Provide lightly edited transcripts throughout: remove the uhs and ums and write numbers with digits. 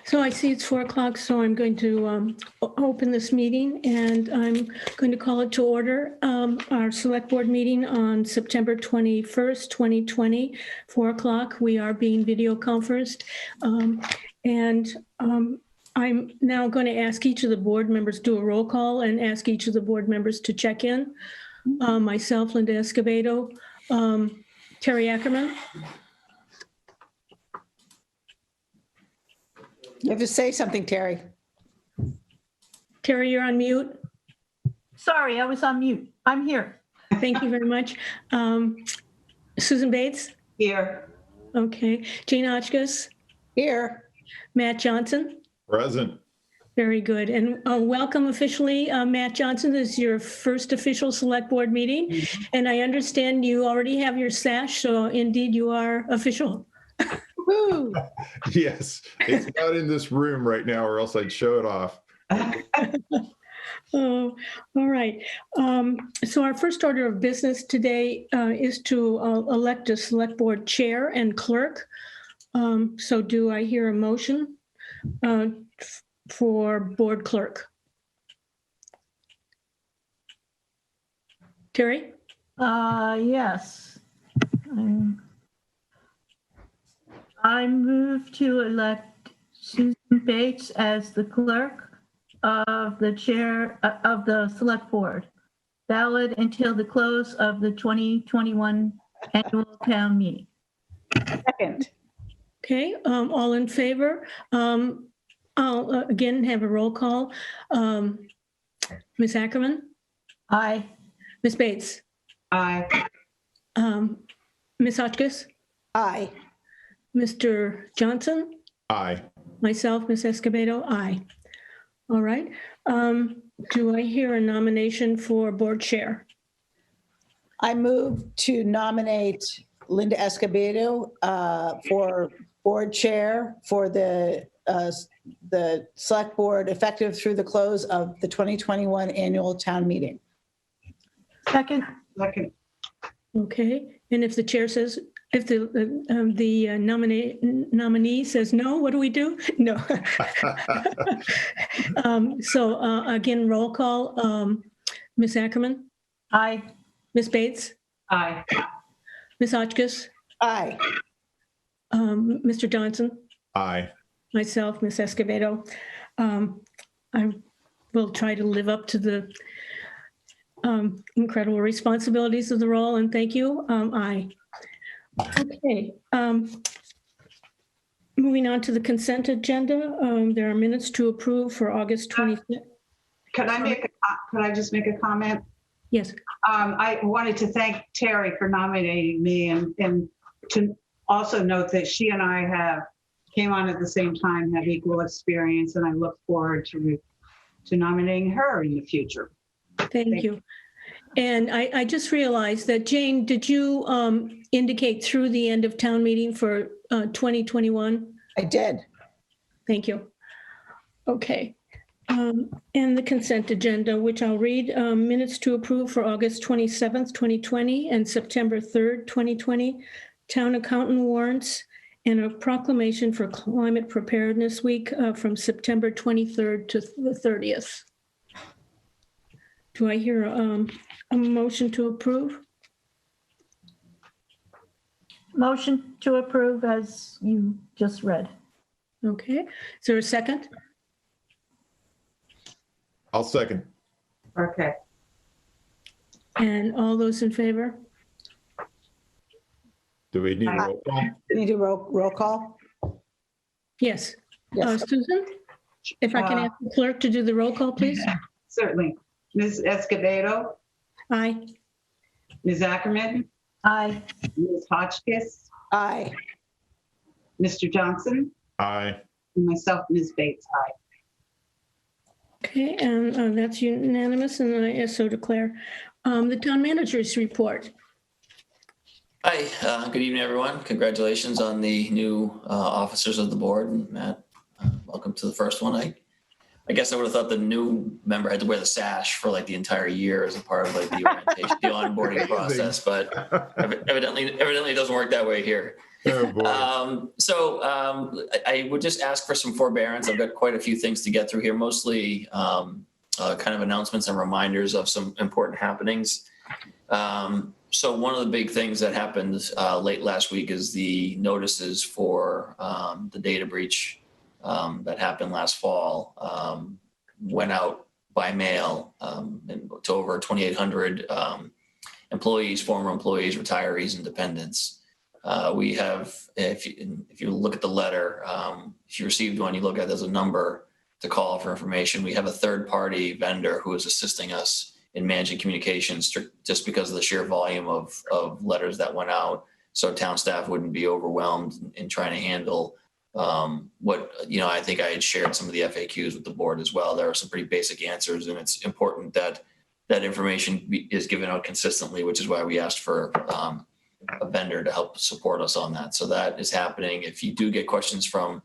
So I see it's 4 o'clock, so I'm going to open this meeting, and I'm going to call it to order. Our select board meeting on September 21st, 2020, 4 o'clock. We are being video conferenced. I'm now going to ask each of the board members, do a roll call and ask each of the board members to check in. Myself, Linda Escobedo, Terry Ackerman. You have to say something, Terry. Terry, you're on mute. Sorry, I was on mute. I'm here. Thank you very much. Susan Bates? Here. Okay. Jane Hotchkiss? Here. Matt Johnson? Present. Very good. And welcome officially, Matt Johnson. This is your first official select board meeting. Mm-hmm. And I understand you already have your sash, so indeed you are official. Woo. Yes, it's not in this room right now or else I'd show it off. Oh, all right. So our first order of business today is to elect a select board chair and clerk. So do I hear a motion for board clerk? Terry? Yes. I move to elect Susan Bates as the clerk of the chair of the select board, valid until the close of the 2021 annual town meeting. Second. Okay, all in favor? I'll again have a roll call. Ms. Ackerman? Aye. Ms. Bates? Aye. Ms. Hotchkiss? Aye. Mr. Johnson? Aye. Myself, Ms. Escobedo? Aye. All right. Do I hear a nomination for board chair? I move to nominate Linda Escobedo for board chair for the select board effective through the close of the 2021 annual town meeting. Second. Okay. And if the chair says, if the nominee says no, what do we do? No. So again, roll call. Ms. Ackerman? Aye. Ms. Bates? Aye. Ms. Hotchkiss? Aye. Mr. Johnson? Aye. Myself, Ms. Escobedo. I will try to live up to the incredible responsibilities of the role, and thank you. Aye. Okay. Moving on to the consent agenda. There are minutes to approve for August 25th. Could I just make a comment? Yes. I wanted to thank Terry for nominating me and to also note that she and I came on at the same time, have equal experience, and I look forward to nominating her in the future. Thank you. And I just realized that, Jane, did you indicate through the end of town meeting for 2021? I did. Thank you. Okay. And the consent agenda, which I'll read, minutes to approve for August 27th, 2020 and September 3rd, 2020, town accountant warrants, and a proclamation for Climate Preparedness Week from September 23rd to the 30th. Do I hear a motion to approve? Motion to approve as you just read. Okay. Is there a second? I'll second. Okay. And all those in favor? Do we need a roll call? You need a roll call? Yes. Yes. Susan, if I can ask the clerk to do the roll call, please. Certainly. Ms. Escobedo, Aye. Ms. Ackerman, Aye. Ms. Hotchkiss, Aye. Mr. Johnson, Aye. and myself, Ms. Bates. Aye. Okay, and that's unanimous, and I so declare. The town manager's report. Hi, good evening, everyone. Congratulations on the new officers of the board. And Matt, welcome to the first one. I guess I would have thought the new member had to wear the sash for like the entire year as a part of like the orientation, the onboarding process, but evidently it doesn't work that way here. Oh, boy. I would just ask for some forbearance. I've got quite a few things to get through here, mostly kind of announcements and reminders of some important happenings. So one of the big things that happened late last week is the notices for the data breach that happened last fall went out by mail to over 2,800 employees, former employees, retirees, and dependents. We have, if you look at the letter, if you received one, you look at there's a number to call for information. We have a third-party vendor who is assisting us in managing communications just because of the sheer volume of letters that went out. So town staff wouldn't be overwhelmed in trying to handle what, I think I had shared some of the FAQs with the board as well. There are some pretty basic answers, and it's important that that information is given out consistently, which is why we asked for a vendor to help support us on that. So that is happening. If you do get questions from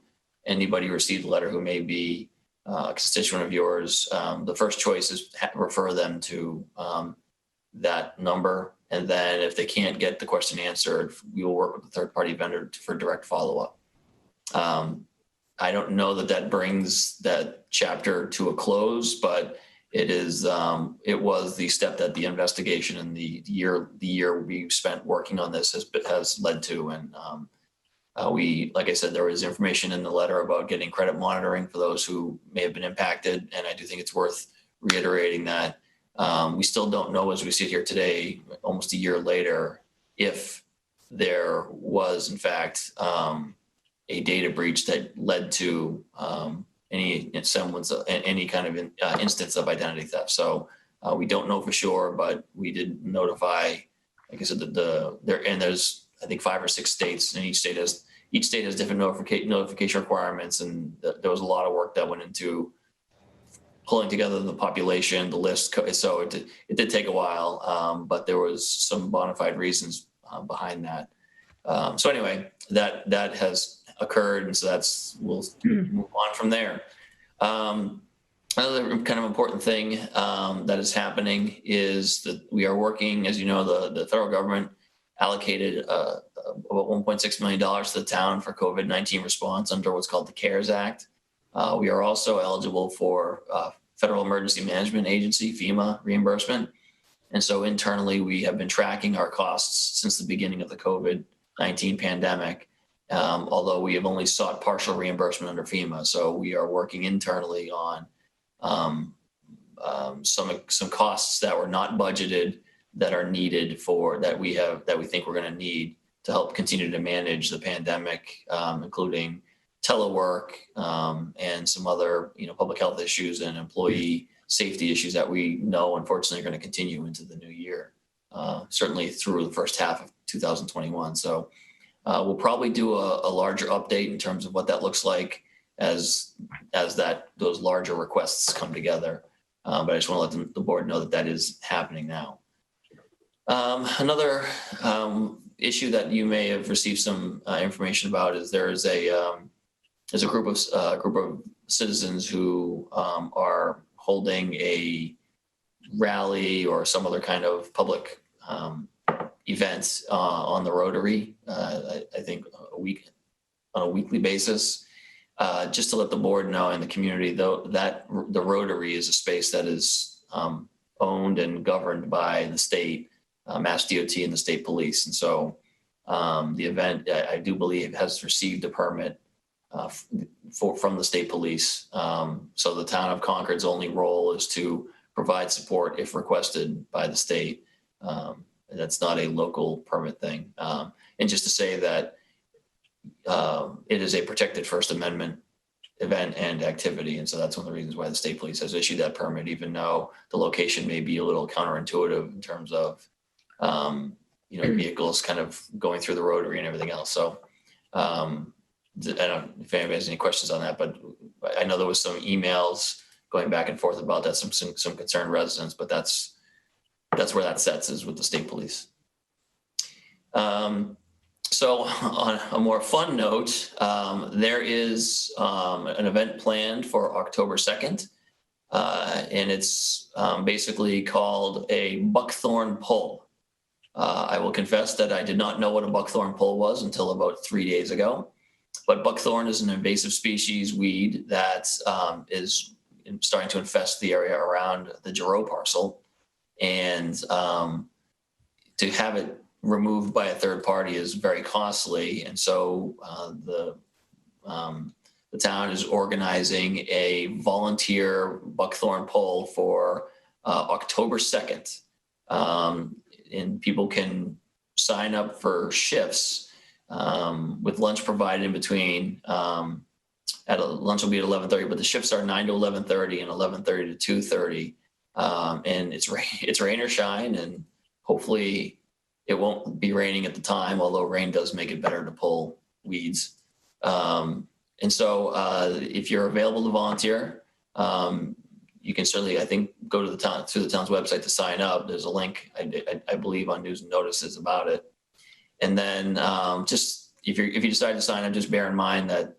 anybody who received a letter who may be a constituent of yours, the first choice is refer them to that number. And then if they can't get the question answered, we will work with the third-party vendor for direct follow-up. I don't know that brings that chapter to a close, but it was the step that the investigation and the year we spent working on this has led to. And like I said, there was information in the letter about getting credit monitoring for those who may have been impacted. And I do think it's worth reiterating that we still don't know, as we sit here today, almost a year later, if there was in fact a data breach that led to any kind of instance of identity theft. So we don't know for sure, but we did notify, like I said, there's I think 5 or 6 states, and each state has different notification requirements, and there was a lot of work that went into pulling together the population, the list. So it did take a while, but there was some bona fide reasons behind that. So anyway, that has occurred, and so we'll move on from there. Another kind of important thing that is happening is that we are working, as you know, the federal government allocated about $1.6 million to the town for COVID-19 response under what's called the CARES Act. We are also eligible for Federal Emergency Management Agency, FEMA reimbursement. And so internally, we have been tracking our costs since the beginning of the COVID-19 pandemic. Although we have only sought partial reimbursement under FEMA. So we are working internally on some costs that were not budgeted that are needed that we think we're going to need to help continue to manage the pandemic, including telework and some other public health issues and employee safety issues that we know unfortunately are going to continue into the new year, certainly through the first half of 2021. So we'll probably do a larger update in terms of what that looks like as those larger requests come together. But I just want to let the board know that is happening now. Another issue that you may have received some information about is there's a group of citizens who are holding a rally or some other kind of public events on the Rotary, I think on a weekly basis, just to let the board know in the community, though, that the Rotary is a space that is owned and governed by the state, Mass DOT and the state police. And so the event, I do believe, has received a permit from the state police. So the town of Concord's only role is to provide support if requested by the state. That's not a local permit thing. And just to say that it is a protected First Amendment event and activity. And so that's one of the reasons why the state police has issued that permit, even though the location may be a little counterintuitive in terms of, vehicles kind of going through the Rotary and everything else. So I don't know if anybody has any questions on that, but I know there was some emails going back and forth about that, some concerned residents, but that's where that sets is with the state police. So on a more fun note, there is an event planned for October 2nd, and it's basically called a buckthorn pull. I will confess that I did not know what a buckthorn pole was until about 3 days ago. But buckthorn is an invasive species weed that is starting to infest the area around the Giroux parcel. And to have it removed by a third party is very costly. And so the town is organizing a volunteer buckthorn poll for October 2nd. And people can sign up for shifts with lunch provided in between. Lunch will be at 11:30, but the shifts are 9 to 11:30 and 11:30 to 2:30. And it's rain or shine, and hopefully it won't be raining at the time, although rain does make it better to pull weeds. And so if you're available to volunteer, you can certainly, I think, go to the town's website to sign up. There's a link, I believe, on news and notices about it. And then just if you decide to sign up, just bear in mind that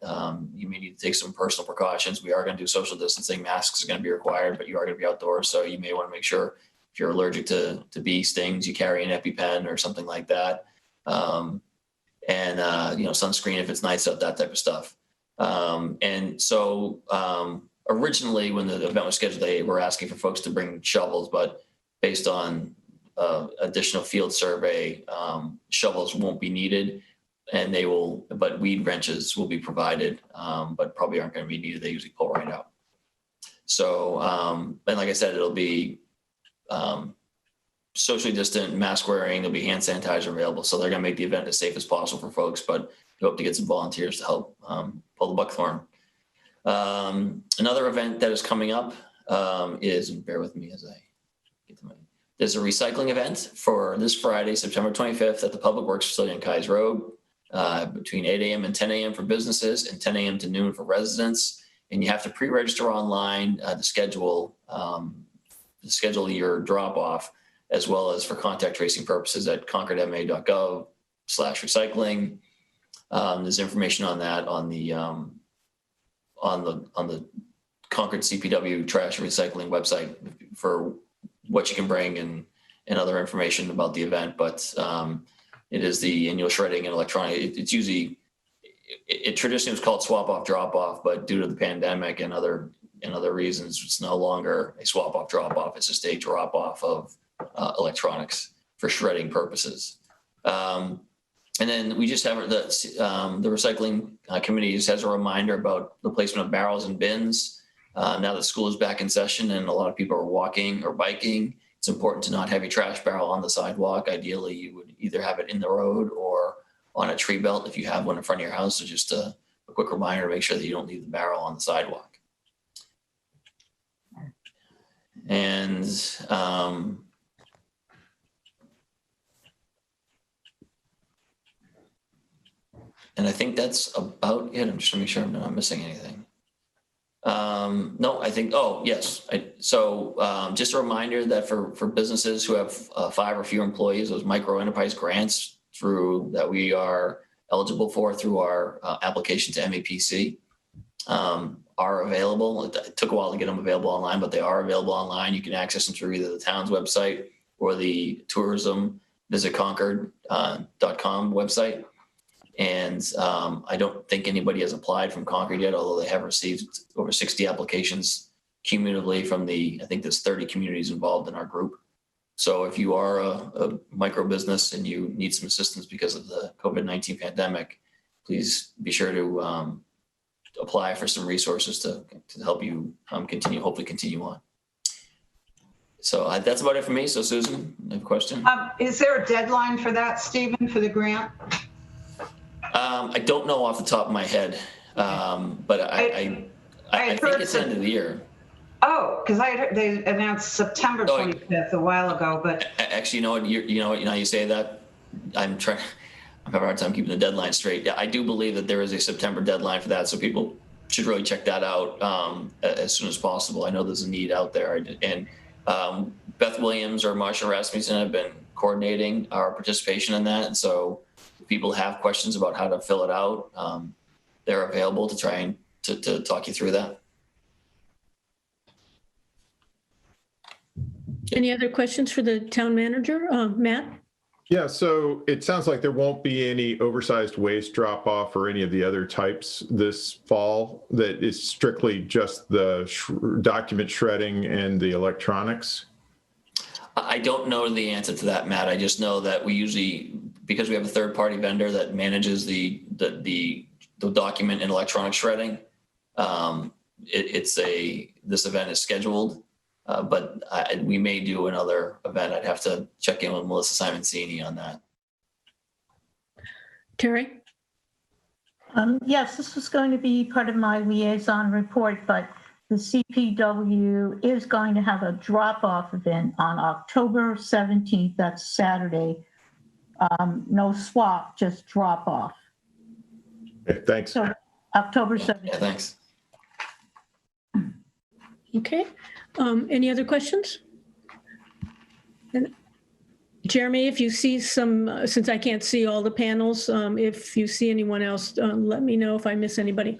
you may need to take some personal precautions. We are going to do social distancing. Masks are going to be required, but you are going to be outdoors. So you may want to make sure if you're allergic to bee stings, you carry an EpiPen or something like that. And sunscreen if it's nice out, that type of stuff. And so originally when the event was scheduled, they were asking for folks to bring shovels, but based on additional field survey, shovels won't be needed, and but weed wrenches will be provided, but probably aren't going to be needed. They usually pull right out. So, and like I said, it'll be socially distant, mask wearing, there'll be hand sanitizer available. So they're going to make the event as safe as possible for folks, but we hope to get some volunteers to help pull the buckthorn. Another event that is coming up is, and bear with me as I get to there's a recycling event for this Friday, September 25th at the Public Works Facility on Keyes Road, between 8 a.m. and 10 a.m. for businesses and 10 a.m. to noon for residents. And you have to pre-register online to schedule your drop-off, as well as for contact tracing purposes at concordma.gov/recycling. There's information on that on the Concord CPW trash and recycling website for what you can bring and other information about the event. But it is the annual shredding and electronic. It's usually, it traditionally was called swap off drop off, but due to the pandemic and other reasons, it's no longer a swap off drop off. It's just a drop off of electronics for shredding purposes. And then we just have the recycling committee just has a reminder about the placement of barrels and bins. Now that school is back in session and a lot of people are walking or biking, it's important to not have your trash barrel on the sidewalk. Ideally, you would either have it in the road or on a tree belt if you have one in front of your house. So just a quick reminder to make sure that you don't leave the barrel on the sidewalk. And I think that's about it. I'm just trying to make sure I'm not missing anything. No, I think, oh, yes. Just a reminder that for businesses who have 5 or fewer employees, those micro enterprise grants that we are eligible for through our application to MAPC are available. It took a while to get them available online, but they are available online. You can access them through either the town's website or the tourism visit Concord.com website. And I don't think anybody has applied from Concord yet, although they have received over 60 applications cumulatively from I think there's 30 communities involved in our group. So if you are a micro business and you need some assistance because of the COVID-19 pandemic, please be sure to apply for some resources to help you hopefully continue on. So that's about it for me. So Susan, you have a question? Is there a deadline for that, Stephen, for the grant? I don't know off the top of my head, but I think it's the end of the year. Oh, because they announced September 25th a while ago, but actually, you know what, you say that. I'm having a hard time keeping the deadline straight. Yeah, I do believe that there is a September deadline for that, so people should really check that out as soon as possible. I know there's a need out there, and Beth Williams or Marsha Rasmussen have been coordinating our participation in that, and so if people have questions about how to fill it out, they're available to try and to talk you through that. Any other questions for the town manager? Matt? Yeah, so it sounds like there won't be any oversized waste drop off or any of the other types this fall, that is strictly just the document shredding and the electronics. I don't know the answer to that, Matt. I just know that we usually, because we have a third-party vendor that manages the document and electronic shredding, this event is scheduled, but we may do another event. I'd have to check in with Melissa Simoncini on that. Terry? Yes, this was going to be part of my liaison report, but the CPW is going to have a drop-off event on October 17th. That's Saturday. No swap, just drop-off. Okay, thanks. So October Yeah, 17th. thanks. Okay. Any other questions? And Jeremy, if you see some, since I can't see all the panels, if you see anyone else, let me know if I miss anybody.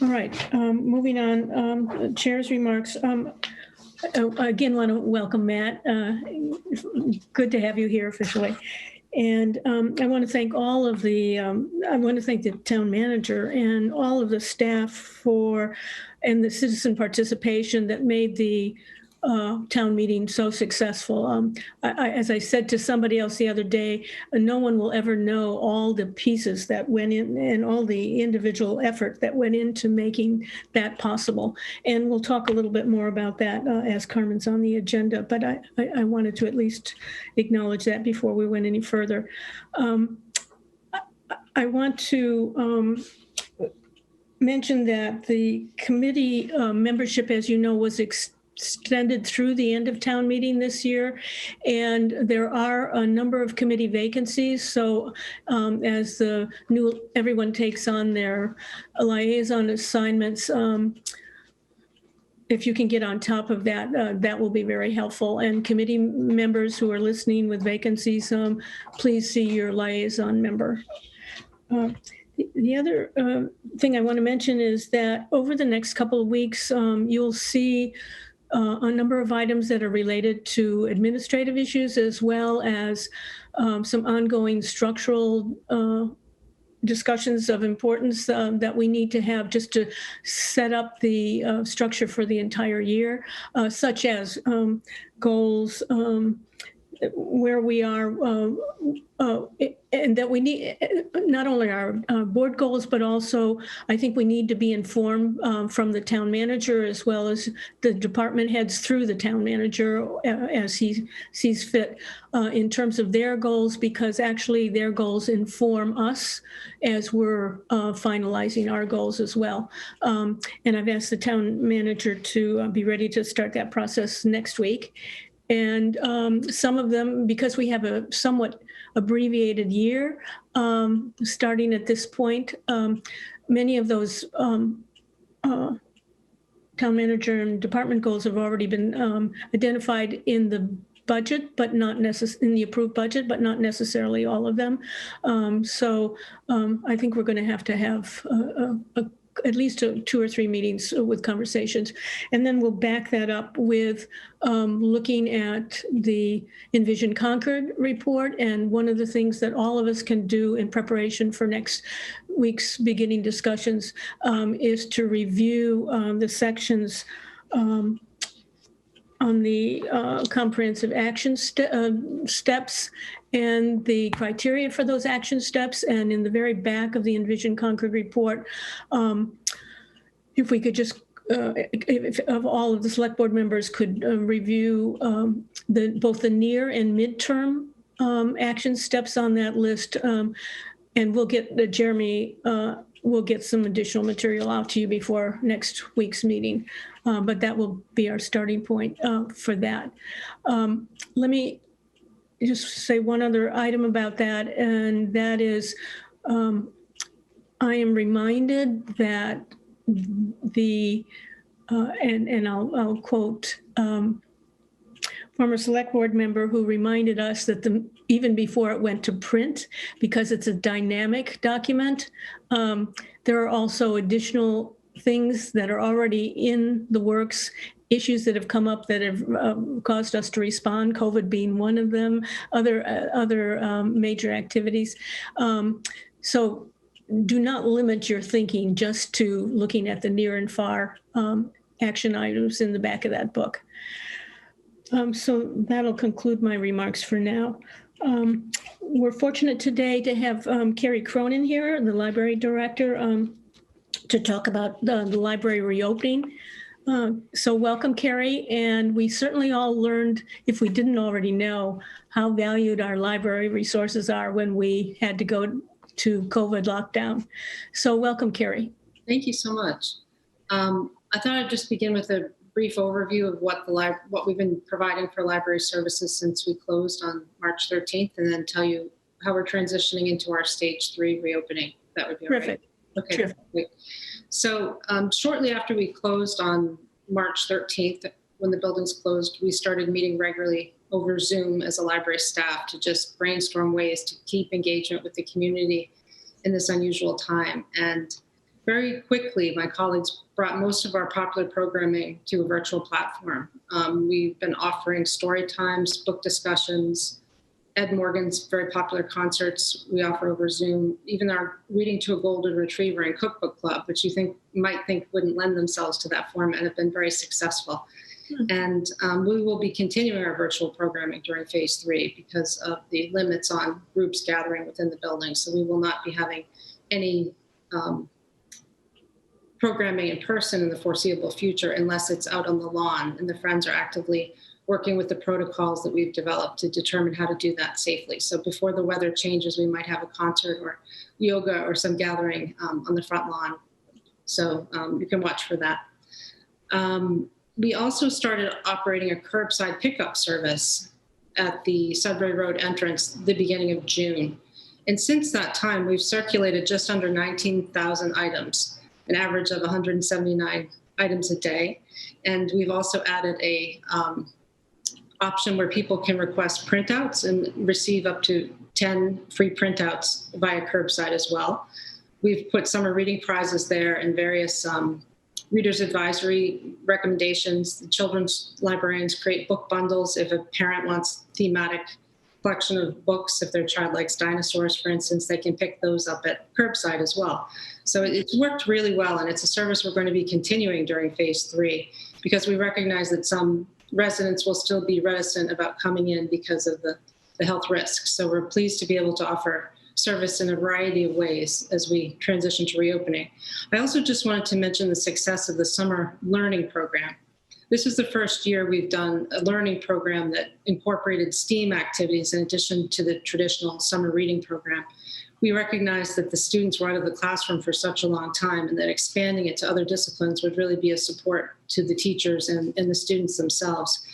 All right, moving on, Chair's remarks. Again, want to welcome Matt. Good to have you here officially. And I want to thank all of the, I want to thank the town manager and all of the staff and the citizen participation that made the town meeting so successful. As I said to somebody else the other day, no one will ever know all the pieces that went in and all the individual effort that went into making that possible. And we'll talk a little bit more about that as Carmen's on the agenda, but I wanted to at least acknowledge that before we went any further. I want to mention that the committee membership, as you know, was extended through the end of town meeting this year, and there are a number of committee vacancies. So as everyone takes on their liaison assignments, if you can get on top of that, that will be very helpful. And committee members who are listening with vacancies, please see your liaison member. The other thing I want to mention is that over the next couple of weeks, you'll see a number of items that are related to administrative issues, as well as some ongoing structural discussions of importance that we need to have just to set up the structure for the entire year, such as goals, where we are, and that we need not only our board goals, but also I think we need to be informed from the town manager as well as the department heads through the town manager as he sees fit in terms of their goals, because actually their goals inform us as we're finalizing our goals as well. And I've asked the town manager to be ready to start that process next week. And some of them, because we have a somewhat abbreviated year starting at this point, many of those town manager and department goals have already been identified in the budget, but not in the approved budget, but not necessarily all of them. So I think we're going to have at least 2 or 3 meetings with conversations. And then we'll back that up with looking at the Envision Concord report. And one of the things that all of us can do in preparation for next week's beginning discussions is to review the sections on the comprehensive action steps and the criteria for those action steps. And in the very back of the Envision Concord report, if we could just, if all of the select board members could review both the near and midterm action steps on that list. And we'll get, Jeremy, we'll get some additional material out to you before next week's meeting. But that will be our starting point for that. Let me just say one other item about that, and that is I am reminded that and I'll quote former select board member who reminded us that even before it went to print, because it's a dynamic document, there are also additional things that are already in the works issues that have come up that have caused us to respond, COVID being one of them, other major activities. So do not limit your thinking just to looking at the near and far action items in the back of that book. So that'll conclude my remarks for now. We're fortunate today to have Carrie Cronin here, the library director, to talk about the library reopening. So welcome, Carrie. And we certainly all learned, if we didn't already know, how valued our library resources are when we had to go to COVID lockdown. So welcome, Carrie. Thank you so much. I thought I'd just begin with a brief overview of what we've been providing for library services since we closed on March 13th, and then tell you how we're transitioning into our stage 3 reopening. That would be all right. Terrific. Okay. Terrific. Great. So shortly after we closed on March 13th, when the buildings closed, we started meeting regularly over Zoom as a library staff to just brainstorm ways to keep engagement with the community in this unusual time. And very quickly, my colleagues brought most of our popular programming to a virtual platform. We've been offering story times, book discussions, Ed Morgan's very popular concerts we offer over Zoom, even our Reading to a Golden Retriever and Cookbook Club, which you might think wouldn't lend themselves to that format, have been very successful. And we will be continuing our virtual programming during phase 3 because of the limits on groups gathering within the building. So we will not be having any programming in person in the foreseeable future unless it's out on the lawn and the friends are actively working with the protocols that we've developed to determine how to do that safely. So before the weather changes, we might have a concert or yoga or some gathering on the front lawn. So you can watch for that. We also started operating a curbside pickup service at the Sudbury Road entrance the beginning of June. And since that time, we've circulated just under 19,000 items, an average of 179 items a day. And we've also added a option where people can request printouts and receive up to 10 free printouts via curbside as well. We've put summer reading prizes there and various reader's advisory recommendations. The children's librarians create book bundles if a parent wants thematic collection of books. If their child likes dinosaurs, for instance, they can pick those up at curbside as well. So it's worked really well, and it's a service we're going to be continuing during phase 3 because we recognize that some residents will still be reticent about coming in because of the health risks. So we're pleased to be able to offer service in a variety of ways as we transition to reopening. I also just wanted to mention the success of the summer learning program. This is the first year we've done a learning program that incorporated STEAM activities in addition to the traditional summer reading program. We recognized that the students were out of the classroom for such a long time and that expanding it to other disciplines would really be a support to the teachers and the students themselves.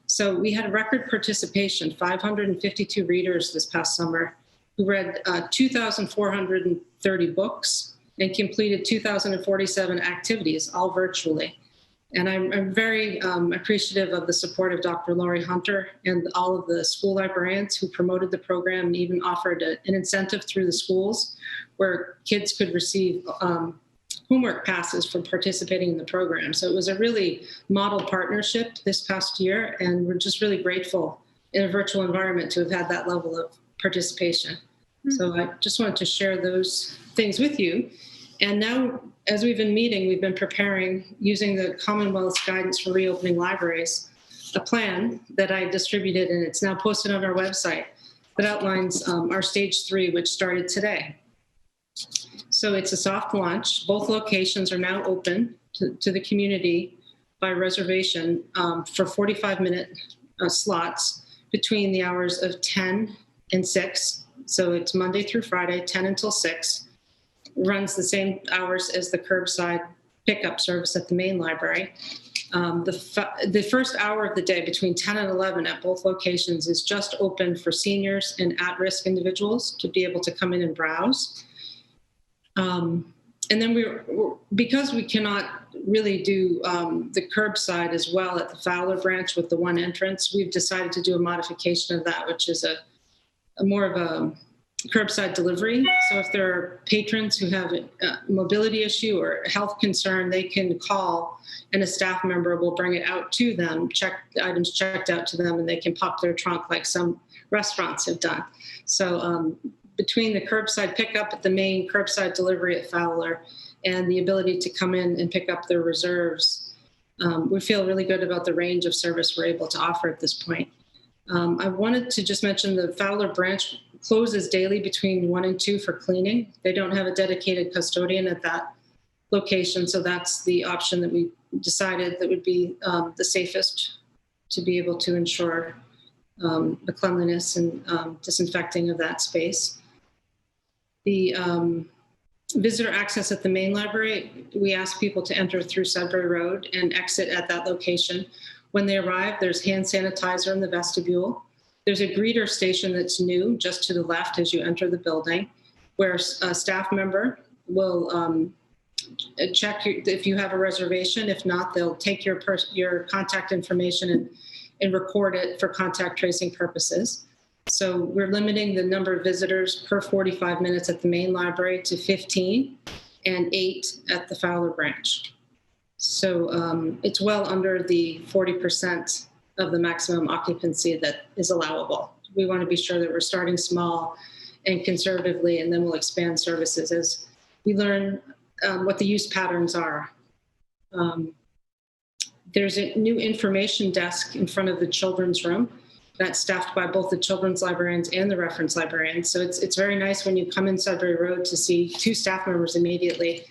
So we had a record participation, 552 readers this past summer who read 2,430 books and completed 2,047 activities, all virtually. And I'm very appreciative of the support of Dr. Laurie Hunter and all of the school librarians who promoted the program and even offered an incentive through the schools where kids could receive homework passes for participating in the program. So it was a really model partnership this past year, and we're just really grateful in a virtual environment to have had that level of participation. So I just wanted to share those things with you. And now, as we've been meeting, we've been preparing, using the Commonwealth's guidance for reopening libraries, a plan that I distributed, and it's now posted on our website, that outlines our stage 3, which started today. So it's a soft launch. Both locations are now open to the community by reservation for 45-minute slots between the hours of 10 and 6. So it's Monday through Friday, 10 until 6. Runs the same hours as the curbside pickup service at the main library. The first hour of the day between 10 and 11 at both locations is just open for seniors and at-risk individuals to be able to come in and browse. And then because we cannot really do the curbside as well at the Fowler branch with the one entrance, we've decided to do a modification of that, which is a more of a curbside delivery. So if there are patrons who have a mobility issue or a health concern, they can call and a staff member will bring it out to them, check the items checked out to them, and they can pop their trunk like some restaurants have done. So between the curbside pickup at the main, curbside delivery at Fowler, and the ability to come in and pick up their reserves, we feel really good about the range of service we're able to offer at this point. I wanted to just mention the Fowler branch closes daily between 1 and 2 for cleaning. They don't have a dedicated custodian at that location, so that's the option that we decided that would be the safest to be able to ensure the cleanliness and disinfecting of that space. The visitor access at the main library, we ask people to enter through Sudbury Road and exit at that location. When they arrive, there's hand sanitizer in the vestibule. There's a greeter station that's new just to the left as you enter the building, where a staff member will check if you have a reservation. If not, they'll take your contact information and record it for contact tracing purposes. So we're limiting the number of visitors per 45 minutes at the main library to 15 and 8 at the Fowler branch. So it's well under the 40% of the maximum occupancy that is allowable. We want to be sure that we're starting small and conservatively, and then we'll expand services as we learn what the use patterns are. There's a new information desk in front of the children's room that's staffed by both the children's librarians and the reference librarians. So it's very nice when you come in Sudbury Road to see 2 staff members immediately.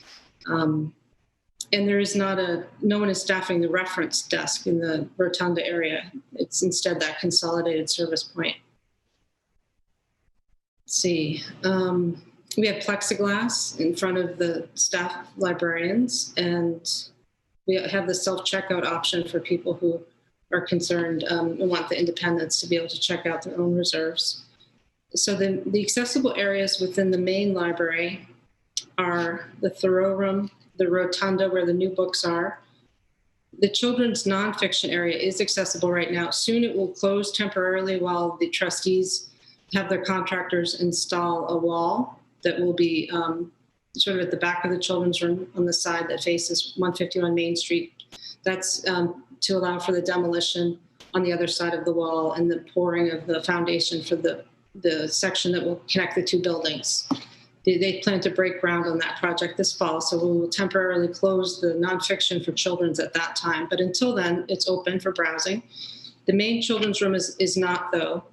And there is no one is staffing the reference desk in the rotunda area. It's instead that consolidated service point. Let's see. We have plexiglass in front of the staff librarians, and we have the self-checkout option for people who are concerned and want the independence to be able to check out their own reserves. So the accessible areas within the main library are the Thoreau room, the rotunda where the new books are. The children's nonfiction area is accessible right now. Soon it will close temporarily while the trustees have their contractors install a wall that will be sort of at the back of the children's room on the side that faces 151 Main Street. That's to allow for the demolition on the other side of the wall and the pouring of the foundation for the section that will connect the 2 buildings. They plan to break ground on that project this fall, so we will temporarily close the nonfiction for children's at that time. But until then, it's open for browsing. The main children's room is not, though.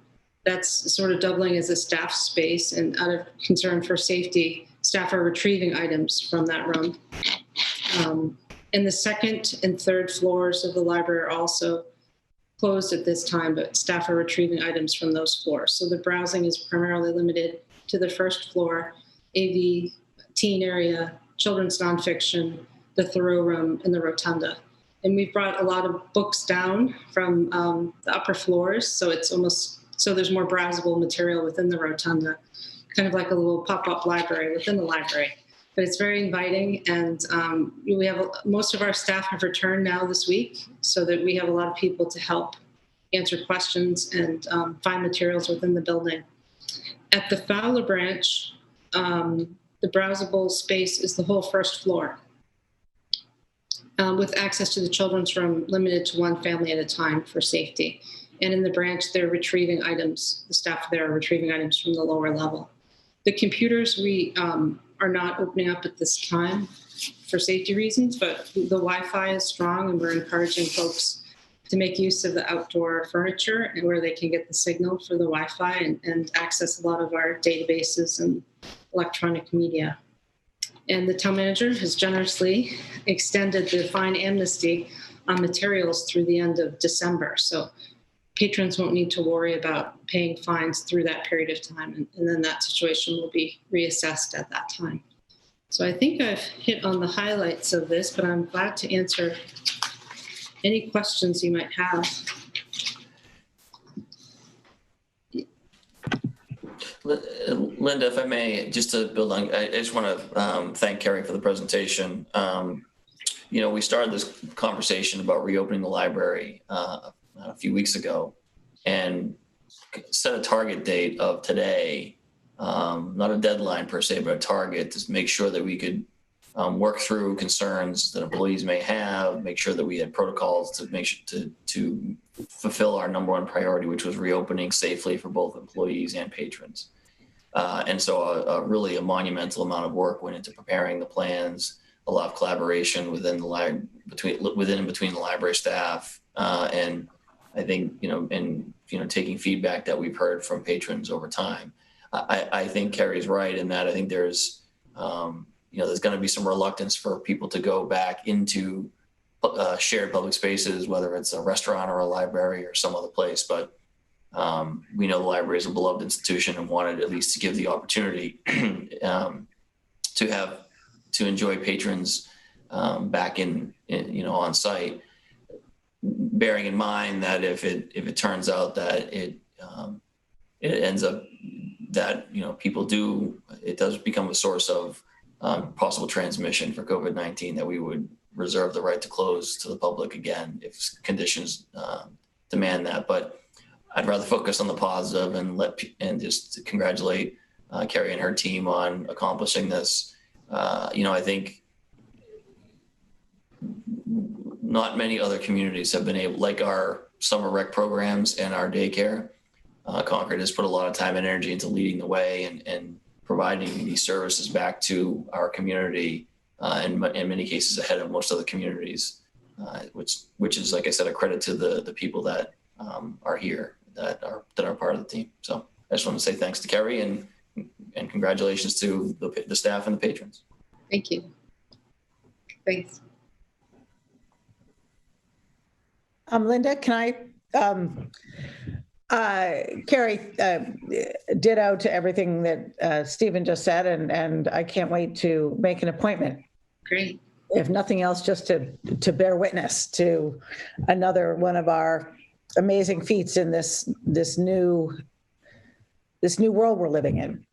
That's sort of doubling as a staff space, and out of concern for safety, staff are retrieving items from that room. And the 2nd and 3rd floors of the library are also closed at this time, but staff are retrieving items from those floors. So the browsing is primarily limited to the 1st floor, AV, teen area, children's nonfiction, the Thoreau room, and the rotunda. And we've brought a lot of books down from the upper floors, so it's so there's more browsable material within the rotunda, kind of like a little pop-up library within the library. But it's very inviting, and we have most of our staff have returned now this week, so that we have a lot of people to help answer questions and find materials within the building. At the Fowler branch, the browsable space is the whole 1st floor, with access to the children's room limited to 1 family at a time for safety. And in the branch, they're retrieving items. The staff there are retrieving items from the lower level. The computers we are not opening up at this time for safety reasons, but the Wi-Fi is strong, and we're encouraging folks to make use of the outdoor furniture and where they can get the signal for the Wi-Fi and access a lot of our databases and electronic media. And the town manager has generously extended the fine amnesty on materials through the end of December. So patrons won't need to worry about paying fines through that period of time. And then that situation will be reassessed at that time. So I think I've hit on the highlights of this, but I'm glad to answer any questions you might have. Linda, if I may, just to build on, I just want to thank Carrie for the presentation. We started this conversation about reopening the library a few weeks ago and set a target date of today not a deadline per se, but a target to make sure that we could work through concerns that employees may have, make sure that we had protocols to make sure to fulfill our number one priority, which was reopening safely for both employees and patrons. And so really a monumental amount of work went into preparing the plans, a lot of collaboration within and between the library staff. And I think, taking feedback that we've heard from patrons over time. I think Carrie's right in that I think there's going to be some reluctance for people to go back into shared public spaces, whether it's a restaurant or a library or some other place. But we know the library is a beloved institution and wanted at least to give the opportunity to enjoy patrons back in on site, bearing in mind that if it turns out that it ends up that it does become a source of possible transmission for COVID-19, that we would reserve the right to close to the public again if conditions demand that. But I'd rather focus on the positive and just congratulate Carrie and her team on accomplishing this. I think not many other communities have been able, like our summer rec programs and our daycare. Concord has put a lot of time and energy into leading the way and providing these services back to our community, and in many cases ahead of most other communities, which is, like I said, a credit to the people that are here, that are part of the team. So I just want to say thanks to Carrie and congratulations to the staff and the patrons. Thank you. Thanks. Linda, can Carrie, ditto to everything that Stephen just said, and I can't wait to make an appointment. Great. If nothing else, just to bear witness to another one of our amazing feats in this new world we're living in.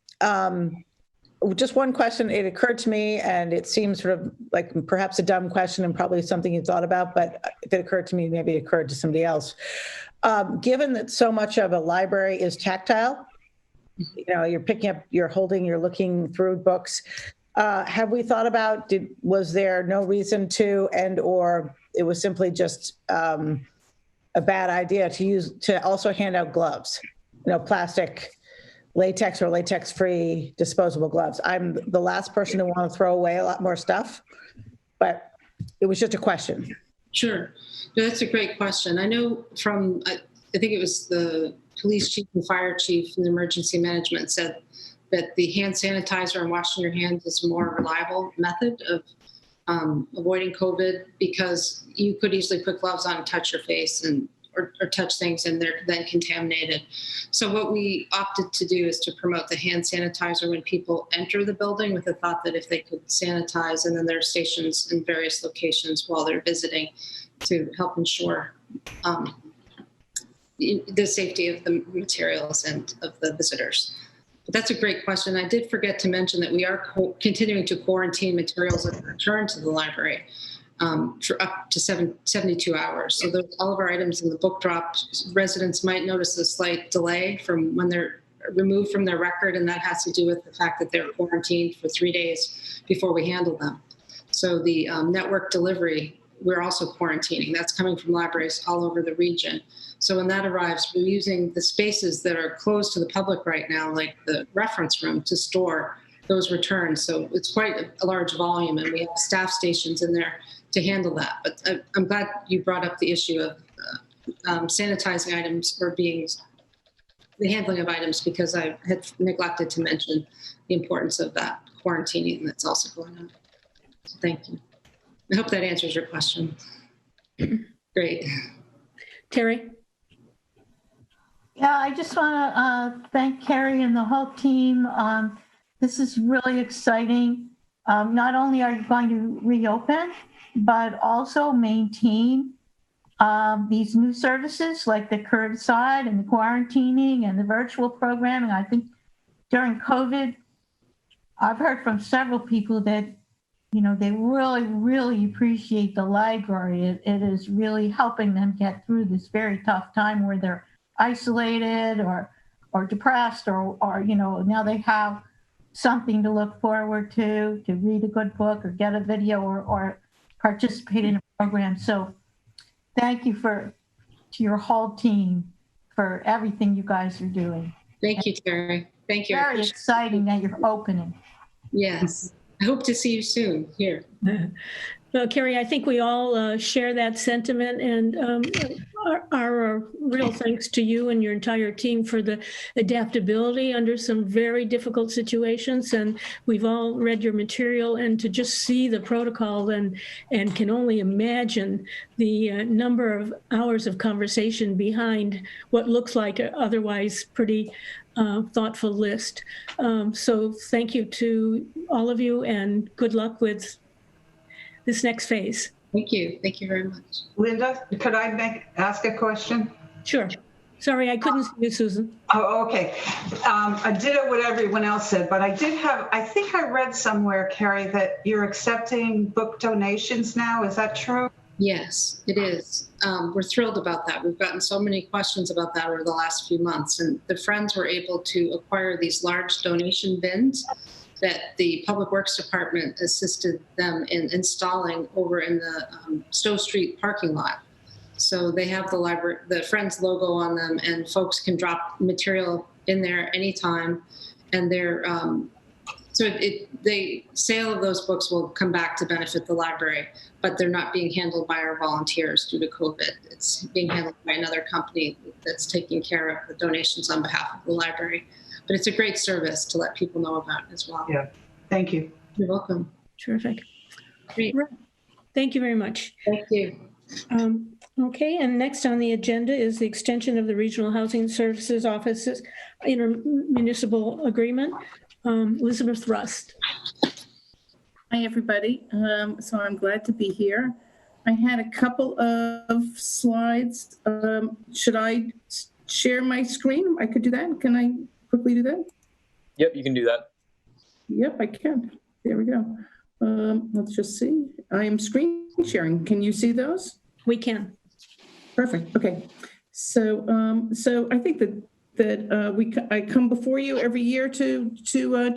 Just one question, it occurred to me, and it seems sort of like perhaps a dumb question and probably something you thought about, but if it occurred to me, maybe it occurred to somebody else. Given that so much of a library is tactile, you're picking up, you're holding, you're looking through books. Have we thought about, was there no reason to, or it was simply just a bad idea to also hand out gloves, plastic, latex or latex-free disposable gloves? I'm the last person to want to throw away a lot more stuff, but it was just a question. Sure. No, that's a great question. I know from, I think it was the police chief and fire chief and emergency management said that the hand sanitizer and washing your hands is a more reliable method of avoiding COVID, because you could easily put gloves on and touch your face or touch things and they're then contaminated. So what we opted to do is to promote the hand sanitizer when people enter the building, with the thought that if they could sanitize, and then there are stations in various locations while they're visiting to help ensure the safety of the materials and of the visitors. But that's a great question. I did forget to mention that we are continuing to quarantine materials that return to the library for up to 72 hours. So all of our items in the book drop, residents might notice a slight delay from when they're removed from their record, and that has to do with the fact that they're quarantined for 3 days before we handle them. So the network delivery, we're also quarantining. That's coming from libraries all over the region. So when that arrives, we're using the spaces that are closed to the public right now, like the reference room, to store those returns. So it's quite a large volume, and we have staff stations in there to handle that. But I'm glad you brought up the issue of sanitizing items or the handling of items, because I had neglected to mention the importance of that quarantining that's also going on. So thank you. I hope that answers your question. Great. Terry? Yeah, I just want to thank Carrie and the whole team. This is really exciting. Not only are you going to reopen, but also maintain these new services like the curbside and the quarantining and the virtual programming. I think during COVID, I've heard from several people that, they really, really appreciate the library. It is really helping them get through this very tough time where they're isolated or or depressed or, you know, now they have something to look forward to read a good book or get a video or participate in a program. So thank you to your whole team for everything you guys are doing. Thank you, Terry. Thank you. Very exciting that you're opening. Yes. I hope to see you soon here. Well, Carrie, I think we all share that sentiment, and our real thanks to you and your entire team for the adaptability under some very difficult situations. And we've all read your material, and to just see the protocol and can only imagine the number of hours of conversation behind what looks like a otherwise pretty thoughtful list. So thank you to all of you, and good luck with this next phase. Thank you. Thank you very much. Linda, could I ask a question? Sure. Sorry, I couldn't see you, Susan. Oh, okay. I did what everyone else said, but I think I read somewhere, Carrie, that you're accepting book donations now. Is that true? Yes, it is. We're thrilled about that. We've gotten so many questions about that over the last few months, and the Friends were able to acquire these large donation bins that the Public Works Department assisted them in installing over in the Stowe Street parking lot. So they have the Friends logo on them, and folks can drop material in there anytime. And they're the sale of those books will come back to benefit the library, but they're not being handled by our volunteers due to COVID. It's being handled by another company that's taking care of the donations on behalf of the library. But it's a great service to let people know about as well. Yeah. Thank you. You're welcome. Terrific. Great. Right. Thank you very much. Thank you. Okay, and next on the agenda is the extension of the Regional Housing Services Office's intermunicipal agreement. Elizabeth Rust. Hi, everybody. So I'm glad to be here. I had a couple of slides. Should I share my screen? I could do that. Can I quickly do that? Yep, you can do that. Yep, I can. There we go. Let's just see. I am screen sharing. Can you see those? We can. Perfect. Okay. So I think that I come before you every year to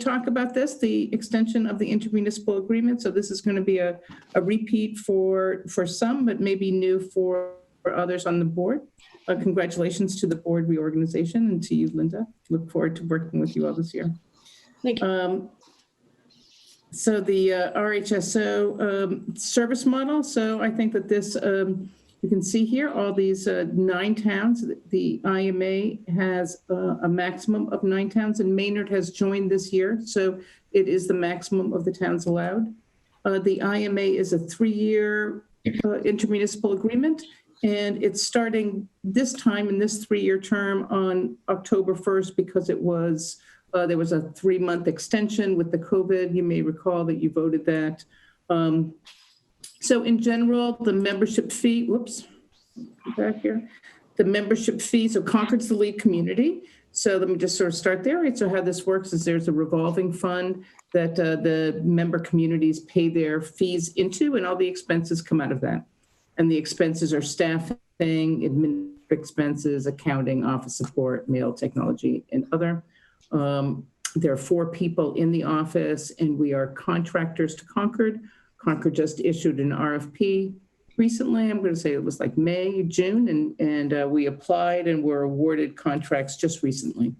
talk about this, the extension of the intermunicipal agreement. So this is going to be a repeat for some, but maybe new for others on the board. Congratulations to the board reorganization, and to you, Linda. Look forward to working with you all this year. Thank you. So the RHSO service model. So I think that this, you can see here all these 9 towns. The IMA has a maximum of 9 towns, and Maynard has joined this year. So it is the maximum of the towns allowed. The IMA is a 3-year intermunicipal agreement, and it's starting this time in this 3-year term on October 1st because it was there was a 3-month extension with the COVID. You may recall that you voted that. So in general, the membership fee, back here. The membership fee, so Concord's the lead community. So let me just sort of start there. Right? So how this works is there's a revolving fund that the member communities pay their fees into, and all the expenses come out of that. And the expenses are staffing, administrative expenses, accounting, office support, mail, technology, and other. There are 4 people in the office, and we are contractors to Concord. Concord just issued an RFP recently. I'm going to say it was like May, June, and we applied and were awarded contracts just recently.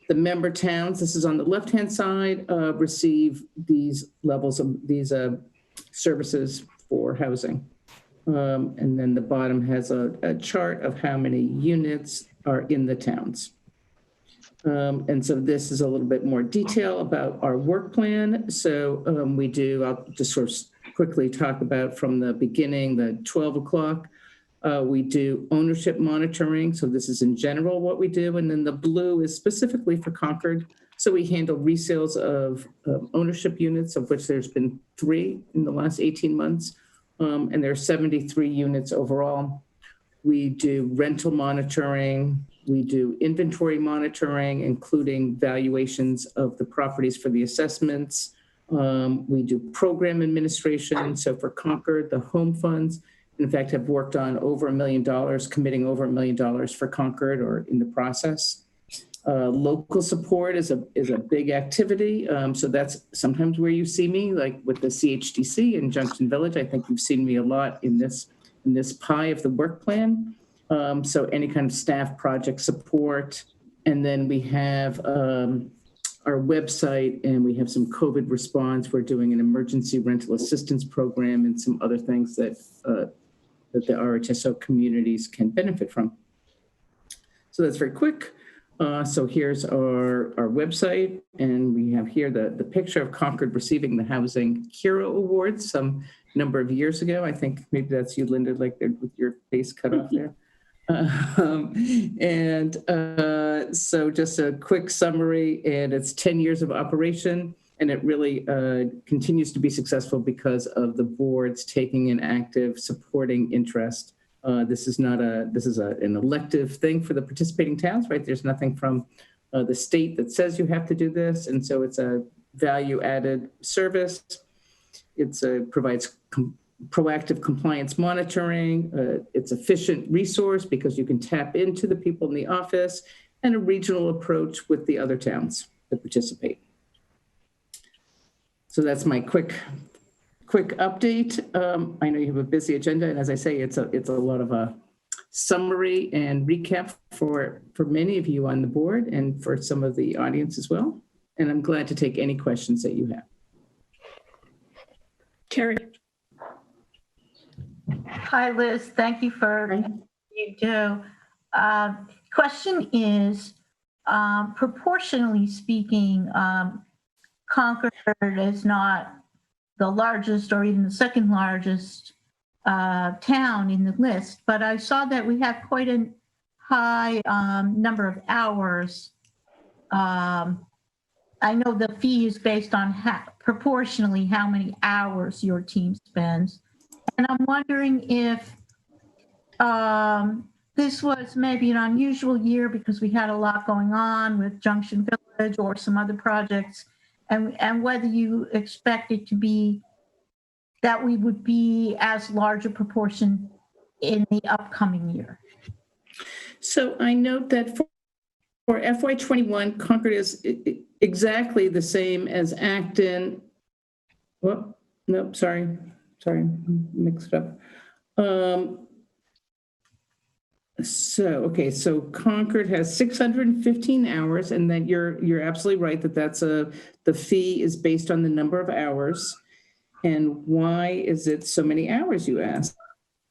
The member towns, this is on the left-hand side, receive these levels of these services for housing. And then the bottom has a chart of how many units are in the towns. And so this is a little bit more detail about our work plan. So I'll just sort of quickly talk about from the beginning, the 12 o'clock. We do ownership monitoring. So this is in general what we do. And then the blue is specifically for Concord. So we handle resales of ownership units, of which there's been 3 in the last 18 months. And there are 73 units overall. We do rental monitoring. We do inventory monitoring, including valuations of the properties for the assessments. We do program administration. So for Concord, the home funds, in fact, have worked on over $1 million, committing over $1 million for Concord or in the process. Local support is a big activity. So that's sometimes where you see me, like with the CHDC in Junction Village. I think you've seen me a lot in this pie of the work plan. So any kind of staff project support. And then we have our website, and we have some COVID response. We're doing an emergency rental assistance program and some other things that the RHSO communities can benefit from. So that's very quick. So here's our website, and we have here the picture of Concord receiving the Housing Hero Award some number of years ago. I think maybe that's you, Linda, like with your face cut off there. So just a quick summary, and it's 10 years of operation, and it really continues to be successful because of the board's taking an active supporting interest. This is an elective thing for the participating towns, right? There's nothing from the state that says you have to do this, and so it's a value-added service. It provides proactive compliance monitoring. It's efficient resource because you can tap into the people in the office, and a regional approach with the other towns that participate. So that's my quick update. I know you have a busy agenda, and as I say, it's a lot of a summary and recap for many of you on the board and for some of the audience as well. And I'm glad to take any questions that you have. Carrie. Hi, Liz. Thank you for what you do. Question is, proportionally speaking, Concord is not the largest or even the second largest town in the list, but I saw that we have quite a high number of hours. I know the fee is based on proportionally how many hours your team spends. And I'm wondering if this was maybe an unusual year because we had a lot going on with Junction Village or some other projects, and whether you expect it to be that we would be as large a proportion in the upcoming year. So I note that for FY21, Concord is exactly the same as Acton. Well, nope, sorry, mixed up. So Concord has 615 hours, and then you're absolutely right that the fee is based on the number of hours. And why is it so many hours, you ask?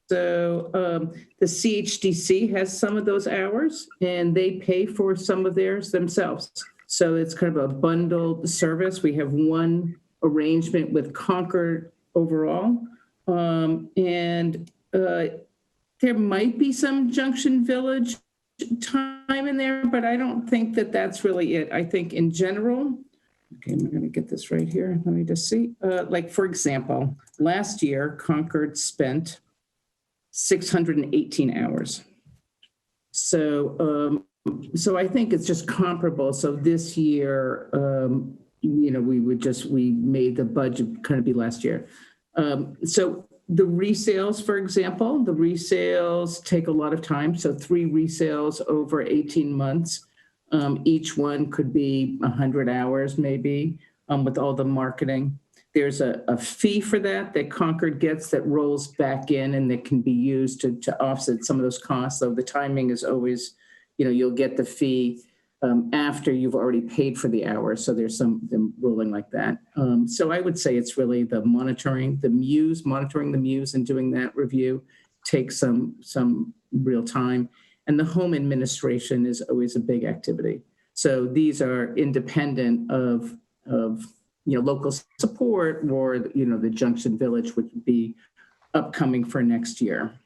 So the CHDC has some of those hours, and they pay for some of theirs themselves. So it's kind of a bundled service. We have one arrangement with Concord overall. There might be some Junction Village time in there, but I don't think that that's really it. I think in general, okay, I'm going to get this right here. Let me just see. Like, for example, last year, Concord spent 618 hours. So I think it's just comparable. So this year, we made the budget kind of be last year. So the resales, for example, the resales take a lot of time. So 3 resales over 18 months. Each one could be 100 hours maybe with all the marketing. There's a fee for that Concord gets that rolls back in and that can be used to offset some of those costs. So the timing is always, you'll get the fee after you've already paid for the hours. So there's them rolling like that. So I would say it's really the monitoring the muse and doing that review takes some real time. And the home administration is always a big activity. So these are independent of local support or, the Junction Village would be upcoming for next year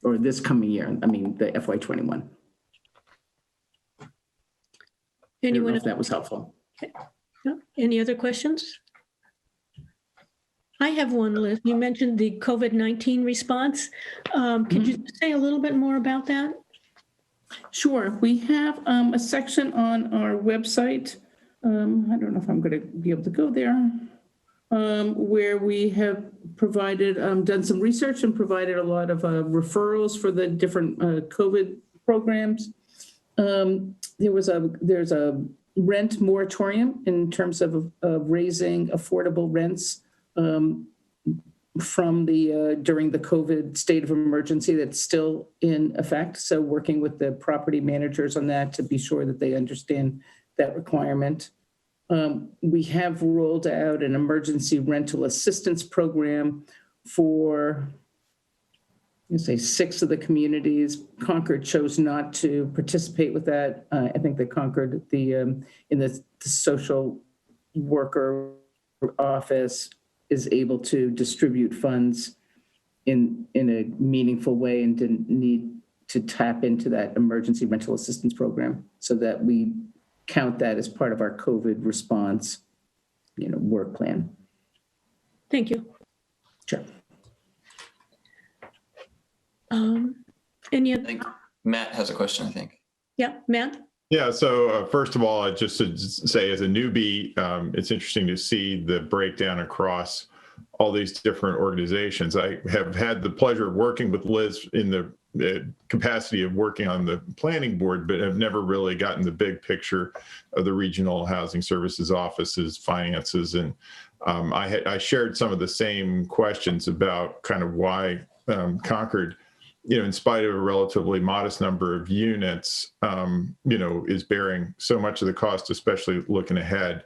or this coming year. I mean, the FY21. I don't know if that was helpful. No? Any other questions? I have one, Liz. You mentioned the COVID-19 response. Could you say a little bit more about that? Sure. We have a section on our website. I don't know if I'm going to be able to go there, where we have provided, done some research and provided a lot of referrals for the different COVID programs. there's a rent moratorium in terms of raising affordable rents from during the COVID state of emergency that's still in effect. So working with the property managers on that to be sure that they understand that requirement. We have rolled out an emergency rental assistance program for, you say, 6 of the communities. Concord chose not to participate with that. I think that Concord, in the social worker office, is able to distribute funds in a meaningful way and didn't need to tap into that emergency rental assistance program, so that we count that as part of our COVID response, work plan. Thank you. Sure. Any I other? think Matt has a question, I think. Yeah, Matt? Yeah, so first of all, just to say as a newbie, it's interesting to see the breakdown across all these different organizations. I have had the pleasure of working with Liz in the capacity of working on the planning board, but have never really gotten the big picture of the regional housing services offices, finances. And I shared some of the same questions about kind of why Concord, in spite of a relatively modest number of units, is bearing so much of the cost, especially looking ahead.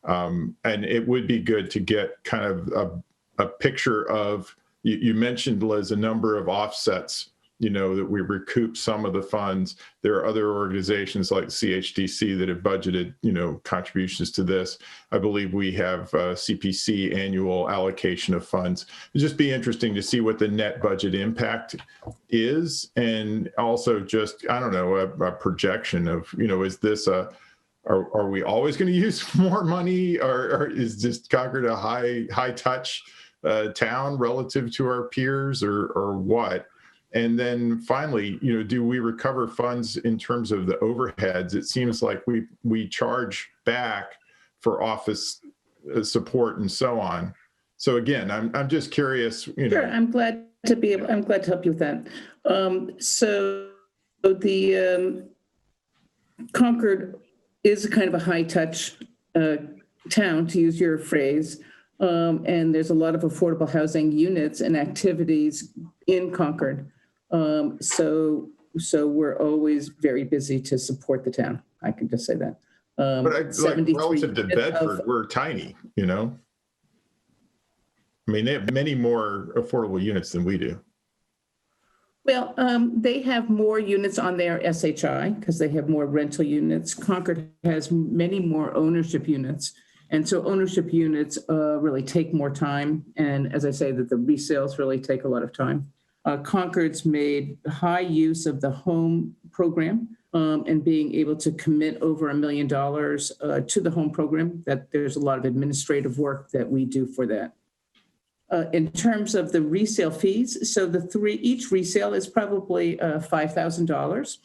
And it would be good to get kind of a picture of, you mentioned, Liz, a number of offsets, that we recoup some of the funds. There are other organizations like CHDC that have budgeted, contributions to this. I believe we have CPC annual allocation of funds. It'd just be interesting to see what the net budget impact is. And also just, I don't know, a projection of, is this are we always going to use more money, or is just Concord a high touch town relative to our peers, or what? And then finally, do we recover funds in terms of the overheads? It seems like we charge back for office support and so on. So again, I'm just curious. Sure, I'm glad to help you with that. So the Concord is a kind of a high touch town, to use your phrase. And there's a lot of affordable housing units and activities in Concord. So we're always very busy to support the town. I can just say that. But relative to Bedford, we're tiny, I mean, they have many more affordable units than we do. Well, they have more units on their SHI because they have more rental units. Concord has many more ownership units. And so ownership units really take more time. And as I say, that the resales really take a lot of time. Concord's made high use of the home program and being able to commit over $1 million to the home program. That there's a lot of administrative work that we do for that. In terms of the resale fees, so each resale is probably $5,000.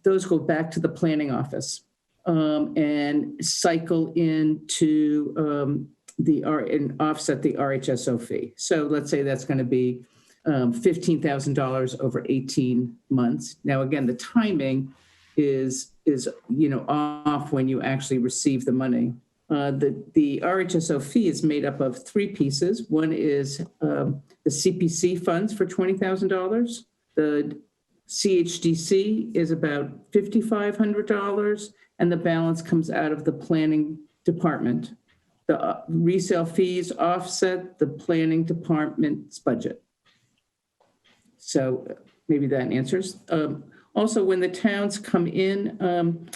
Those go back to the planning office and cycle into and offset the RHSO fee. So let's say that's going to be $15,000 over 18 months. Now, again, the timing is off when you actually receive the money. The RHSO fee is made up of 3 pieces. One is the CPC funds for $20,000. The CHDC is about $5,500, and the balance comes out of the planning department. The resale fees offset the planning department's budget. So maybe that answers. Also, when the towns come in,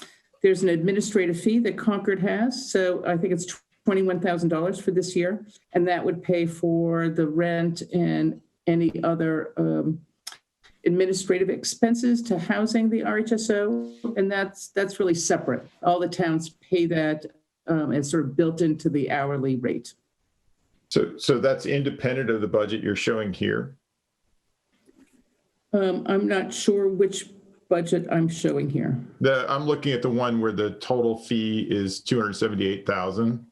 there's an administrative fee that Concord has. So I think it's $21,000 for this year. And that would pay for the rent and any other administrative expenses to housing the RHSO. And that's really separate. All the towns pay that as sort of built into the hourly rate. So that's independent of the budget you're showing here? I'm not sure which budget I'm showing here. I'm looking at the one where the total fee is $278,000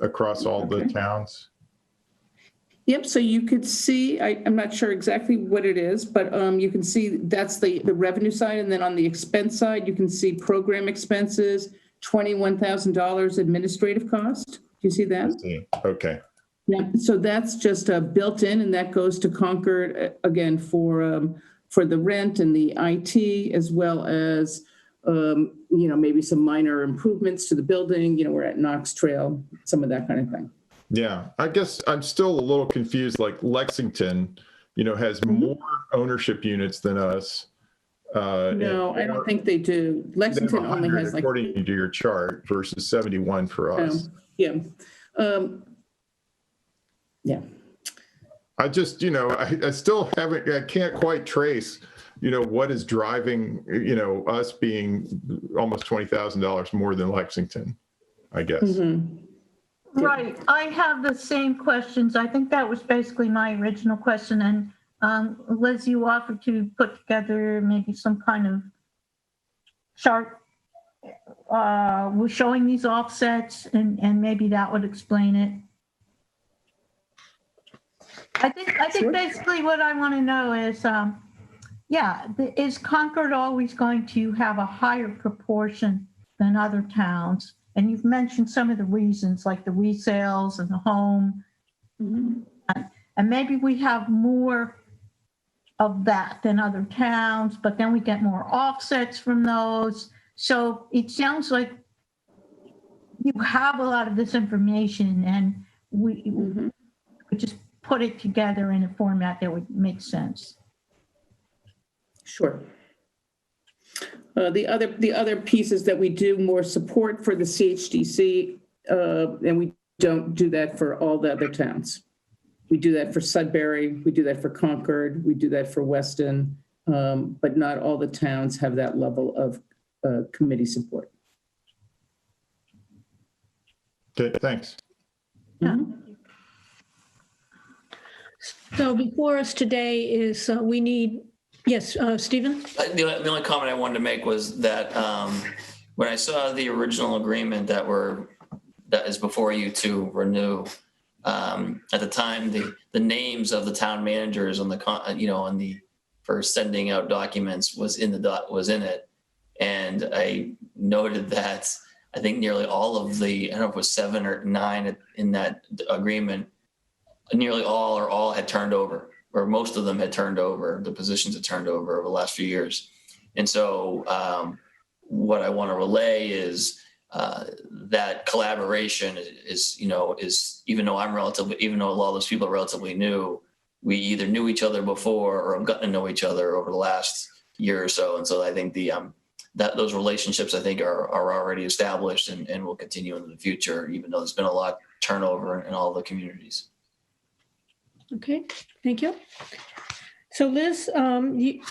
across all the towns. Yep, so you could see, I'm not sure exactly what it is, but you can see that's the revenue side. And then on the expense side, you can see program expenses, $21,000 administrative cost. Do you see that? Okay. Yeah, so that's just built in, and that goes to Concord, again, for the rent and the IT, as well as, maybe some minor improvements to the building. We're at Knox Trail, some of that kind of thing. Yeah, I guess I'm still a little confused. Like Lexington, has more ownership units than us. No, I don't think they do. Lexington only has like, according to your chart, versus 71 for us. yeah. Yeah. I just, I still I can't quite trace, what is driving, us being almost $20,000 more than Lexington, I guess. Mm-hmm. Right. I have the same questions. I think that was basically my original question. And Liz, you offered to put together maybe some kind of chart showing these offsets, and maybe that would explain it. I think Sure. basically what I want to know is, is Concord always going to have a higher proportion than other towns? And you've mentioned some of the reasons, like the resales and the home. Mm-hmm. And maybe we have more of that than other towns, but then we get more offsets from those. So it sounds like you have a lot of this information, and we just put it together in a format that would make sense. Sure. The other pieces that we do more support for the CHDC, and we don't do that for all the other towns. We do that for Sudbury, we do that for Concord, we do that for Weston, but not all the towns have that level of committee support. Okay, thanks. Mm-hmm. So before us today is we need, yes, Stephen? The only comment I wanted to make was that when I saw the original agreement that is before you to renew, at the time the names of the town managers on the for sending out documents was in it, and I noted that I think nearly all of the, I don't know if it was 7 or 9 in that agreement, nearly all or all had turned over, or most of them had turned over. The positions had turned over the last few years. And so what I want to relay is that collaboration is even though a lot of those people are relatively new, we either knew each other before or have gotten to know each other over the last year or so. And so I think that those relationships, I think, are already established and will continue into the future, even though there's been a lot of turnover in all the communities. Okay, thank you. So Liz,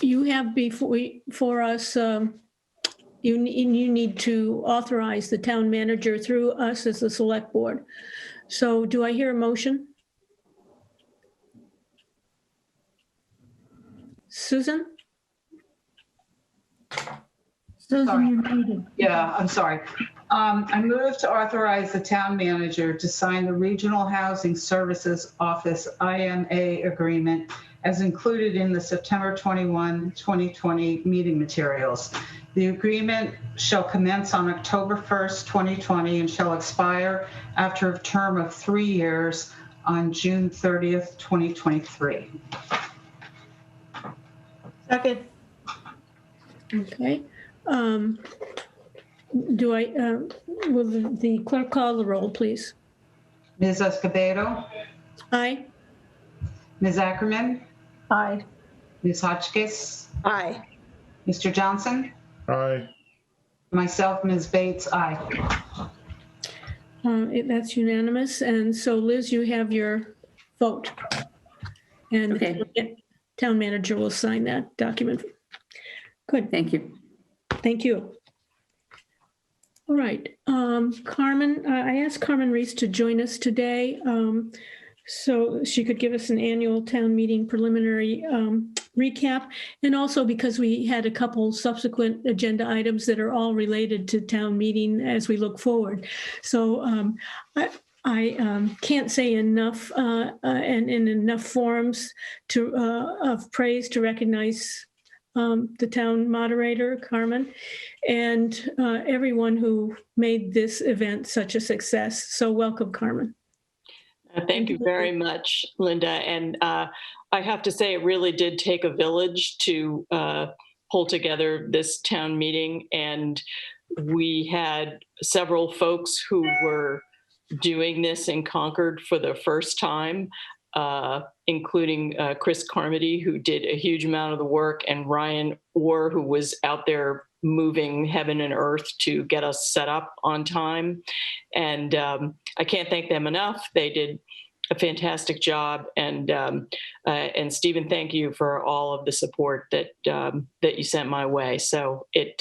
you have before us, you need to authorize the town manager through us as the select board. So do I hear a motion? Susan? Susan, Sorry. you needed. Yeah, I'm sorry. I move to authorize the town manager to sign the Regional Housing Services Office IMA agreement as included in the September 21, 2020 meeting materials. The agreement shall commence on October 1st, 2020 and shall expire after a term of 3 years on June 30th, 2023. Second. Okay. Will the clerk call the roll, please? Ms. Escobedo, Aye. Ms. Ackerman, Aye. Ms. Hotchkiss, Aye. Mr. Johnson, Aye. myself, Ms. Bates, aye. That's unanimous. And so Liz, you have your vote. And Okay. the town manager will sign that document. Good, Thank you. thank you. All right, Carmen, I asked Carmen Reese to join us today so she could give us an annual town meeting preliminary recap. And also because we had a couple subsequent agenda items that are all related to town meeting as we look forward. So I can't say enough and in enough forums of praise to recognize the town moderator, Carmen, and everyone who made this event such a success. So welcome, Carmen. Thank you very much, Linda. And I have to say, it really did take a village to pull together this town meeting. And we had several folks who were doing this in Concord for the first time, including Chris Carmody, who did a huge amount of the work, and Ryan Orr, who was out there moving heaven and earth to get us set up on time. And I can't thank them enough. They did a fantastic job. And Stephen, thank you for all of the support that you sent my way. So it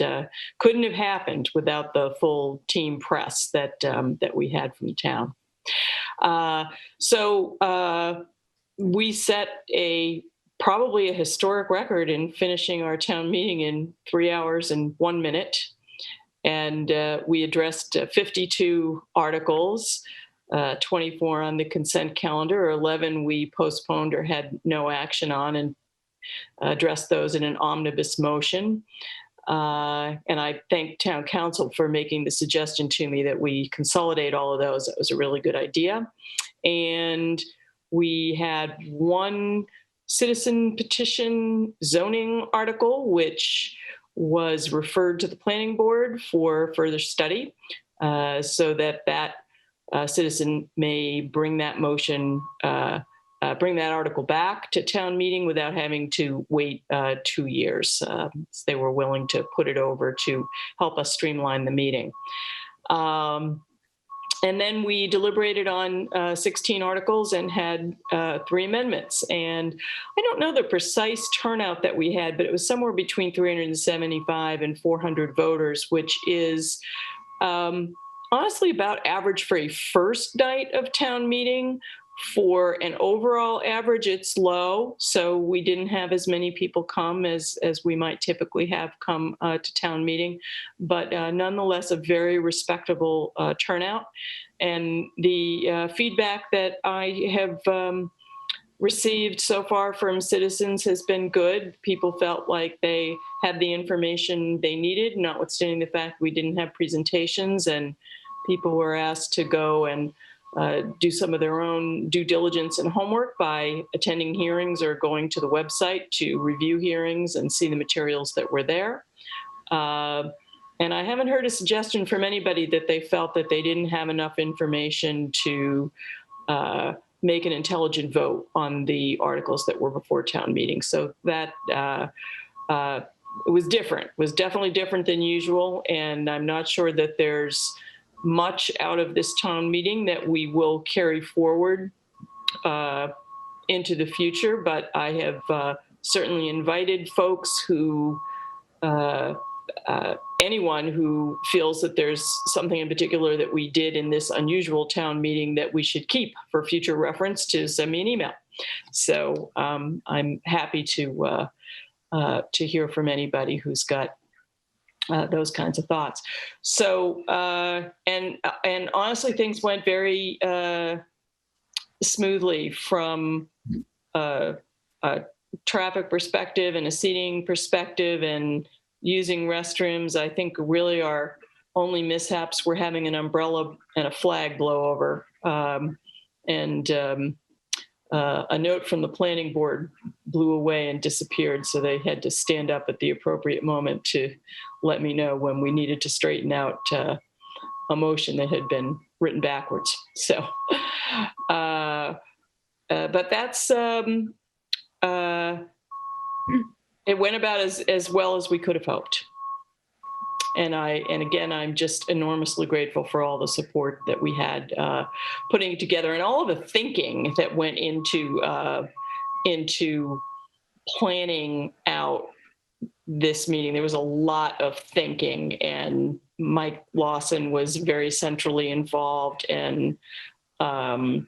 couldn't have happened without the full team press that we had from the town. So we set probably a historic record in finishing our town meeting in 3 hours and 1 minute. And we addressed 52 articles, 24 on the consent calendar, 11 we postponed or had no action on, and addressed those in an omnibus motion. And I thank town council for making the suggestion to me that we consolidate all of those. That was a really good idea. And we had one citizen petition zoning article, which was referred to the planning board for further study, so that citizen may bring that article back to town meeting without having to wait 2 years. They were willing to put it over to help us streamline the meeting. And then we deliberated on 16 articles and had 3 amendments. And I don't know the precise turnout that we had, but it was somewhere between 375 and 400 voters, which is honestly about average for a first night of town meeting. For an overall average, it's low. So we didn't have as many people come as we might typically have come to town meeting, but nonetheless, a very respectable turnout. And the feedback that I have received so far from citizens has been good. People felt like they had the information they needed, notwithstanding the fact we didn't have presentations, and people were asked to go and do some of their own due diligence and homework by attending hearings or going to the website to review hearings and see the materials that were there. And I haven't heard a suggestion from anybody that they felt that they didn't have enough information to make an intelligent vote on the articles that were before town meeting. So that it was different. It was definitely different than usual. And I'm not sure that there's much out of this town meeting that we will carry forward into the future, but I have certainly invited folks who, anyone who feels that there's something in particular that we did in this unusual town meeting that we should keep for future reference, to send me an email. So I'm happy to hear from anybody who's got those kinds of thoughts. So, and honestly, things went very smoothly from a traffic perspective and a seating perspective, and using restrooms. I think really our only mishaps were having an umbrella and a flag blow over. A note from the planning board blew away and disappeared, so they had to stand up at the appropriate moment to let me know when we needed to straighten out a motion that had been written backwards. So, but that's, it went about as well as we could have hoped. And again, I'm just enormously grateful for all the support that we had putting it together, and all of the thinking that went into planning out this meeting. There was a lot of thinking, and Mike Lawson was very centrally involved, and our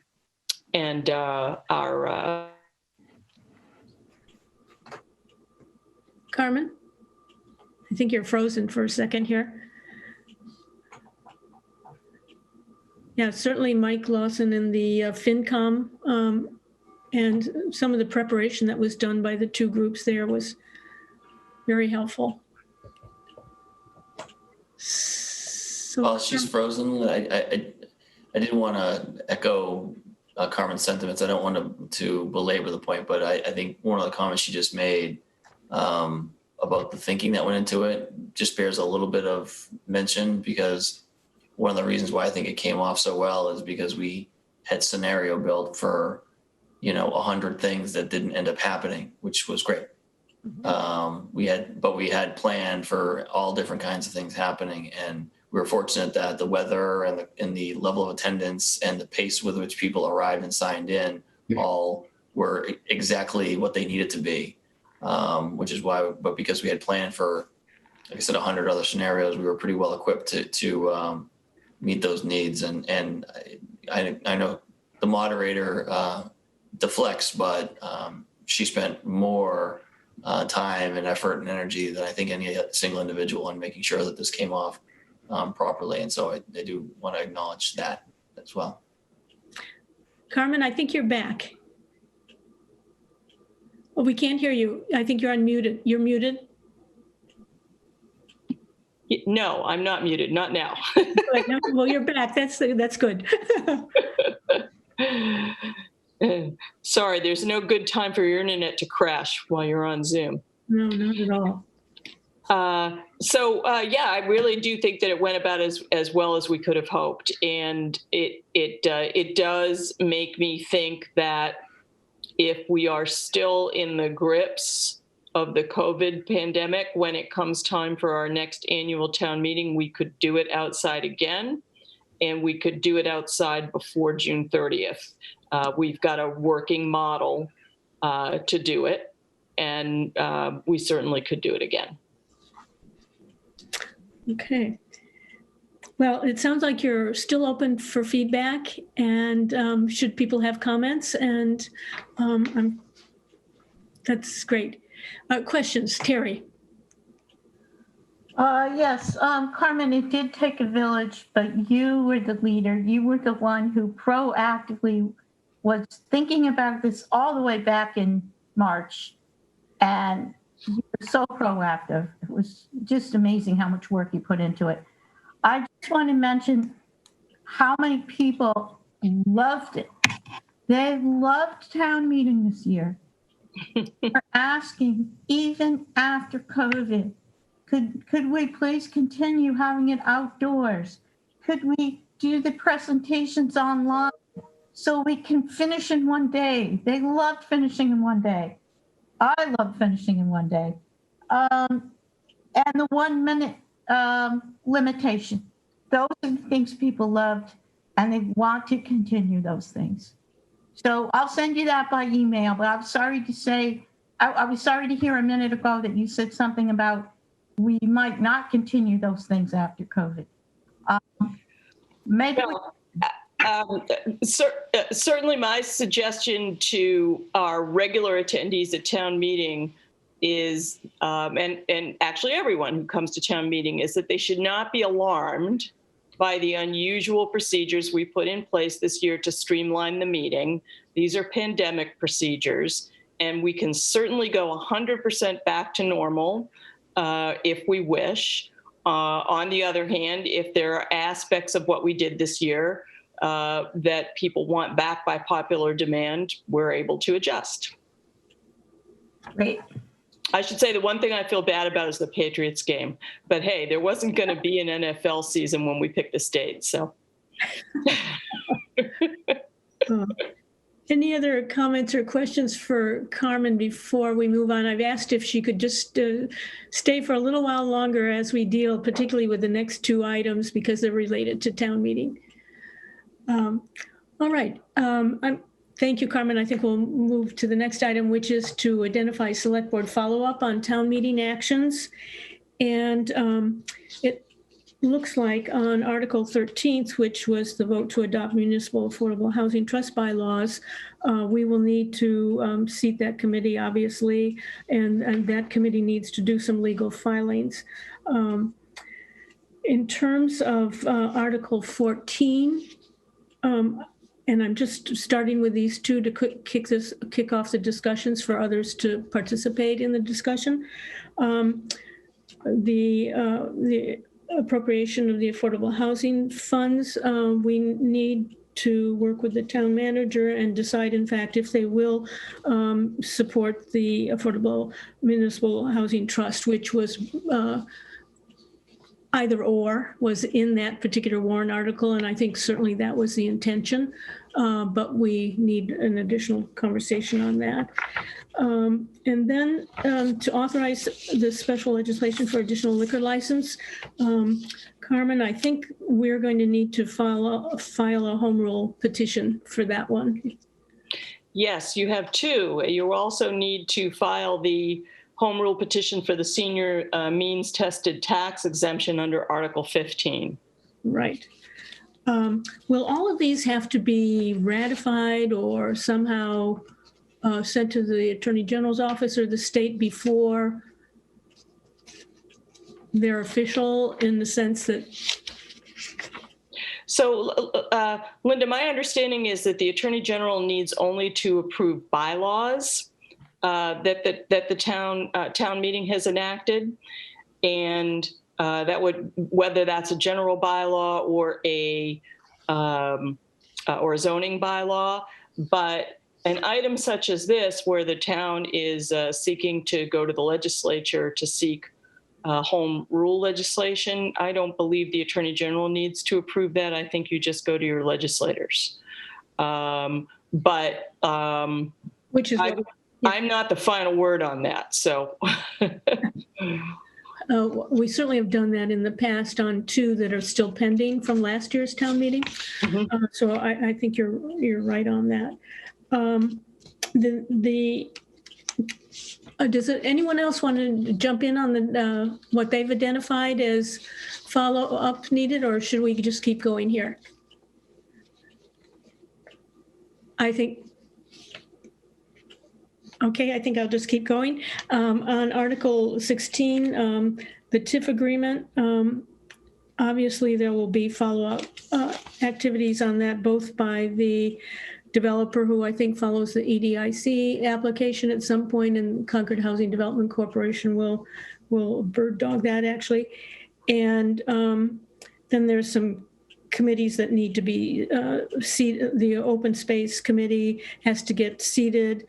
Carmen, I think you're frozen for a second here. Yeah, certainly Mike Lawson and the FinCom, and some of the preparation that was done by the two groups there was very helpful. So, While she's frozen, I didn't want to echo Carmen's sentiments. I don't want to belabor the point, but I think one of the comments she just made about the thinking that went into it just bears a little bit of mention, because one of the reasons why I think it came off so well is because we had scenario built for, 100 things that didn't end up happening, which was great. We had planned for all different kinds of things happening, and we were fortunate that the weather and the level of attendance and the pace with which people arrived and signed in all were exactly what they needed to be, which is why. But because we had planned for, like I said, 100 other scenarios, we were pretty well equipped to meet those needs. And I know the moderator deflects, but she spent more time and effort and energy than I think any single individual in making sure that this came off properly. And so I do want to acknowledge that as well. Carmen, I think you're back. Oh, we can't hear you. I think you're unmuted. You're muted. No, I'm not muted, not now. Well, you're back. That's good. Sorry, there's no good time for your internet to crash while you're on Zoom. No, not at all. Yeah, I really do think that it went about as well as we could have hoped. And it does make me think that if we are still in the grips of the COVID pandemic, when it comes time for our next annual town meeting, we could do it outside again, and we could do it outside before June 30th. We've got a working model to do it, and we certainly could do it again. Okay. Well, it sounds like you're still open for feedback, and should people have comments, and that's great. Questions, Terry? Yes, Carmen, it did take a village, but you were the leader. You were the one who proactively was thinking about this all the way back in March, and you were so proactive. It was just amazing how much work you put into it. I just want to mention how many people loved it. They loved town meeting this year. They're asking, even after COVID, could we please continue having it outdoors? Could we do the presentations online so we can finish in one day? They loved finishing in one day. I love finishing in one day. And the 1 minute limitation. Those are the things people loved, and they want to continue those things. So I'll send you that by email, but I'm sorry to say, I was sorry to hear a minute ago that you said something about we might not continue those things after COVID. Certainly my suggestion to our regular attendees at town meeting is, and actually everyone who comes to town meeting, is that they should not be alarmed by the unusual procedures we put in place this year to streamline the meeting. These are pandemic procedures, and we can certainly go 100% back to normal if we wish. On the other hand, if there are aspects of what we did this year that people want back by popular demand, we're able to adjust. Great. I should say the one thing I feel bad about is the Patriots game. But hey, there wasn't going to be an NFL season when we picked the state, so. Any other comments or questions for Carmen before we move on? I've asked if she could just stay for a little while longer as we deal particularly with the next two items because they're related to town meeting. All right. Thank you, Carmen. I think we'll move to the next item, which is to identify select board follow-up on town meeting actions. And it looks like on Article 13th, which was the vote to adopt municipal affordable housing trust bylaws, we will need to seat that committee, obviously, and that committee needs to do some legal filings. In terms of Article 14, And I'm just starting with these two to kick off the discussions for others to participate in the discussion. The appropriation of the affordable housing funds, we need to work with the town manager and decide, in fact, if they will support the Affordable Municipal Housing Trust, which was either or was in that particular warrant article, and I think certainly that was the intention, but we need an additional conversation on that. And then to authorize the special legislation for additional liquor license. Carmen, I think we're going to need to file a home rule petition for that one. Yes, you have two. You also need to file the home rule petition for the senior means tested tax exemption under Article 15. Right. Will all of these have to be ratified or somehow sent to the Attorney General's office or the state before they're official, in the sense that? So, Linda, my understanding is that the Attorney General needs only to approve bylaws that the town meeting has enacted, and that would, whether that's a general bylaw or a zoning bylaw. But an item such as this, where the town is seeking to go to the legislature to seek home rule legislation, I don't believe the Attorney General needs to approve that. I think you just go to your legislators. Which is what I'm not the final word on that, so. we certainly have done that in the past on two that are still pending from last year's town meeting. Mm-hmm. So I think you're right on that. Does anyone else want to jump in on the what they've identified as follow-up needed, or should we just keep going here? I think I'll just keep going. On Article 16, the TIF agreement, obviously there will be follow-up activities on that, both by the developer, who I think follows the EDIC application at some point, and Concord Housing Development Corporation will bird dog that, actually. And then there's some committees that need to be seated. The Open Space Committee has to get seated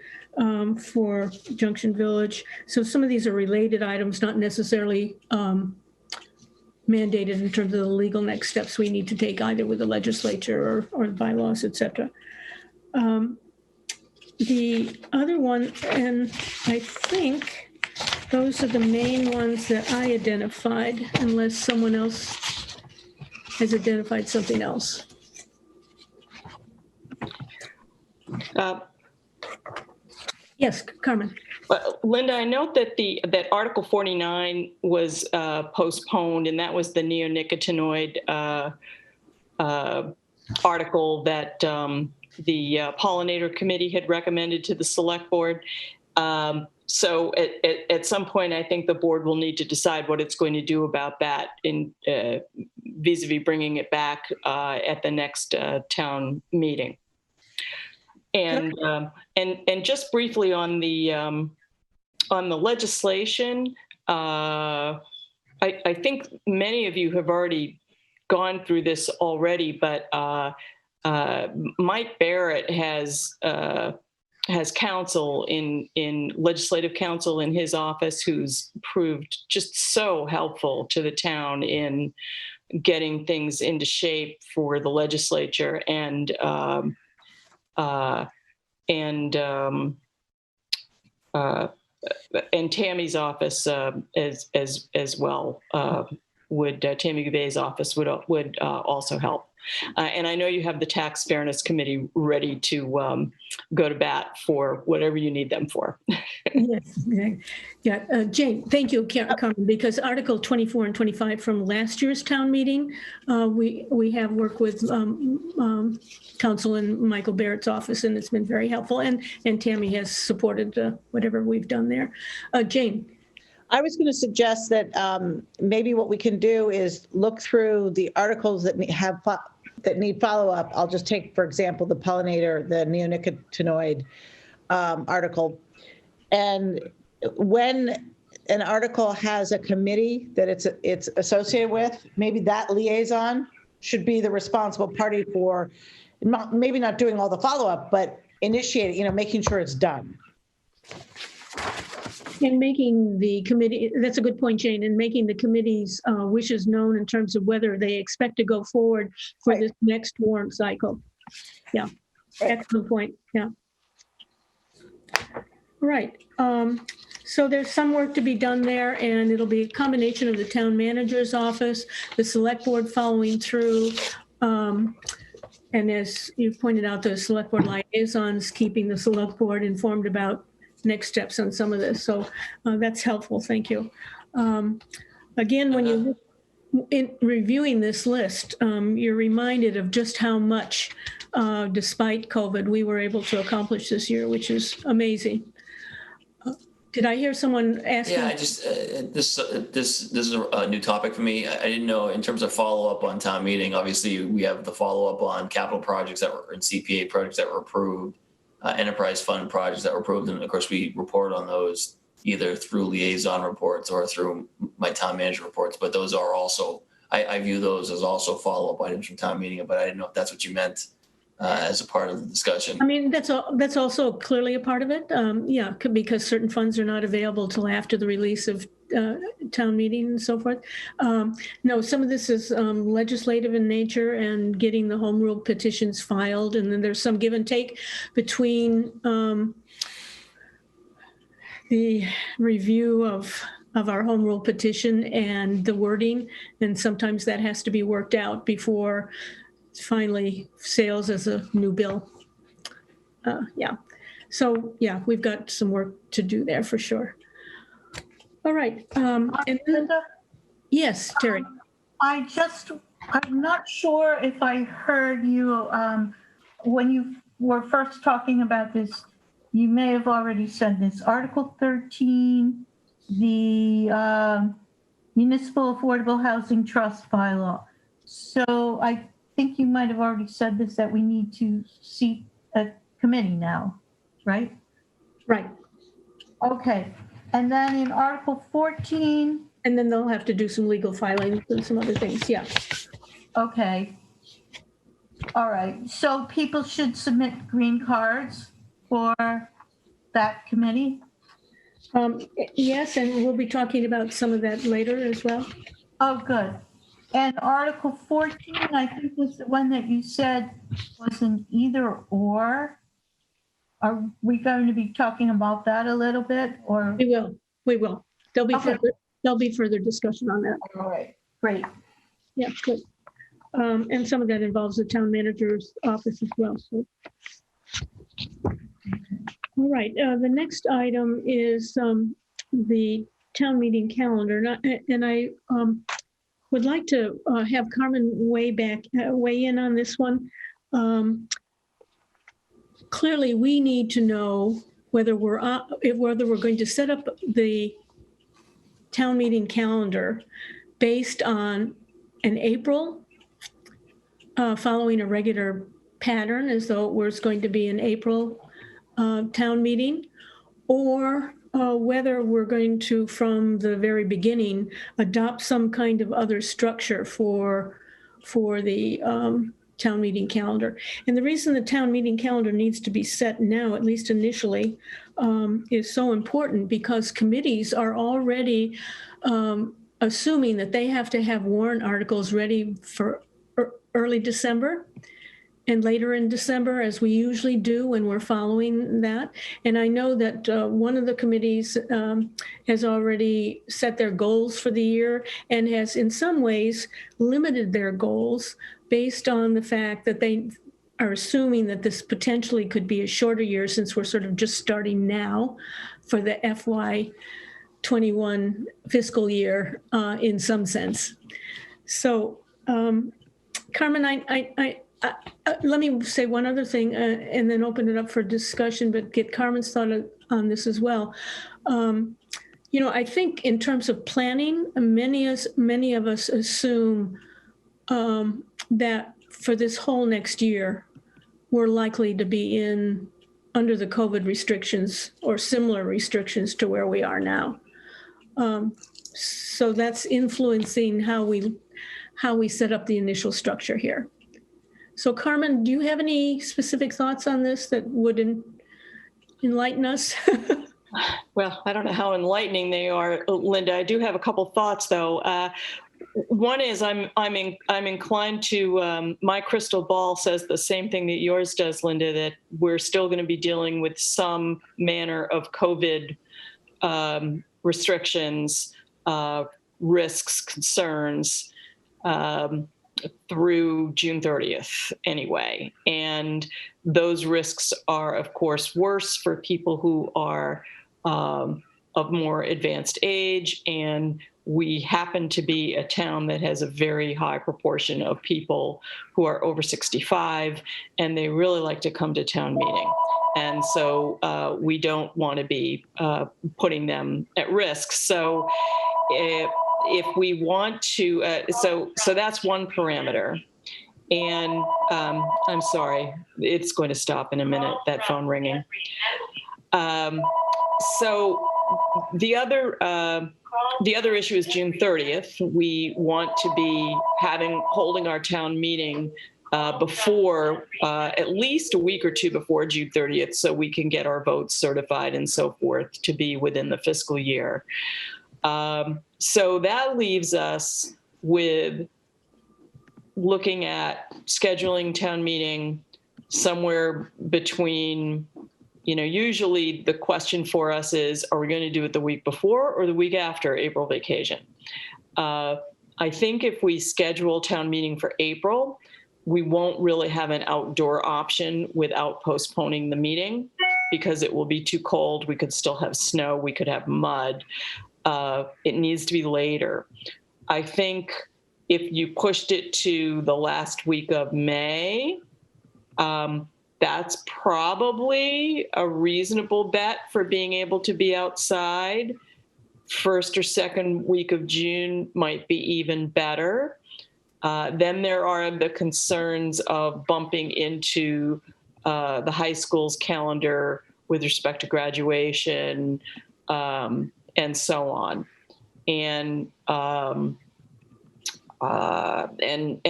for Junction Village. So some of these are related items, not necessarily mandated in terms of the legal next steps we need to take, either with the legislature or the bylaws, et cetera. The other one, and I think those are the main ones that I identified, unless someone else has identified something else. Yes, Carmen. Linda, I note that that Article 49 was postponed, and that was the neonicotinoid article that the pollinator committee had recommended to the select board. So at some point, I think the board will need to decide what it's going to do about that in vis-a-vis bringing it back at the next town meeting. And just briefly on the legislation, I think many of you have already gone through this already, but Mike Barrett has counsel in legislative counsel in his office, who's proved just so helpful to the town in getting things into shape for the legislature, and Tammy's office as well. Tammy Gouvet's office would also help. And I know you have the Tax Fairness Committee ready to go to bat for whatever you need them for. Yes, exactly. Yeah, Jane, thank you, Carmen, because Article 24 and 25 from last year's town meeting, we have worked with counsel in Michael Barrett's office, and it's been very helpful. And Tammy has supported whatever we've done there. Jane. I was going to suggest that maybe what we can do is look through the articles that have that need follow-up, I'll just take, for example, the pollinator, the neonicotinoid article. And when an article has a committee that it's associated with, maybe that liaison should be the responsible party for maybe not doing all the follow-up, but initiating, making sure it's done. And making the committee, that's a good point, Jane, and making the committee's wishes known in terms of whether they expect to go forward for this next warrant cycle. Yeah, excellent point, yeah. Right, so there's some work to be done there, and it'll be a combination of the town manager's office, the select board following through, and as you pointed out, the select board liaisons keeping the select board informed about next steps on some of this. So that's helpful. Thank you. Again, when you're in reviewing this list, you're reminded of just how much, despite COVID, we were able to accomplish this year, which is amazing. Did I hear someone ask? Yeah, I just, this is a new topic for me. I didn't know in terms of follow-up on town meeting, obviously we have the follow-up on capital projects that were, and CPA projects that were approved, enterprise fund projects that were approved. And of course we report on those either through liaison reports or through my town manager reports, but those are also, I view those as also follow-up items from town meeting, but I didn't know if that's what you meant as a part of the discussion. I mean, that's also clearly a part of it. Yeah, because certain funds are not available till after the release of town meeting and so forth. No, some of this is legislative in nature and getting the home rule petitions filed. And then there's some give and take between the review of our home rule petition and the wording. And sometimes that has to be worked out before finally sails as a new bill. Yeah. So yeah, we've got some work to do there for sure. All right. And then, Linda, yes, Terry. I'm not sure if I heard you, when you were first talking about this, you may have already said this. Article 13, the Municipal Affordable Housing Trust bylaw. So I think you might have already said this, that we need to seat a committee now, right? Right. Okay. And then in Article 14. And then they'll have to do some legal filings and some other things. Yeah. Okay. All right. So people should submit green cards for that committee? Yes, and we'll be talking about some of that later as well. Oh, good. And Article 14, I think was the one that you said was an either or. Are we going to be talking about that a little bit, or? We will. There'll Okay. be further discussion on that. All right, great. Yeah, good. And some of that involves the town manager's office as well. So. All right, the next item is the town meeting calendar. And I would like to have Carmen weigh in on this one. Clearly, we need to know whether we're going to set up the town meeting calendar based on an April following a regular pattern, as though it was going to be an April town meeting, or whether we're going to, from the very beginning, adopt some kind of other structure for the town meeting calendar. And the reason the town meeting calendar needs to be set now, at least initially, is so important because committees are already assuming that they have to have warrant articles ready for early December and later in December, as we usually do when we're following that. And I know that one of the committees has already set their goals for the year and has in some ways limited their goals based on the fact that they are assuming that this potentially could be a shorter year since we're sort of just starting now for the FY21 fiscal year in some sense. So, Carmen, let me say one other thing and then open it up for discussion, but get Carmen's thought on this as well. I think in terms of planning, many of us assume that for this whole next year, we're likely to be under the COVID restrictions or similar restrictions to where we are now. So that's influencing how we set up the initial structure here. So Carmen, do you have any specific thoughts on this that would enlighten us? Well, I don't know how enlightening they are, Linda. I do have a couple thoughts, though. One is I'm inclined to, my crystal ball says the same thing that yours does, Linda, that we're still going to be dealing with some manner of COVID restrictions, risks, concerns through June 30th anyway. And those risks are, of course, worse for people who are of more advanced age, and we happen to be a town that has a very high proportion of people who are over 65, and they really like to come to town meeting. And so we don't want to be putting them at risk. So if we want to, so that's one parameter. And I'm sorry, it's going to stop in a minute, that phone ringing. So the other issue is June 30th. We want to be holding our town meeting before, at least a week or two before June 30th, so we can get our votes certified and so forth to be within the fiscal year. So that leaves us with looking at scheduling town meeting somewhere between, usually the question for us is, are we going to do it the week before or the week after April vacation? I think if we schedule town meeting for April, we won't really have an outdoor option without postponing the meeting because it will be too cold. We could still have snow. We could have mud. It needs to be later. I think if you pushed it to the last week of May, that's probably a reasonable bet for being able to be outside. First or second week of June might be even better. Then there are the concerns of bumping into the high school's calendar with respect to graduation and so on. And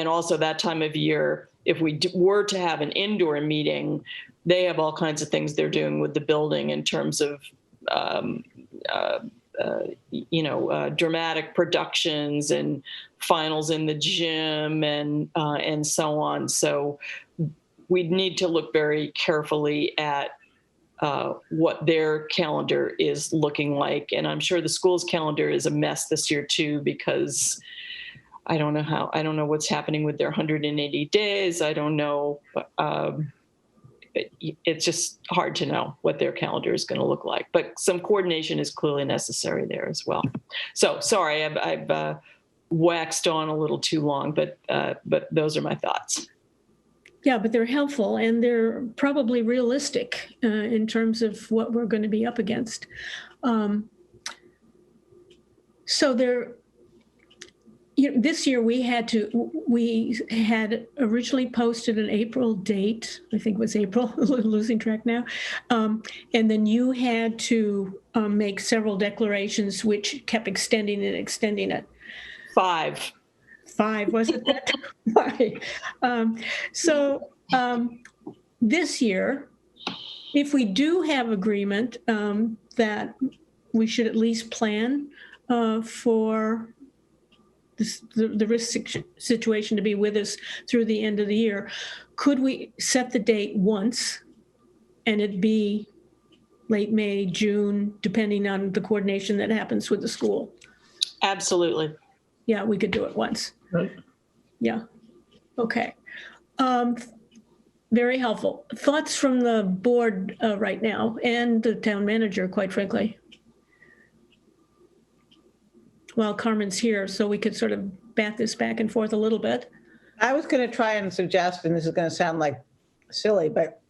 also that time of year, if we were to have an indoor meeting, they have all kinds of things they're doing with the building in terms of, dramatic productions and finals in the gym and so on. So we'd need to look very carefully at what their calendar is looking like. And I'm sure the school's calendar is a mess this year too, because I don't know what's happening with their 180 days. I don't know. It's just hard to know what their calendar is going to look like, but some coordination is clearly necessary there as well. So sorry, I've waxed on a little too long, but those are my thoughts. Yeah, but they're helpful and they're probably realistic in terms of what we're going to be up against. This year we had originally posted an April date. I think it was April, losing track now. And then you had to make several declarations, which kept extending it. Five, was it that? Right. This year, if we do have agreement that we should at least plan for the risk situation to be with us through the end of the year, could we set the date once and it be late May, June, depending on the coordination that happens with the school? Absolutely. Yeah, we could do it once. Right. Yeah. Okay. Very helpful. Thoughts from the board right now and the town manager, quite frankly. Well, Carmen's here, so we could sort of bat this back and forth a little bit. I was going to try and suggest, and this is going to sound like silly, but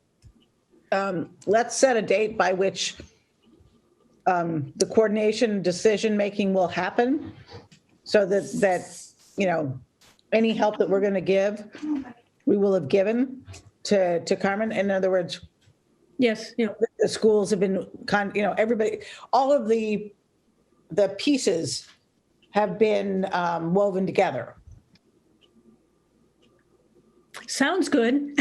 let's set a date by which the coordination decision-making will happen so that any help that we're going to give we will have given to Carmen? In other words, Yes, yeah. the schools have been everybody, all of the pieces have been woven together. Sounds good.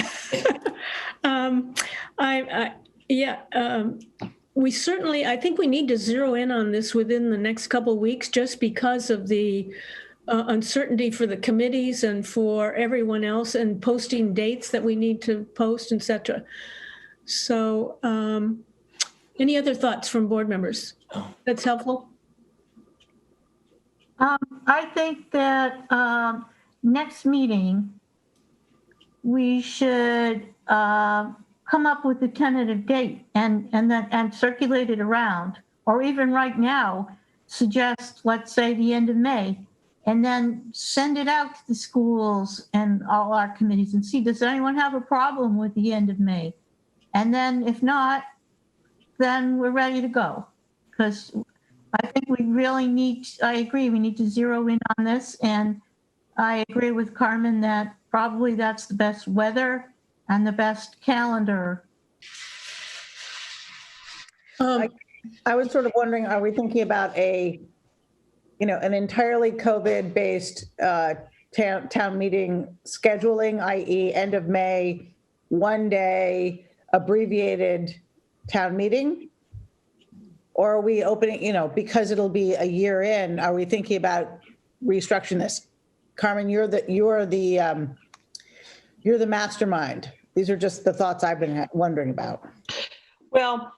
We certainly, I think we need to zero in on this within the next couple of weeks, just because of the uncertainty for the committees and for everyone else, and posting dates that we need to post, etc. So any other thoughts from board members? That's helpful. I think that next meeting, we should come up with a tentative date and circulate it around, or even right now, suggest, let's say, the end of May, and then send it out to the schools and all our committees and see, does anyone have a problem with the end of May? And then if not, then we're ready to go. Because I think we really need, I agree, we need to zero in on this. And I agree with Carmen that probably that's the best weather and the best calendar. I was sort of wondering, are we thinking about an entirely COVID-based town meeting scheduling, i.e. end of May, one day, abbreviated town meeting? Or are we opening, because it'll be a year in, are we thinking about restructuring this? Carmen, you're the mastermind. These are just the thoughts I've been wondering about. Well,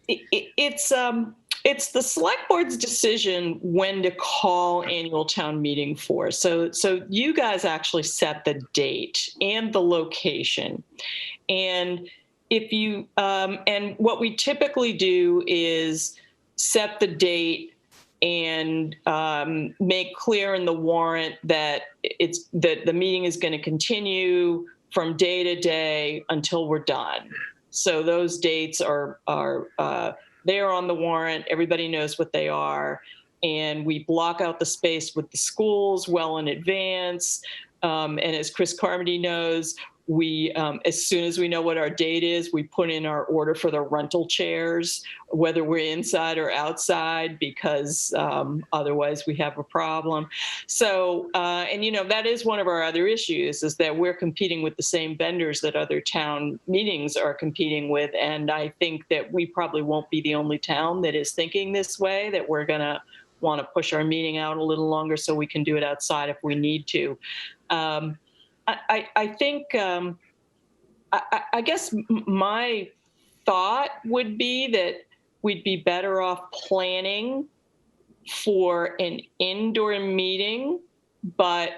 it's the select board's decision when to call annual town meeting for. So you guys actually set the date and the location. And if you, and what we typically do is set the date and make clear in the warrant that that the meeting is going to continue from day to day until we're done. So those dates are there on the warrant. Everybody knows what they are. And we block out the space with the schools well in advance. And as Chris Carmody knows, we, as soon as we know what our date is, we put in our order for the rental chairs, whether we're inside or outside, because otherwise we have a problem. So, and that is one of our other issues, is that we're competing with the same vendors that other town meetings are competing with. And I think that we probably won't be the only town that is thinking this way, that we're going to want to push our meeting out a little longer so we can do it outside if we need to. I think, I guess my thought would be that we'd be better off planning for an indoor meeting, but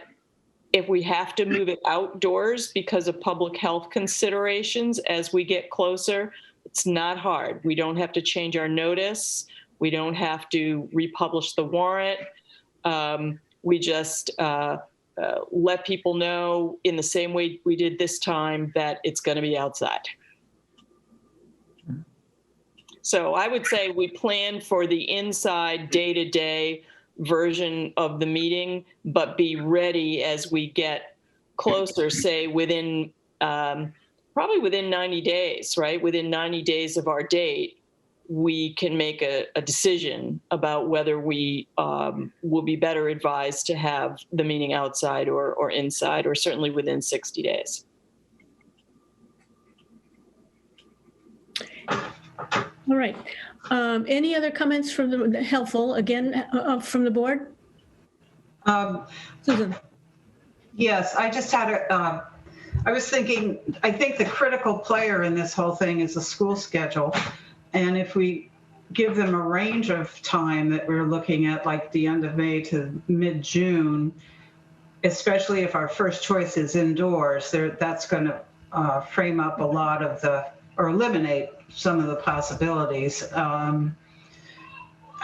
if we have to move it outdoors because of public health considerations as we get closer, it's not hard. We don't have to change our notice. We don't have to republish the warrant. We just let people know in the same way we did this time that it's going to be outside. So I would say we plan for the inside day-to-day version of the meeting, but be ready as we get closer, say within, probably within 90 days, right? Within 90 days of our date, we can make a decision about whether we will be better advised to have the meeting outside or inside, or certainly within 60 days. All right. Any other comments from the helpful again from the board? Susan. Yes, I just had I was thinking, I think the critical player in this whole thing is the school schedule. And if we give them a range of time that we're looking at, like the end of May to mid-June, especially if our first choice is indoors, that's going to frame up a lot of or eliminate some of the possibilities. I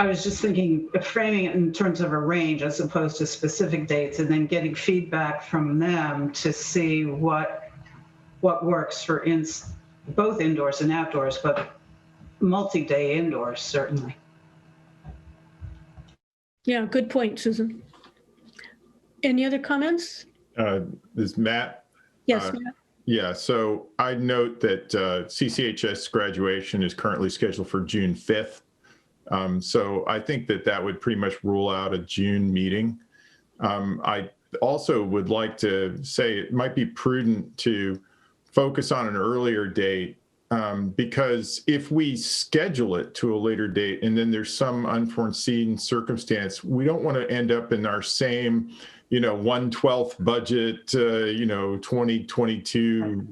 was just thinking of framing it in terms of a range as opposed to specific dates, and then getting feedback from them to see what works for both indoors and outdoors, but multi-day indoors, certainly. Yeah, good point, Susan. Any other comments? Is Matt Yes, Matt? Yeah, so I note that CCHS graduation is currently scheduled for June 5th. So I think that that would pretty much rule out a June meeting. I also would like to say it might be prudent to focus on an earlier date, because if we schedule it to a later date and then there's some unforeseen circumstance, we don't want to end up in our same 1/12 budget, 2022.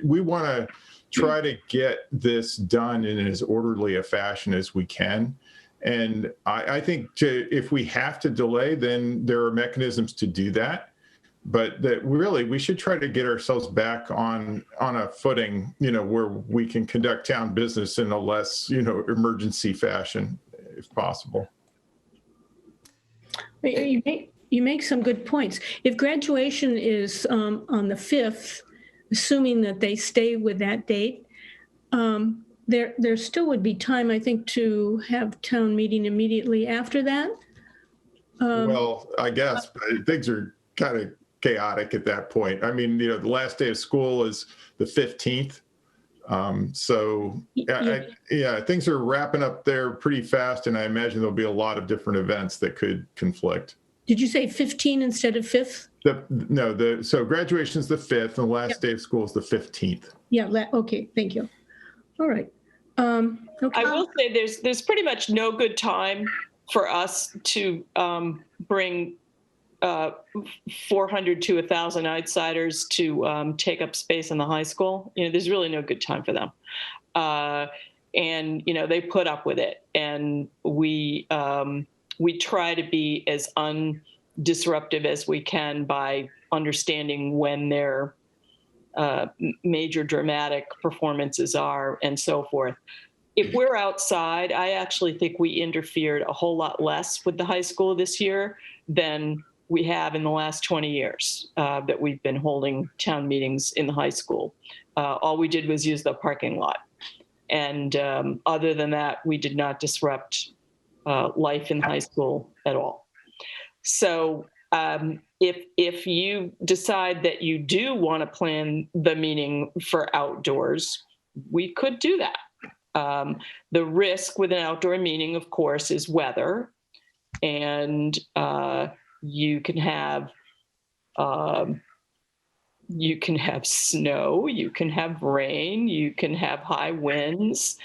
We want to try to get this done in as orderly a fashion as we can. And I think if we have to delay, then there are mechanisms to do that. But that really, we should try to get ourselves back on a footing, where we can conduct town business in a less, emergency fashion, if possible. You make some good points. If graduation is on the 5th, assuming that they stay with that date, there still would be time, I think, to have town meeting immediately after that. Well, I guess things are kind of chaotic at that point. I mean, the last day of school is the 15th. So yeah, things are wrapping up there pretty fast, and I imagine there'll be a lot of different events that could conflict. Did you say 15 instead of 5th? So graduation's the 5th, and the last day of school is the 15th. Yeah, okay, thank you. All right. Okay. I will say there's pretty much no good time for us to bring 400 to 1,000 outsiders to take up space in the high school. There's really no good time for them. And they put up with it. And we try to be as undisruptive as we can by understanding when their major dramatic performances are and so forth. If we're outside, I actually think we interfered a whole lot less with the high school this year than we have in the last 20 years that we've been holding town meetings in the high school. All we did was use the parking lot. And other than that, we did not disrupt life in high school at all. So if you decide that you do want to plan the meeting for outdoors, we could do that. The risk with an outdoor meeting, of course, is weather. And you can have snow, you can have rain, you can have high winds,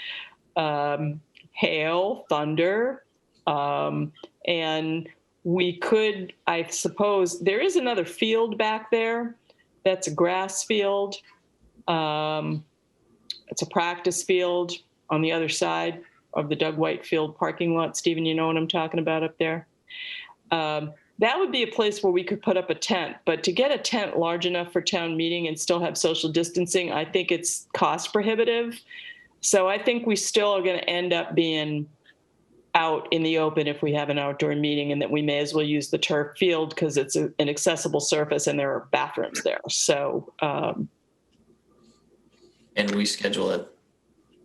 hail, thunder, and we could, I suppose, there is another field back there. That's a grass field. It's a practice field on the other side of the Doug White Field parking lot. Stephen, you know what I'm talking about up there? That would be a place where we could put up a tent, but to get a tent large enough for town meeting and still have social distancing, I think it's cost prohibitive. So I think we still are going to end up being out in the open if we have an outdoor meeting, and that we may as well use the turf field because it's an accessible surface and there are bathrooms there. So, and we schedule it.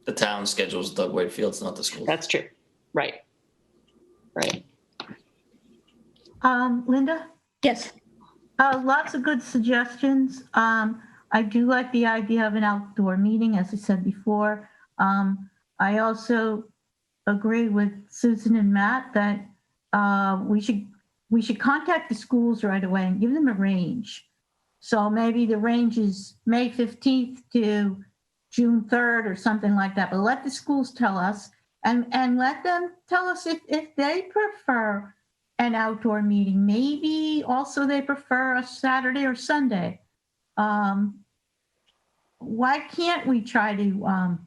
The town schedules Doug White Fields, not the school. That's true. Right. Linda? Yes. Lots of good suggestions. I do like the idea of an outdoor meeting, as I said before. I also agree with Susan and Matt that we should contact the schools right away and give them a range. So maybe the range is May 15th to June 3rd or something like that. But let the schools tell us and let them tell us if they prefer an outdoor meeting. Maybe also they prefer a Saturday or Sunday. Why can't we try to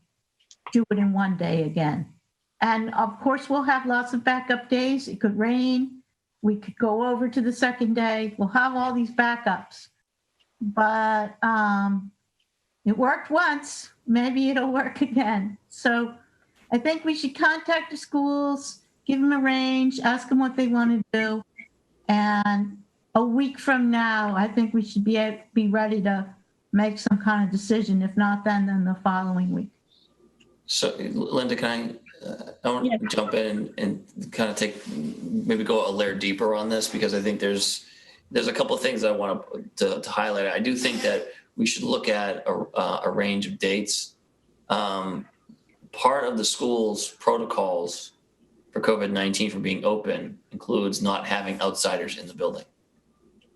do it in one day again? And of course, we'll have lots of backup days. It could rain. We could go over to the second day. We'll have all these backups. But it worked once. Maybe it'll work again. So I think we should contact the schools, give them a range, ask them what they want to do. And a week from now, I think we should be ready to make some kind of decision. If not then the following week. So Linda, I want to jump in and kind of maybe go a layer deeper on this, because I think there's, there's a couple of things I want to highlight. I do think that we should look at a range of dates. Part of the school's protocols for COVID-19 for being open includes not having outsiders in the building.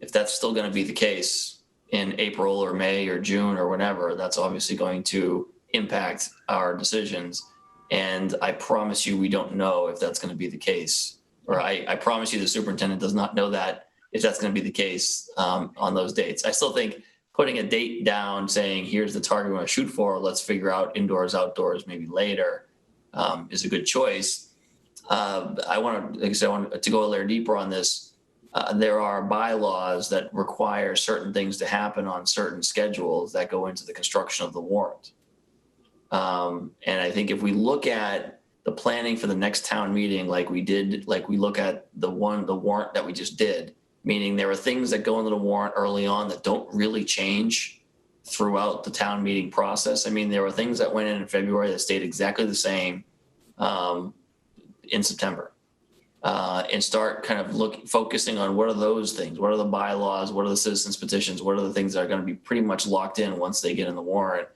If that's still going to be the case in April or May or June or whenever, that's obviously going to impact our decisions. And I promise you, we don't know if that's going to be the case. Or I promise you the superintendent does not know that if that's going to be the case on those dates. I still think putting a date down saying, here's the target we want to shoot for, let's figure out indoors, outdoors, maybe later, is a good choice. I want to go a layer deeper on this. There are bylaws that require certain things to happen on certain schedules that go into the construction of the warrant. And I think if we look at the planning for the next town meeting, like we look at the warrant that we just did, meaning there are things that go into the warrant early on that don't really change throughout the town meeting process. I mean, there were things that went in February that stayed exactly the same in September. And start kind of focusing on what are those things, what are the bylaws, what are the citizens petitions, what are the things that are going to be pretty much locked in once they get in the warrant,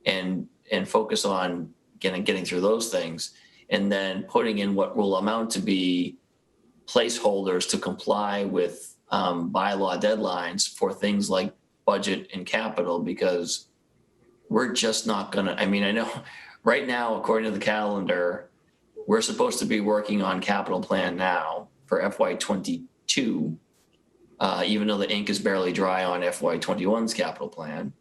and focus on getting through those things, and then putting in what will amount to be placeholders to comply with bylaw deadlines for things like budget and capital, because we're just not gonna, I mean, I know right now, according to the calendar, we're supposed to be working on capital plan now for FY22, even though the ink is barely dry on FY21's capital plan.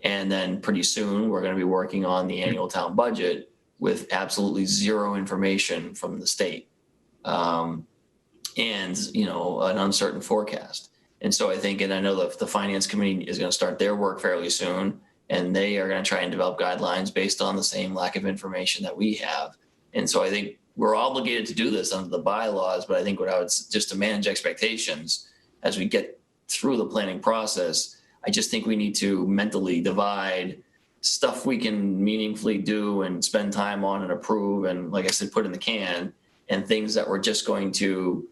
And then pretty soon we're going to be working on the annual town budget with absolutely zero information from the state. And, you know, an uncertain forecast. And so I think, and I know the finance committee is going to start their work fairly soon, and they are going to try and develop guidelines based on the same lack of information that we have. And so I think we're obligated to do this under the bylaws, but I think just to manage expectations as we get through the planning process, I just think we need to mentally divide stuff we can meaningfully do and spend time on and approve and, like I said, put in the can, and things that we're just going to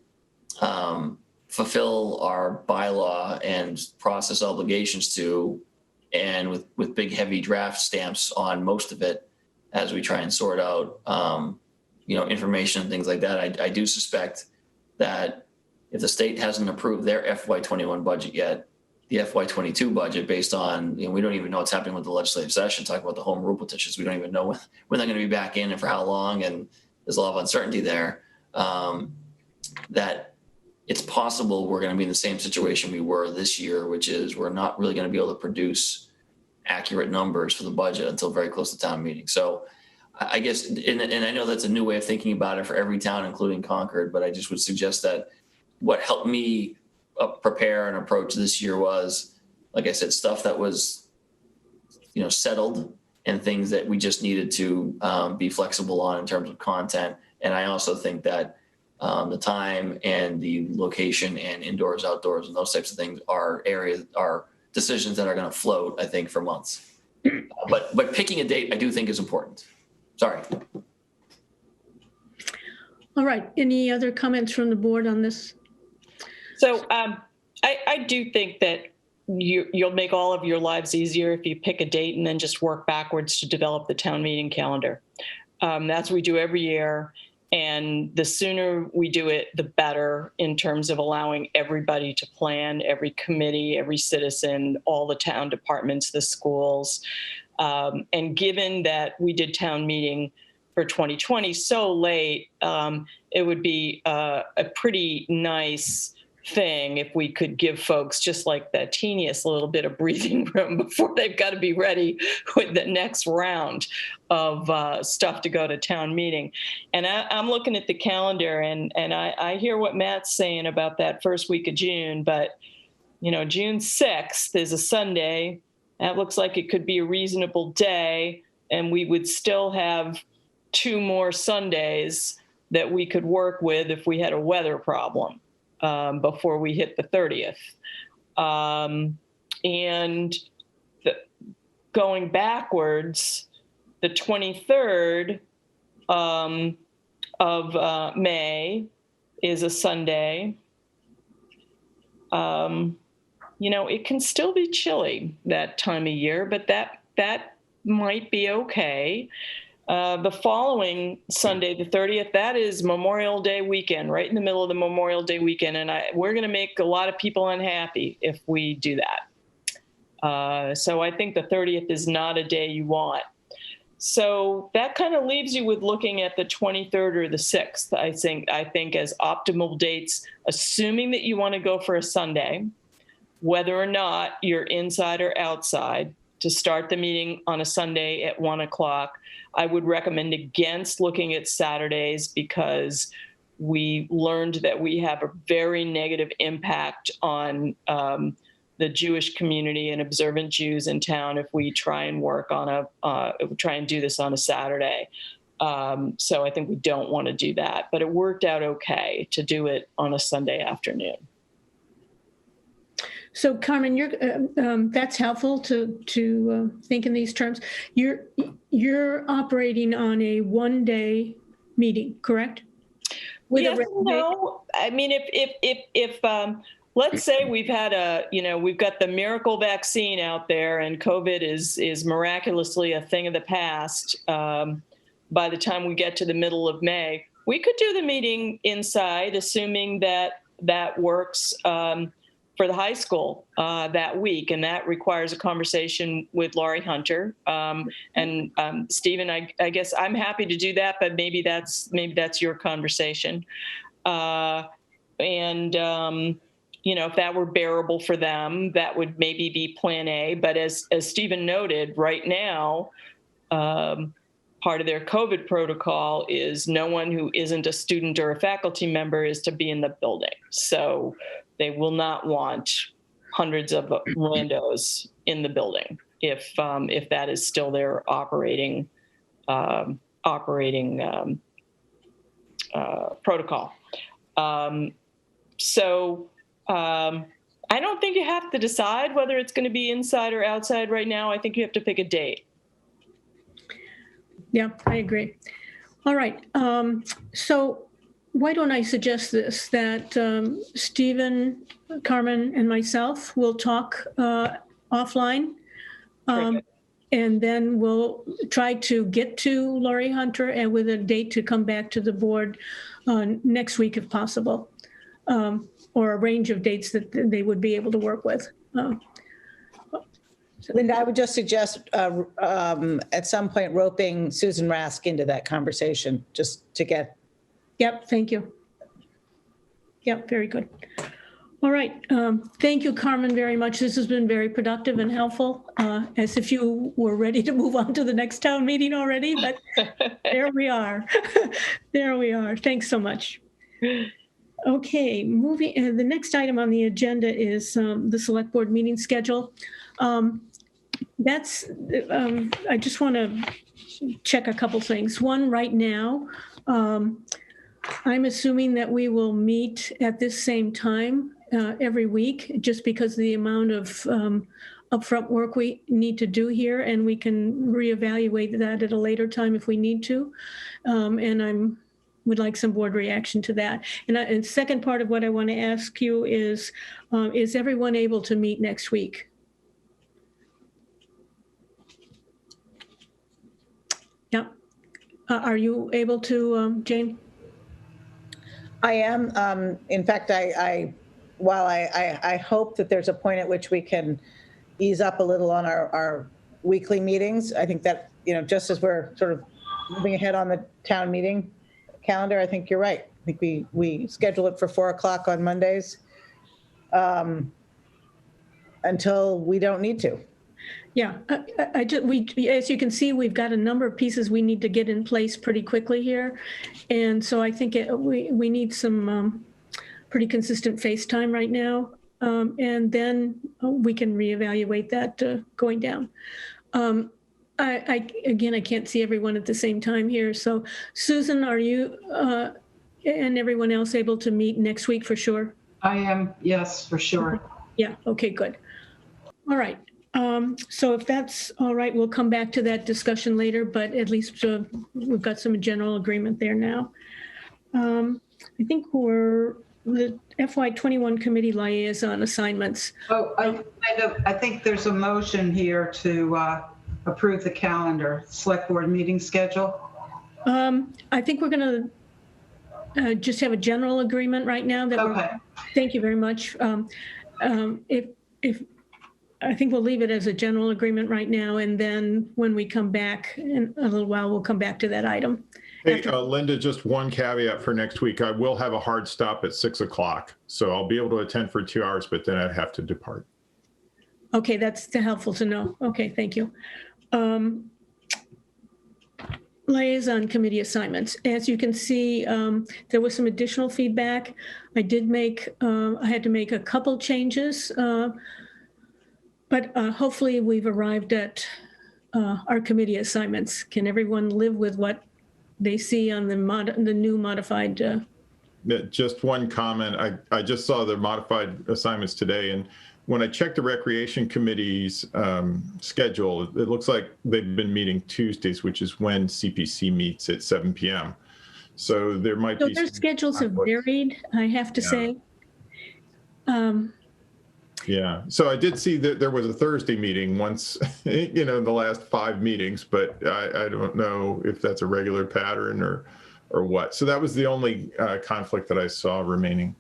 fulfill our bylaw and process obligations to, and with big heavy draft stamps on most of it as we try and sort out information and things like that. I do suspect that if the state hasn't approved their FY21 budget yet, the FY22 budget, based on, we don't even know what's happening with the legislative session, talk about the home rule petitions, we don't even know when they're going to be back in and for how long, and there's a lot of uncertainty there, that it's possible we're going to be in the same situation we were this year, which is we're not really going to be able to produce accurate numbers for the budget until very close to town meeting. So I guess, and I know that's a new way of thinking about it for every town, including Concord, but I just would suggest that what helped me prepare and approach this year was, like I said, stuff that was, settled, and things that we just needed to be flexible on in terms of content. And I also think that the time and the location and indoors, outdoors, and those types of things are decisions that are going to float, I think, for months. But picking a date, I do think, is important. Sorry. All right. Any other comments from the board on this? So I do think that you'll make all of your lives easier if you pick a date and then just work backwards to develop the town meeting calendar. That's what we do every year. And the sooner we do it, the better, in terms of allowing everybody to plan, every committee, every citizen, all the town departments, the schools. And given that we did town meeting for 2020 so late, it would be a pretty nice thing if we could give folks just like the teeniest little bit of breathing room before they've got to be ready with the next round of stuff to go to town meeting. And I'm looking at the calendar, and I hear what Matt's saying about that first week of June, but June 6th is a Sunday. That looks like it could be a reasonable day, and we would still have 2 more Sundays that we could work with if we had a weather problem before we hit the 30th. And going backwards, the 23rd of May is a Sunday. It can still be chilly that time of year, but that might be okay. The following Sunday, the 30th, that is Memorial Day weekend, right in the middle of the Memorial Day weekend. And we're going to make a lot of people unhappy if we do that. So I think the 30th is not a day you want. So that kind of leaves you with looking at the 23rd or the 6th, I think as optimal dates, assuming that you want to go for a Sunday, whether or not you're inside or outside, to start the meeting on a Sunday at 1 o'clock. I would recommend against looking at Saturdays because we learned that we have a very negative impact on the Jewish community and observant Jews in town if we try and try and do this on a Saturday. So I think we don't want to do that, but it worked out okay to do it on a Sunday afternoon. So Carmen, that's helpful to think in these terms. You're operating on a one-day meeting, correct? Yes, no. I mean, if let's say we've got the miracle vaccine out there and COVID is miraculously a thing of the past by the time we get to the middle of May, we could do the meeting inside, assuming that works for the high school that week. And that requires a conversation with Laurie Hunter. And Stephen, I guess I'm happy to do that, but maybe that's your conversation. If that were bearable for them, that would maybe be plan A. But as Stephen noted, right now, part of their COVID protocol is no one who isn't a student or a faculty member is to be in the building. So they will not want hundreds of randos in the building if that is still their operating protocol. I don't think you have to decide whether it's going to be inside or outside right now. I think you have to pick a date. Yeah, I agree. All right. So why don't I suggest this, that Stephen, Carmen, and myself will talk offline. And then we'll try to get to Laurie Hunter and with a date to come back to the board next week if possible. Or a range of dates that they would be able to work with. Linda, I would just suggest at some point roping Susan Rask into that conversation just to get. Yep, thank you. Yep, very good. All right, thank you, Carmen, very much. This has been very productive and helpful, as if you were ready to move on to the next town meeting already, but there we are. There we are. Thanks so much. Okay, the next item on the agenda is the select board meeting schedule. I just want to check a couple things. One, right now, I'm assuming that we will meet at this same time every week, just because of the amount of upfront work we need to do here, and we can reevaluate that at a later time if we need to. And would like some board reaction to that. And second part of what I want to ask you is everyone able to meet next week? Yeah. Are you able to, Jane? I am. In fact, while I hope that there's a point at which we can ease up a little on our weekly meetings, I think that, just as we're sort of moving ahead on the town meeting calendar, I think you're right. I think we schedule it for 4 o'clock on Mondays until we don't need to. Yeah, as you can see, we've got a number of pieces we need to get in place pretty quickly here. And so I think we need some pretty consistent face time right now. And then we can reevaluate that going down. Again, I can't see everyone at the same time here. So Susan, are you and everyone else able to meet next week for sure? I am, yes, for sure. Yeah, okay, good. All right. So if that's all right, we'll come back to that discussion later, but at least we've got some general agreement there now. I think we're the FY21 committee liaison assignments. Oh, I think there's a motion here to approve the calendar, select board meeting schedule. I think we're going to just have a general agreement right now that Okay. Thank you very much. If I think we'll leave it as a general agreement right now, and then when we come back in a little while, we'll come back to that item. Hey, Linda, just one caveat for next week. I will have a hard stop at 6 o'clock. So I'll be able to attend for 2 hours, but then I'd have to depart. Okay, that's helpful to know. Okay, thank you. Liaison committee assignments. As you can see, there was some additional feedback. I had to make a couple changes, but hopefully we've arrived at our committee assignments. Can everyone live with what they see on the new modified? Just one comment. I just saw the modified assignments today, and when I checked the Recreation Committee's schedule, it looks like they've been meeting Tuesdays, which is when CPC meets at 7 p.m. So there might be. Their schedules have varied, I have to say. Yeah. So I did see that there was a Thursday meeting once, in the last 5 meetings, but I don't know if that's a regular pattern or what. So that was the only conflict that I saw remaining.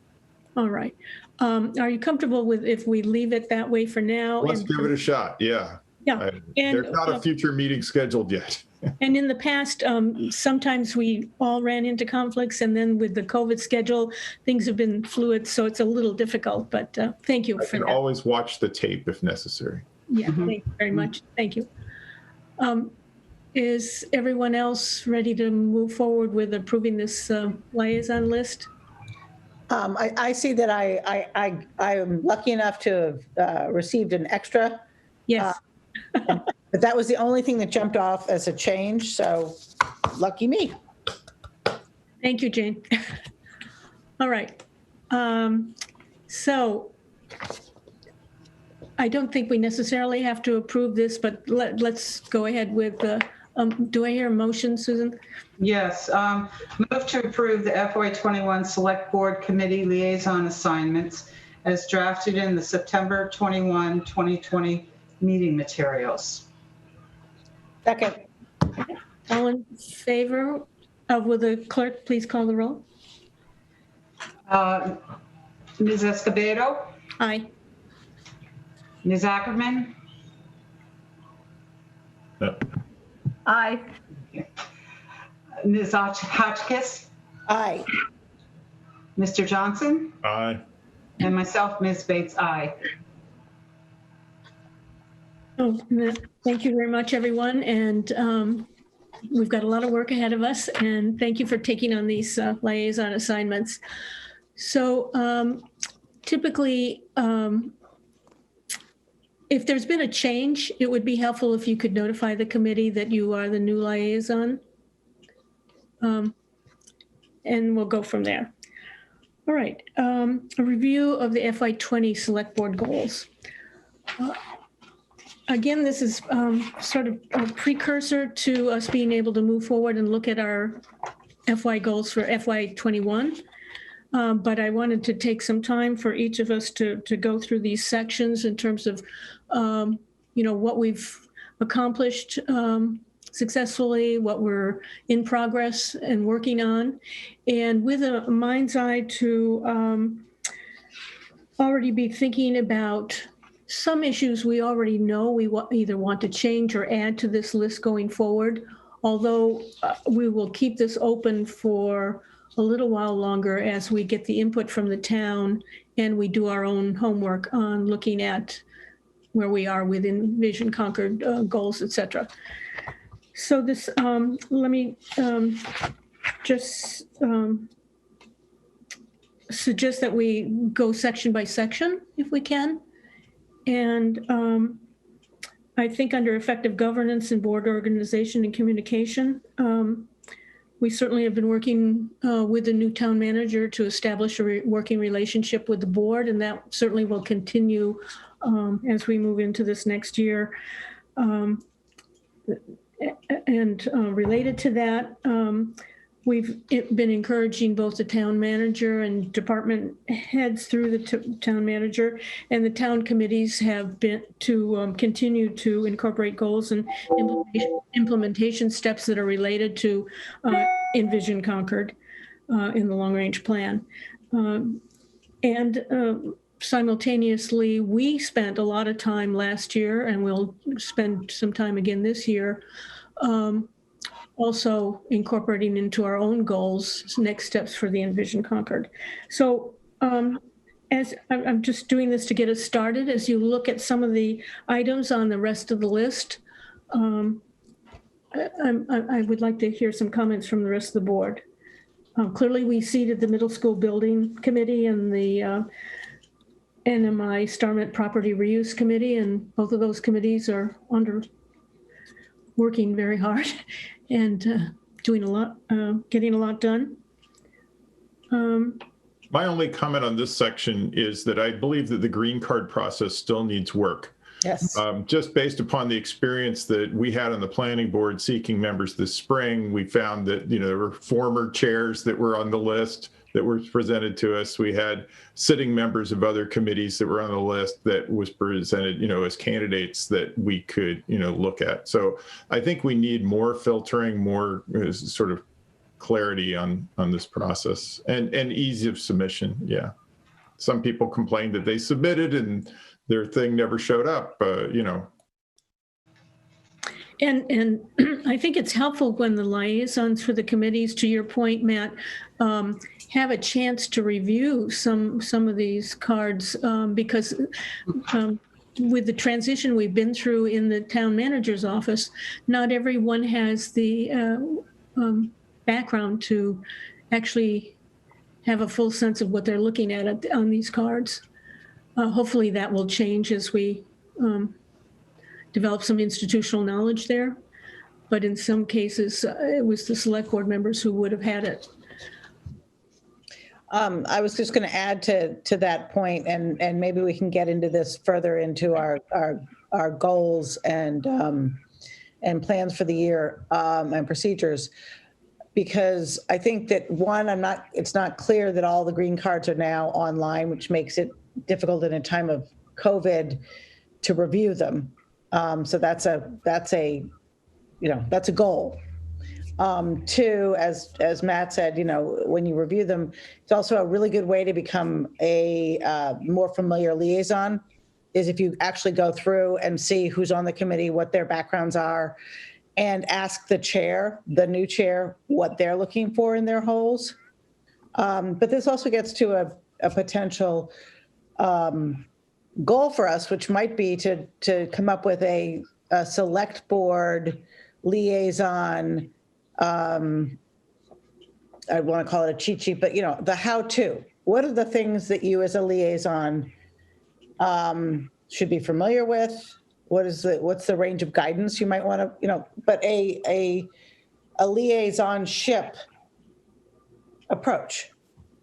All right. Are you comfortable with if we leave it that way for now? Let's give it a shot. Yeah. Yeah. There's not a future meeting scheduled yet. And in the past, sometimes we all ran into conflicts, and then with the COVID schedule, things have been fluid, so it's a little difficult, but thank you I for can that. always watch the tape if necessary. Yeah, thank you very much. Thank you. Is everyone else ready to move forward with approving this liaison list? I see that I am lucky enough to have received an extra. Yes. But that was the only thing that jumped off as a change, so lucky me. Thank you, Jane. All right. So I don't think we necessarily have to approve this, but let's go ahead with do I hear a motion, Susan? Yes. Move to approve the FY21 Select Board Committee Liaison Assignments as drafted in the September 21, 2020 meeting materials. Second. All in favor? Will the clerk please call the roll? Ms. Escobedo, Aye. Ms. Ackerman, No. Aye. Ms. Hotchkiss, Aye. Mr. Johnson, Aye. and myself, Ms. Bates, aye. Oh, thank you very much, everyone. And we've got a lot of work ahead of us. And thank you for taking on these liaison assignments. So typically, if there's been a change, it would be helpful if you could notify the committee that you are the new liaison. And we'll go from there. All right. A review of the FY20 Select Board goals. Again, this is sort of a precursor to us being able to move forward and look at our FY goals for FY21. But I wanted to take some time for each of us to go through these sections in terms of, what we've accomplished successfully, what we're in progress and working on, and with a mind's eye to already be thinking about some issues we already know we either want to change or add to this list going forward, although we will keep this open for a little while longer as we get the input from the town and we do our own homework on looking at where we are within Vision Concord goals, et cetera. So this, let me just suggest that we go section by section if we can. And I think under effective governance and board organization and communication, we certainly have been working with the new town manager to establish a working relationship with the board, and that certainly will continue as we move into this next year. And related to that, We've been encouraging both the town manager and department heads through the town manager, and the town committees have been to continue to incorporate goals and implementation steps that are related to Envision Concord in the long-range plan. And simultaneously, we spent a lot of time last year, and we'll spend some time again this year, also incorporating into our own goals, next steps for the Envision Concord. So as I'm just doing this to get us started, as you look at some of the items on the rest of the list, I would like to hear some comments from the rest of the board. Clearly, we seated the middle school building committee and the NMI Starmet Property Reuse Committee, and both of those committees are working very hard and doing a lot, getting a lot done. My only comment on this section is that I believe that the green card process still needs work. Yes. Just based upon the experience that we had on the planning board seeking members this spring, we found that, there were former chairs that were on the list that were presented to us. We had sitting members of other committees that were on the list that was presented, as candidates that we could, look at. So I think we need more filtering, more sort of clarity on this process and ease of submission. Yeah. Some people complained that they submitted and their thing never showed up, And I think it's helpful when the liaisons for the committees, to your point, Matt, have a chance to review some of these cards because with the transition we've been through in the town manager's office, not everyone has the background to actually have a full sense of what they're looking at on these cards. Hopefully that will change as we develop some institutional knowledge there. But in some cases, it was the select board members who would have had it. I was just going to add to that point, and maybe we can get into this further into our goals and plans for the year and procedures, because I think that it's not clear that all the green cards are now online, which makes it difficult in a time of COVID to review them. So that's a goal. Two, as Matt said, when you review them, it's also a really good way to become a more familiar liaison, is if you actually go through and see who's on the committee, what their backgrounds are, and ask the new chair, what they're looking for in their holes. But this also gets to a potential goal for us, which might be to come up with a select board liaison. I want to call it a cheat sheet, but the how-to. What are the things that you as a liaison should be familiar with? What's the range of guidance you might want to, but a liaisonship approach,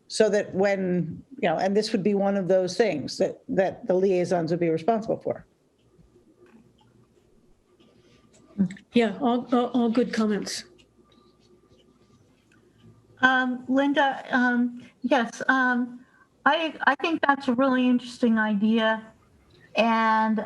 so that when, and this would be one of those things that the liaisons would be responsible for. Yeah, all good comments. Linda, yes, I think that's a really interesting idea. And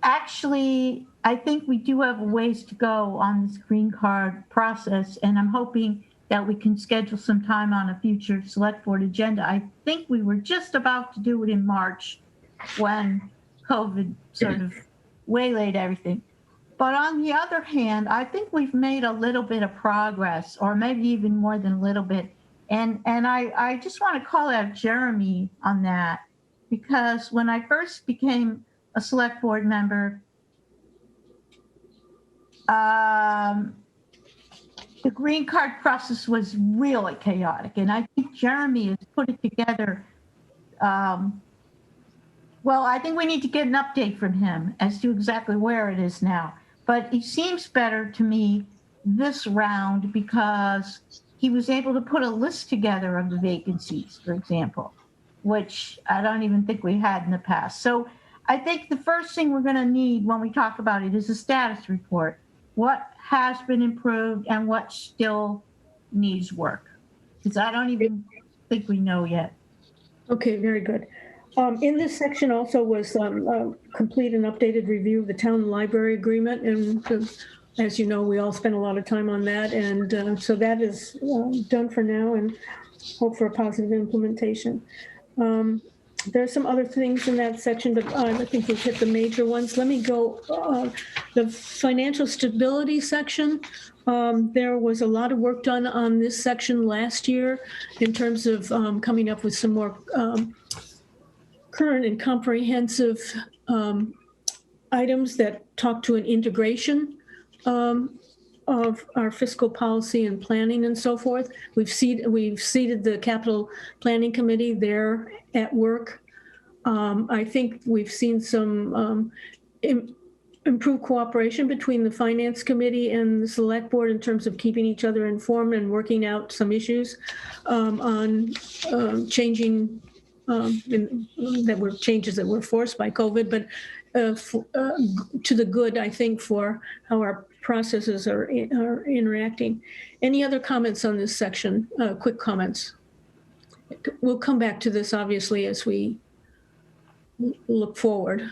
actually, I think we do have a ways to go on this green card process, and I'm hoping that we can schedule some time on a future select board agenda. I think we were just about to do it in March when COVID sort of waylaid everything. But on the other hand, I think we've made a little bit of progress, or maybe even more than a little bit. And I just want to call out Jeremy on that, because when I first became a select board member, the green card process was really chaotic. And I think Jeremy has put it together. Well, I think we need to get an update from him as to exactly where it is now. But it seems better to me this round because he was able to put a list together of the vacancies, for example, which I don't even think we had in the past. So I think the first thing we're going to need when we talk about it is a status report. what has been improved and what still needs work. Because I don't even think we know yet. Okay, very good. In this section also was complete and updated review of the town library agreement. And as you know, we all spent a lot of time on that. And so that is done for now and hope for a positive implementation. There are some other things in that section, but I think we've hit the major ones. Let me go, the financial stability section. There was a lot of work done on this section last year in terms of coming up with some more current and comprehensive items that talk to an integration of our fiscal policy and planning and so forth. We've seated the capital planning committee there at work. I think we've seen some improved cooperation between the finance committee and the select board in terms of keeping each other informed and working out some issues on changing that were changes that were forced by COVID, but to the good, I think, for how our processes are interacting. Any other comments on this section? Quick comments. We'll come back to this, obviously, as we look forward.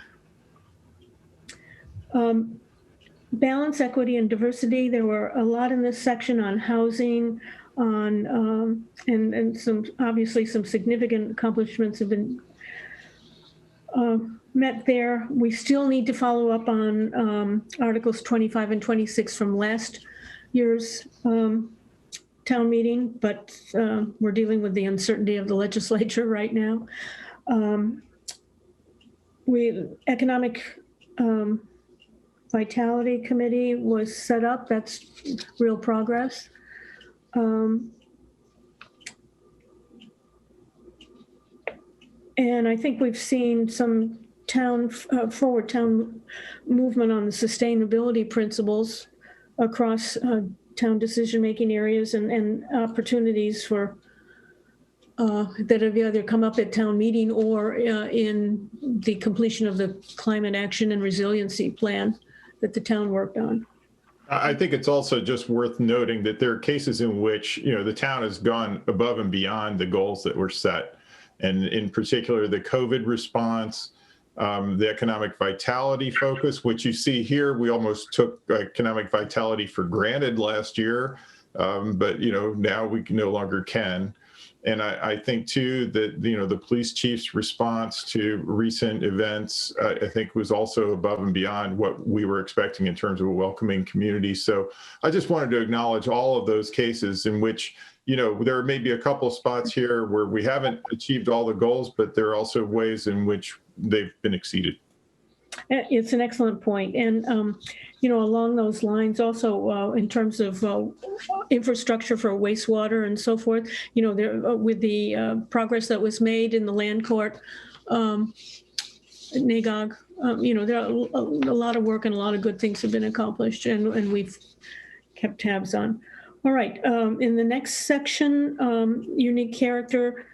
Balance, equity, and diversity. There were a lot in this section on housing, on and some obviously some significant accomplishments have been met there. We still need to follow up on Articles 25 and 26 from last year's town meeting, but we're dealing with the uncertainty of the legislature right now. Economic Vitality Committee was set up. That's real progress. And I think we've seen some forward town movement on the sustainability principles across town decision-making areas and opportunities for that have either come up at town meeting or in the completion of the climate action and resiliency plan that the town worked on. I think it's also just worth noting that there are cases in which, the town has gone above and beyond the goals that were set. And in particular, the COVID response, the economic vitality focus, which you see here, we almost took economic vitality for granted last year, but now we no longer can. And I think too that the police chief's response to recent events, I think was also above and beyond what we were expecting in terms of a welcoming community. So I just wanted to acknowledge all of those cases in which there may be a couple of spots here where we haven't achieved all the goals, but there are also ways in which they've been exceeded. It's an excellent point. And, along those lines also in terms of infrastructure for wastewater and so forth, there, with the progress that was made in the land court, NAGOG, there are a lot of work and a lot of good things have been accomplished and we've kept tabs on. All right, in the next section, unique character,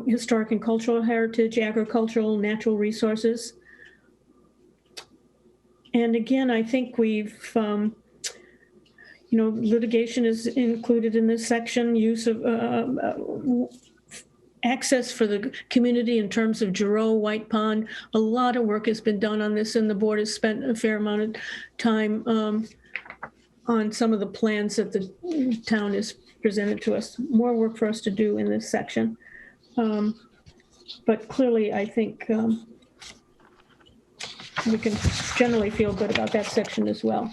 historic and cultural heritage, agricultural, natural resources. And again, I think we've, litigation is included in this section, use of access for the community in terms of Giroux, White Pond. A lot of work has been done on this and the board has spent a fair amount of time on some of the plans that the town has presented to us. More work for us to do in this section. But clearly, I think we can generally feel good about that section as well.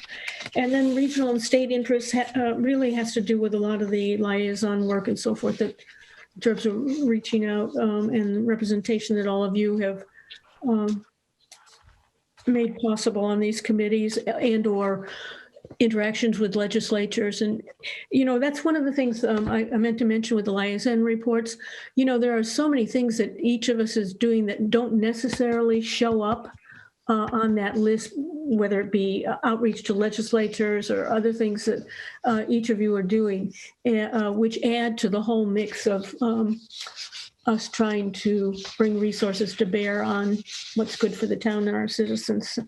And then regional and state interests really has to do with a lot of the liaison work and so forth that in terms of reaching out and representation that all of you have made possible on these committees and or interactions with legislatures. And, that's one of the things I meant to mention with the liaison reports. There are so many things that each of us is doing that don't necessarily show up on that list, whether it be outreach to legislatures or other things that each of you are doing, which add to the whole mix of us trying to bring resources to bear on what's good for the town and our citizens.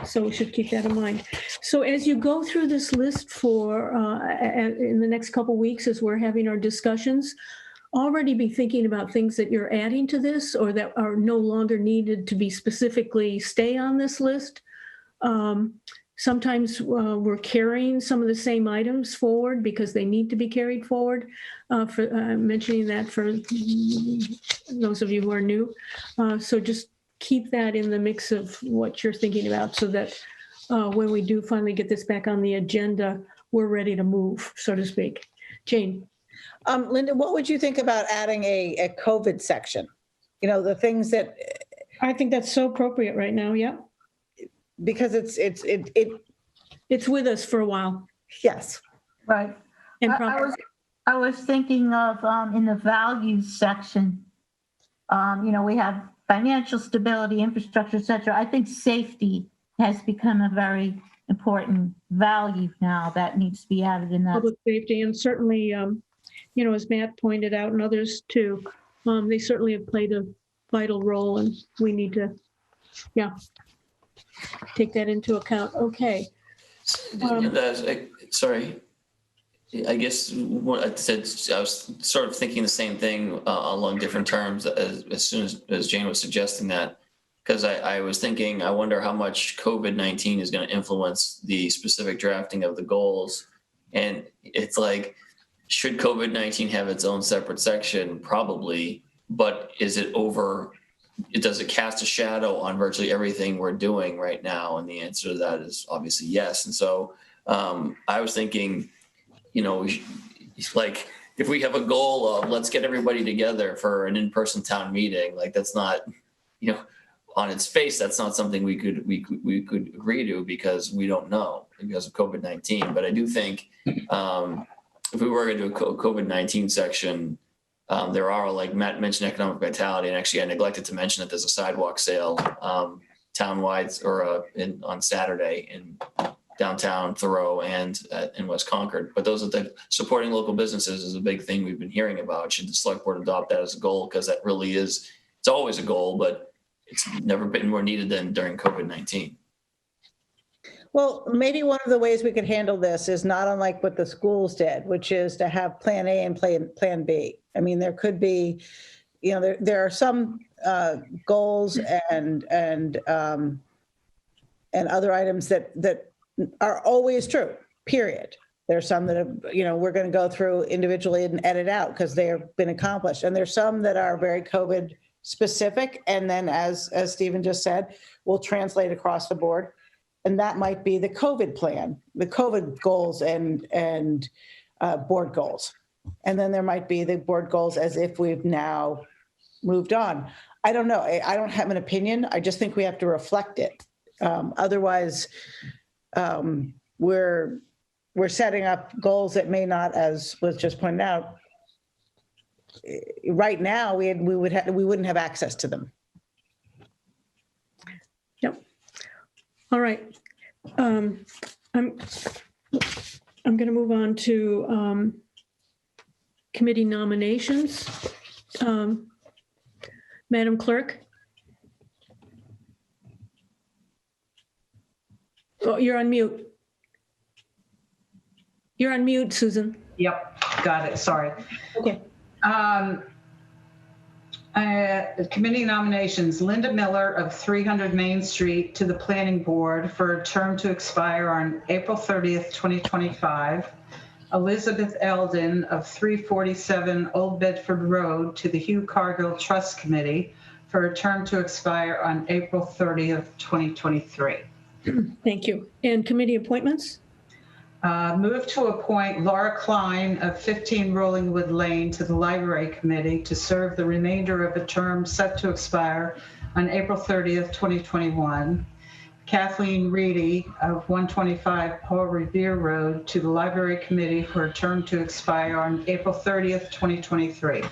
So we should keep that in mind. So as you go through this list for, in the next couple weeks, as we're having our discussions, already be thinking about things that you're adding to this or that are no longer needed to be specifically stay on this list. Sometimes we're carrying some of the same items forward because they need to be carried forward. For mentioning that for those of you who are new. So just keep that in the mix of what you're thinking about so that when we do finally get this back on the agenda, we're ready to move, so to speak. Jane. Linda, what would you think about adding a COVID section? You know, the things that, I think that's so appropriate right now. Yeah. because It's with us for a while. yes. Right. And I was thinking of in the values section, we have financial stability, infrastructure, et cetera. I think safety has become a very important value now that needs to be added in that. public safety, and certainly, as Matt pointed out and others too, they certainly have played a vital role, and we need to, take that into account. Okay. Sorry. I guess what I said, I was sort of thinking the same thing along different terms as soon as Jane was suggesting that, because I was thinking, I wonder how much COVID-19 is going to influence the specific drafting of the goals. And it's like, should COVID-19 have its own separate section? Probably, but does it cast a shadow on virtually everything we're doing right now? And the answer to that is obviously yes. And so I was thinking, like if we have a goal of let's get everybody together for an in-person town meeting, like that's not, on its face, that's not something we could agree to because we don't know because of COVID-19. But I do think if we were going to do a COVID-19 section, there are, like Matt mentioned, economic vitality, and actually I neglected to mention that there's a sidewalk sale townwide or on Saturday in downtown Thoreau and in West Concord. But those are supporting local businesses is a big thing we've been hearing about. Should the select board adopt that as a goal? Because that really is, it's always a goal, but it's never been more needed than during COVID-19. Well, maybe one of the ways we could handle this is not unlike what the schools did, which is to have plan A and plan B. I mean, there could be, there are some goals and other items that are always true, period. There's some that we're going to go through individually and edit out because they have been accomplished. And there's some that are very COVID specific. And then as Stephen just said, we'll translate across the board. And that might be the COVID plan, the COVID goals and board goals. And then there might be the board goals as if we've now moved on. I don't know. I don't have an opinion. I just think we have to reflect it. Otherwise, we're setting up goals that may not, as was just pointed out, right now we wouldn't have access to them. Yep. All right. I'm going to move on to committee nominations. Madam Clerk. Oh, you're on mute. You're on mute, Susan. Yep, got it, sorry. Okay. Committee nominations, Linda Miller of 300 Main Street to the Planning Board for a term to expire on April 30th, 2025. Elizabeth Eldon of 347 Old Bedford Road to the Hugh Cargill Trust Committee for a term to expire on April 30th, 2023. Thank you. And committee appointments? Move to appoint Laura Klein of 15 Rollingwood Lane to the Library Committee to serve the remainder of a term set to expire on April 30th, 2021. Kathleen Reedy of 125 Paul Revere Road to the Library Committee for a term to expire on April 30th, 2023.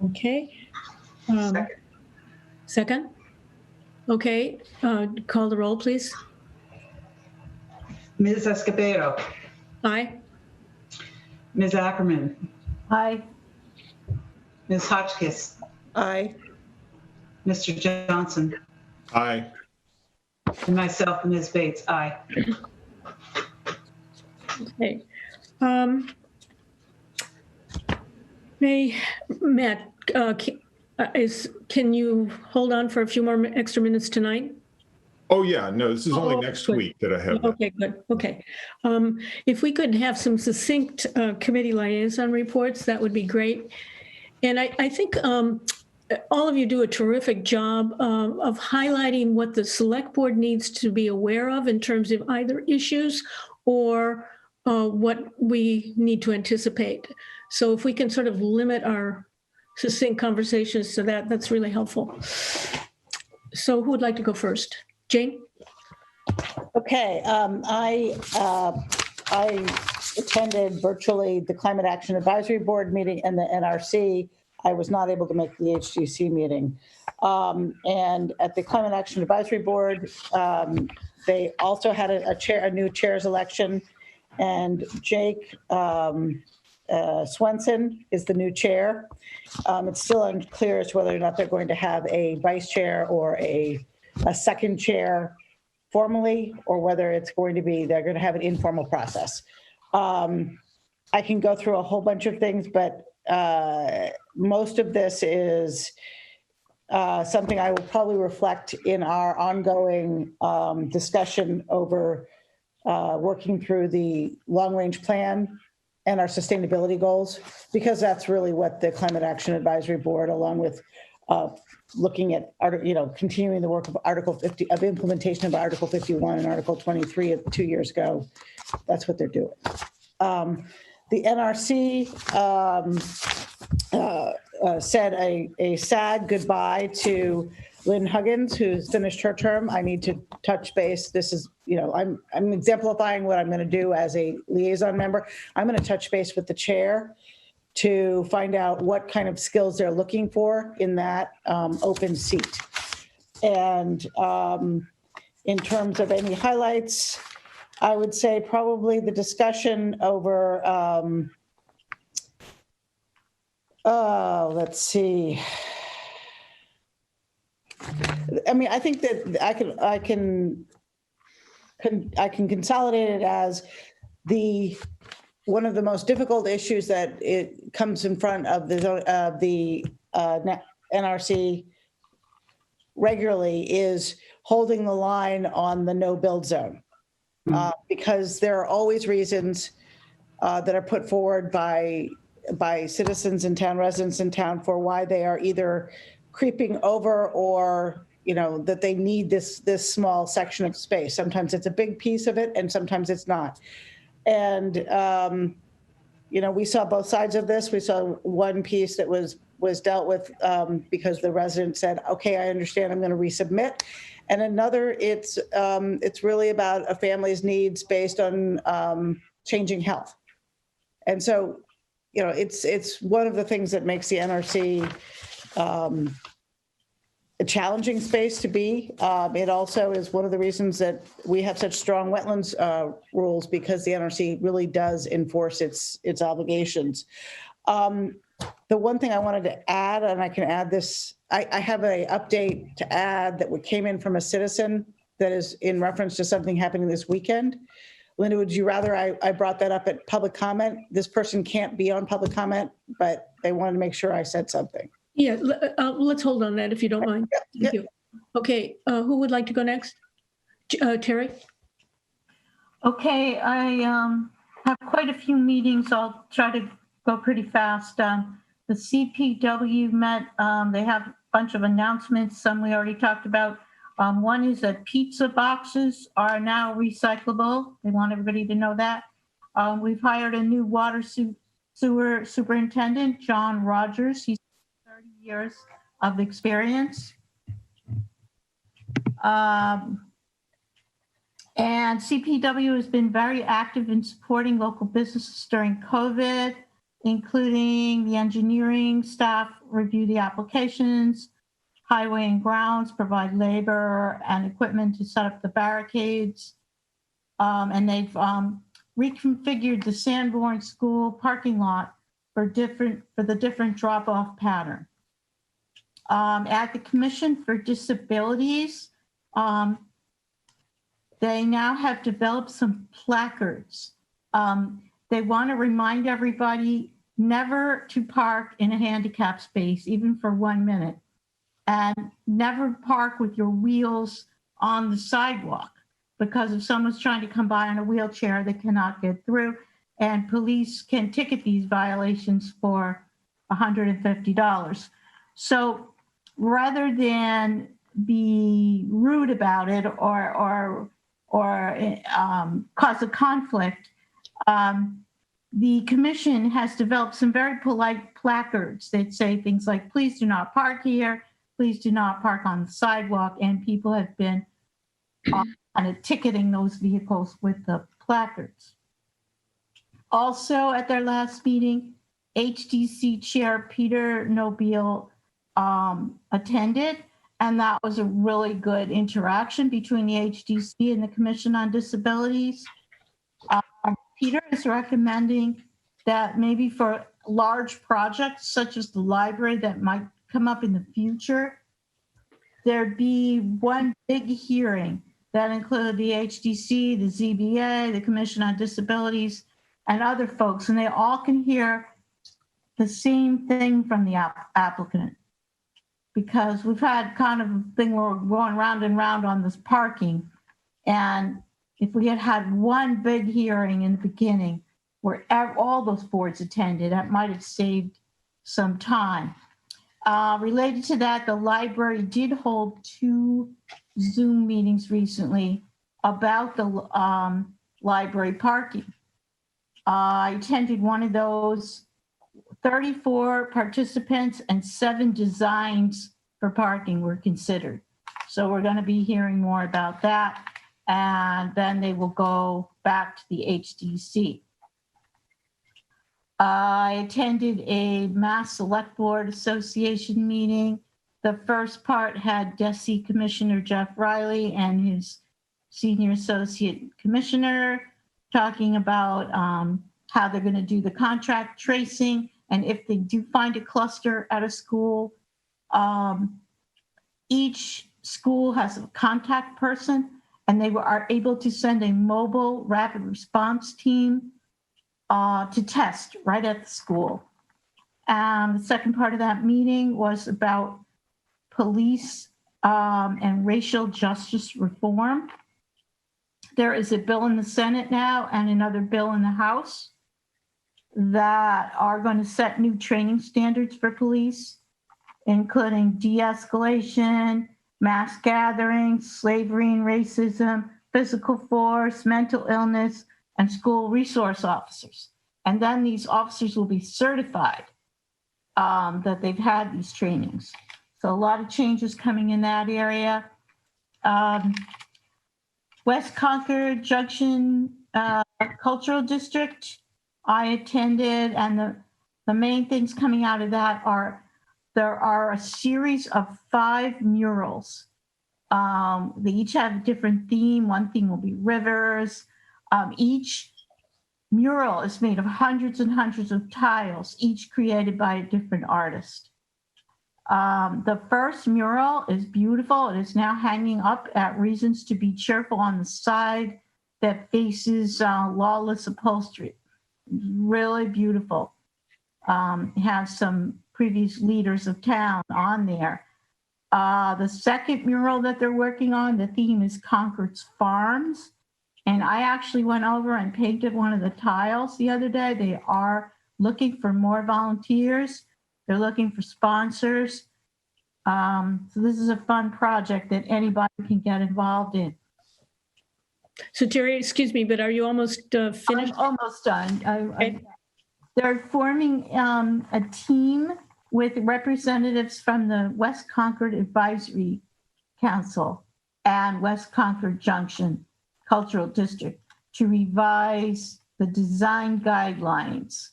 Okay. Second. Second? Okay. Call the roll, please. Ms. Escobedo, Aye. Ms. Ackerman, Aye. Ms. Hotchkiss, Aye. Mr. Johnson, Aye. and myself, Ms. Bates, aye. Okay. Matt, can you hold on for a few more extra minutes tonight? Oh, yeah, no, this is only Oh, next good. week that I have that. Okay, good. Okay. If we could have some succinct committee liaison reports, that would be great. And I think all of you do a terrific job of highlighting what the select board needs to be aware of in terms of either issues or what we need to anticipate. So if we can sort of limit our succinct conversations to that, that's really helpful. So who would like to go first? Jane? Okay, I attended virtually the Climate Action Advisory Board meeting and the NRC. I was not able to make the HGC meeting. And at the Climate Action Advisory Board, they also had a new chair's election, and Jake Swenson is the new chair. It's still unclear as to whether or not they're going to have a vice chair or a second chair formally, or whether it's going to be, they're going to have an informal process. I can go through a whole bunch of things, but most of this is something I will probably reflect in our ongoing discussion over working through the long-range plan and our sustainability goals, because that's really what the Climate Action Advisory Board, along with looking at, continuing the work of Article 50, of implementation of Article 51 and Article 23 of 2 years ago, that's what they're doing. The NRC said a sad goodbye to Lynn Huggins, who's finished her term. I need to touch base. This is, I'm exemplifying what I'm going to do as a liaison member. I'm going to touch base with the chair to find out what kind of skills they're looking for in that open seat. And in terms of any highlights, I would say probably the discussion over, let's see. I mean, I think that I can consolidate it as one of the most difficult issues that it comes in front of the NRC regularly is holding the line on the no build zone. Because there are always reasons that are put forward by citizens in town, residents in town, for why they are either creeping over or that they need this small section of space. Sometimes it's a big piece of it, and sometimes it's not. And we saw both sides of this. We saw one piece that was dealt with because the resident said, "Okay, I understand. I'm going to resubmit." And another, it's really about a family's needs based on changing health. And so, it's one of the things that makes the NRC a challenging space to be. It also is one of the reasons that we have such strong wetlands rules, because the NRC really does enforce its obligations. The one thing I wanted to add, and I can add this, I have an update to add that came in from a citizen that is in reference to something happening this weekend. Linda, would you rather I brought that up at public comment? This person can't be on public comment, but they wanted to make sure I said something. Yeah, let's hold on that if you don't mind. Thank you. Okay, who would like to go next? Terry? Okay, I have quite a few meetings. I'll try to go pretty fast. The CPW met, they have a bunch of announcements, some we already talked about. One is that pizza boxes are now recyclable. They want everybody to know that. We've hired a new water sewer superintendent, John Rogers. He's 30 years of experience. And CPW has been very active in supporting local businesses during COVID, including the engineering staff review the applications, highway and grounds provide labor and equipment to set up the barricades. And they've reconfigured the Sanborn School parking lot for the different drop-off pattern. At the Commission for Disabilities, they now have developed some placards. They want to remind everybody never to park in a handicap space, even for 1 minute, and never park with your wheels on the sidewalk, because if someone's trying to come by on a wheelchair, they cannot get through, and police can ticket these violations for $150. So rather than be rude about it or cause a conflict, the commission has developed some very polite placards that say things like, please do not park here, please do not park on the sidewalk, and people have been kind of ticketing those vehicles with the placards. Also at their last meeting, HDC Chair Peter Nobile attended, and that was a really good interaction between the HDC and the Commission on Disabilities. Peter is recommending that maybe for large projects such as the library that might come up in the future, there'd be one big hearing that included the HDC, the ZBA, the Commission on Disabilities, and other folks, and they all can hear the same thing from the applicant. Because we've had kind of a thing where we're going round and round on this parking, and if we had had one big hearing in the beginning where all those boards attended, that might have saved some time. Related to that, the library did hold 2 Zoom meetings recently about the library parking. I attended one of those. 34 participants and 7 designs for parking were considered. So we're going to be hearing more about that. And then they will go back to the HDC. I attended a Mass Select Board Association meeting. The first part had DESI Commissioner Jeff Riley and his Senior Associate Commissioner talking about how they're going to do the contract tracing. And if they do find a cluster at a school, each school has a contact person, and they are able to send a mobile rapid response team to test right at the school. The second part of that meeting was about police and racial justice reform. There is a bill in the Senate now and another bill in the House that are going to set new training standards for police, including de-escalation, mass gatherings, slavery and racism, physical force, mental illness, and school resource officers. And then these officers will be certified that they've had these trainings. So a lot of changes coming in that area. West Concord Junction Cultural District, I attended, and the main things coming out of that are there are a series of 5 murals. They each have a different theme. One theme will be rivers. Each mural is made of hundreds and hundreds of tiles, each created by a different artist. The first mural is beautiful. It is now hanging up at Reasons to Be Cheerful on the side that faces Lawless Upholstery. Really beautiful. It has some previous leaders of town on there. The second mural that they're working on, the theme is Concord's Farms. And I actually went over and painted one of the tiles the other day. They are looking for more volunteers. They're looking for sponsors. So this is a fun project that anybody can get involved in. So Terry, excuse me, but are you almost finished? I'm almost done. Okay. They're forming a team with representatives from the West Concord Advisory Council and West Concord Junction Cultural District to revise the design guidelines,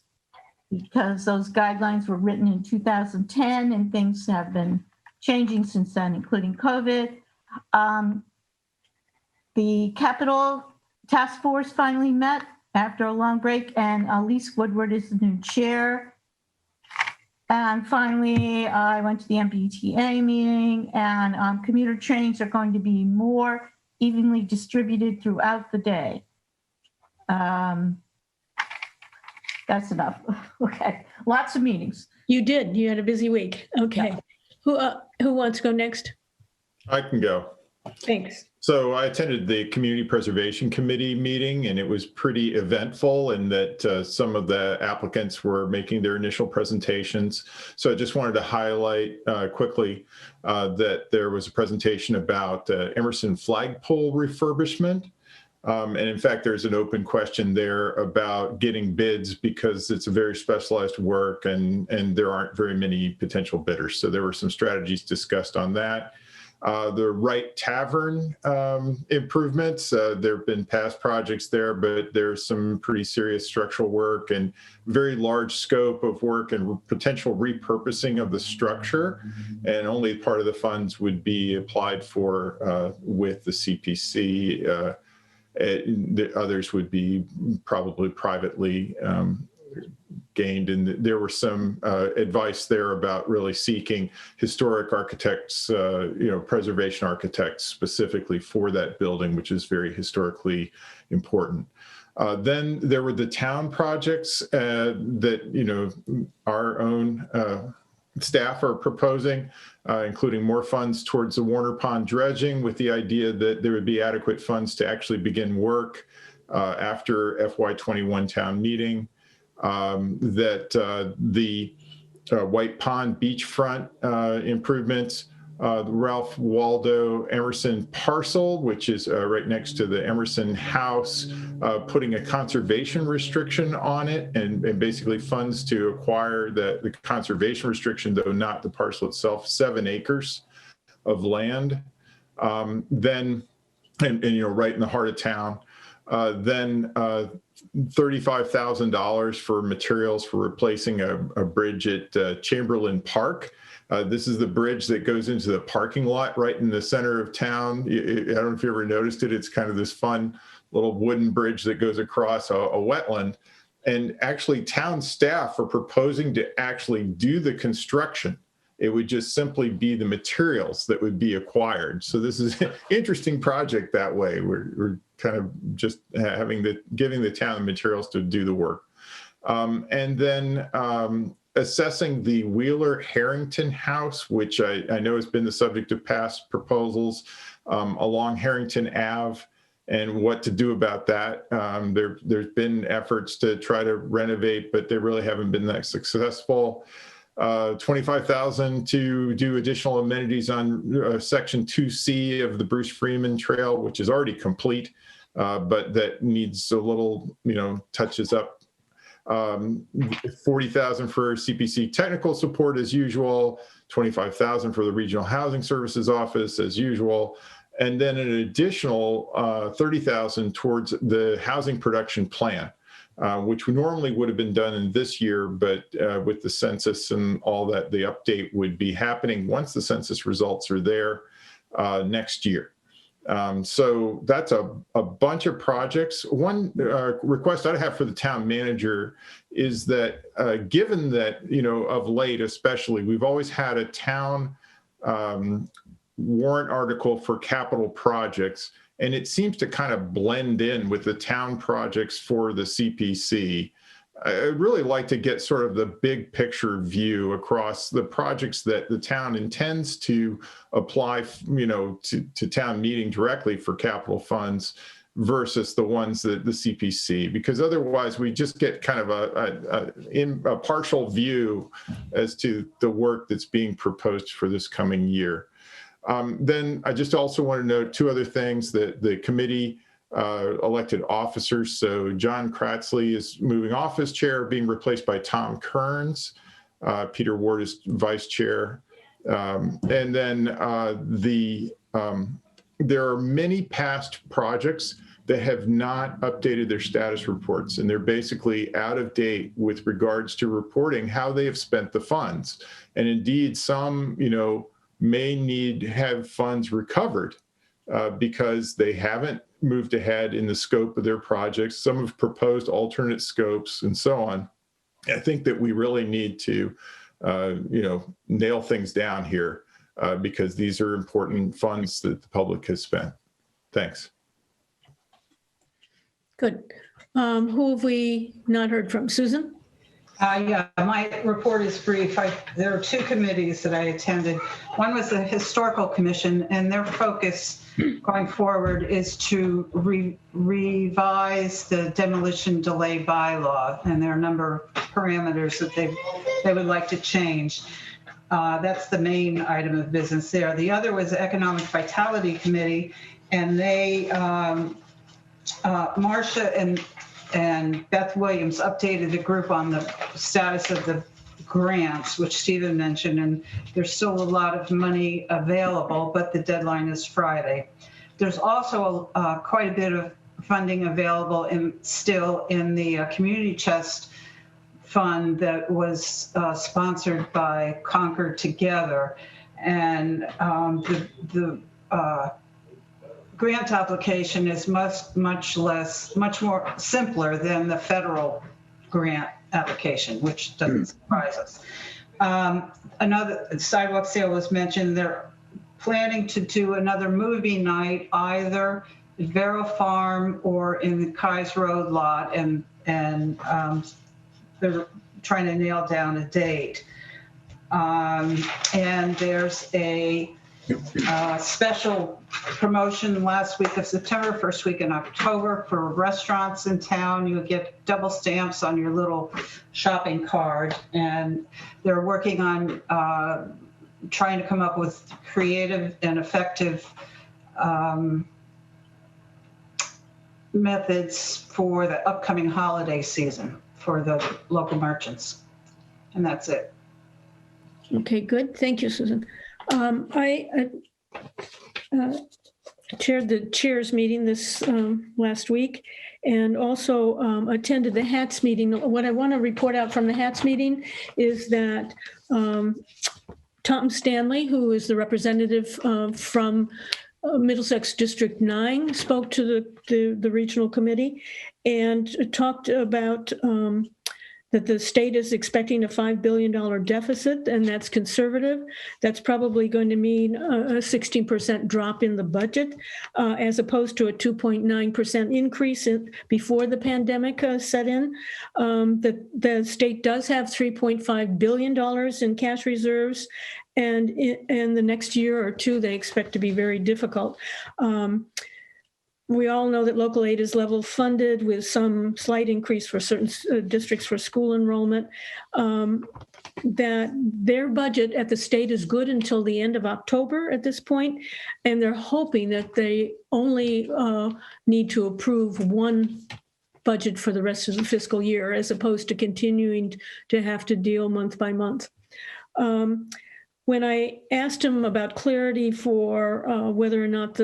because those guidelines were written in 2010 and things have been changing since then, including COVID. The Capital Task Force finally met after a long break, and Elise Woodward is the new chair. And finally, I went to the MBTA meeting, and commuter trains are going to be more evenly distributed throughout the day. That's enough. Okay, lots of meetings. You did. You had a busy week. Okay. Who wants to go next? I can go. Thanks. So I attended the Community Preservation Committee meeting, and it was pretty eventful in that some of the applicants were making their initial presentations. So I just wanted to highlight quickly that there was a presentation about Emerson flagpole refurbishment. And in fact, there's an open question there about getting bids because it's a very specialized work and there aren't very many potential bidders. So there were some strategies discussed on that. The Wright Tavern improvements, there have been past projects there, but there's some pretty serious structural work and very large scope of work and potential repurposing of the structure. And only part of the funds would be applied for with the CPC. The others would be probably privately gained. And there were some advice there about really seeking historic architects, preservation architects specifically for that building, which is very historically important. Then there were the town projects that, our own staff are proposing, including more funds towards the Warner Pond dredging with the idea that there would be adequate funds to actually begin work after FY21 town meeting. That the White Pond beachfront improvements, the Ralph Waldo Emerson parcel, which is right next to the Emerson house, putting a conservation restriction on it and basically funds to acquire the conservation restriction, though not the parcel itself, 7 acres of land. Then, right in the heart of town. Then $35,000 for materials for replacing a bridge at Chamberlain Park. This is the bridge that goes into the parking lot right in the center of town. I don't know if you ever noticed it. It's kind of this fun little wooden bridge that goes across a wetland. And actually town staff are proposing to actually do the construction. It would just simply be the materials that would be acquired. So this is an interesting project that way. We're kind of just giving the town the materials to do the work. And then assessing the Wheeler Harrington House, which I know has been the subject of past proposals along Harrington Ave, and what to do about that. There's been efforts to try to renovate, but they really haven't been that successful. $25,000 to do additional amenities on section 2C of the Bruce Freeman Trail, which is already complete, but that needs a little, touches up. $40,000 for CPC technical support as usual, $25,000 for the Regional Housing Services Office as usual, and then an additional $30,000 towards the housing production plan. Which normally would have been done in this year, but with the census and all that, the update would be happening once the census results are there next year. So that's a bunch of projects. One request I have for the town manager is that given that, of late especially, we've always had a town warrant article for capital projects, and it seems to kind of blend in with the town projects for the CPC. I'd really like to get sort of the big picture view across the projects that the town intends to apply, to town meeting directly for capital funds versus the ones that the CPC, because otherwise we just get kind of a partial view as to the work that's being proposed for this coming year. Then I just also want to note 2 other things that the committee elected officers. So John Kratzley is moving off as chair, being replaced by Tom Kearns. Peter Ward is vice chair. And then there are many past projects that have not updated their status reports, and they're basically out of date with regards to reporting how they have spent the funds. And indeed, some, may need to have funds recovered because they haven't moved ahead in the scope of their projects. Some have proposed alternate scopes and so on. I think that we really need to nail things down here because these are important funds that the public has spent. Thanks. Good. Who have we not heard from? Susan? Yeah, my report is brief. There are two committees that I attended. One was the Historical Commission, and their focus going forward is to revise the demolition delay bylaw, and there are a number of parameters that they would like to change. That's the main item of business there. The other was the Economic Vitality Committee, and they, Marcia and Beth Williams updated the group on the status of the grants, which Stephen mentioned, and there's still a lot of money available, but the deadline is Friday. There's also quite a bit of funding available still in the Community Chest Fund that was sponsored by Concord Together, and the grant application is much more simpler than the federal grant application, which doesn't surprise us. Another sidewalk sale was mentioned. They're planning to do another movie night either at Vero Farm or in the Kais Road lot, and they're trying to nail down a date. And there's a special promotion last week of September, first week in October for restaurants in town. You get double stamps on your little shopping card, and they're working on trying to come up with creative and effective methods for the upcoming holiday season for the local merchants. And that's it. Okay, good. Thank you, Susan. I chaired the chairs meeting this last week, and also attended the HATS meeting. What I want to report out from the HATS meeting is that Tom Stanley, who is the representative from Middlesex District 9, spoke to the regional committee and talked about that the state is expecting a $5 billion deficit, and that's conservative. That's probably going to mean a 16% drop in the budget, as opposed to a 2.9% increase before the pandemic set in. The state does have $3.5 billion in cash reserves, and in the next year or two, they expect to be very difficult. We all know that local aid is level funded with some slight increase for certain districts for school enrollment, that their budget at the state is good until the end of October at this point, and they're hoping that they only need to approve one budget for the rest of the fiscal year, as opposed to continuing to have to deal month by month. When I asked him about clarity for whether or not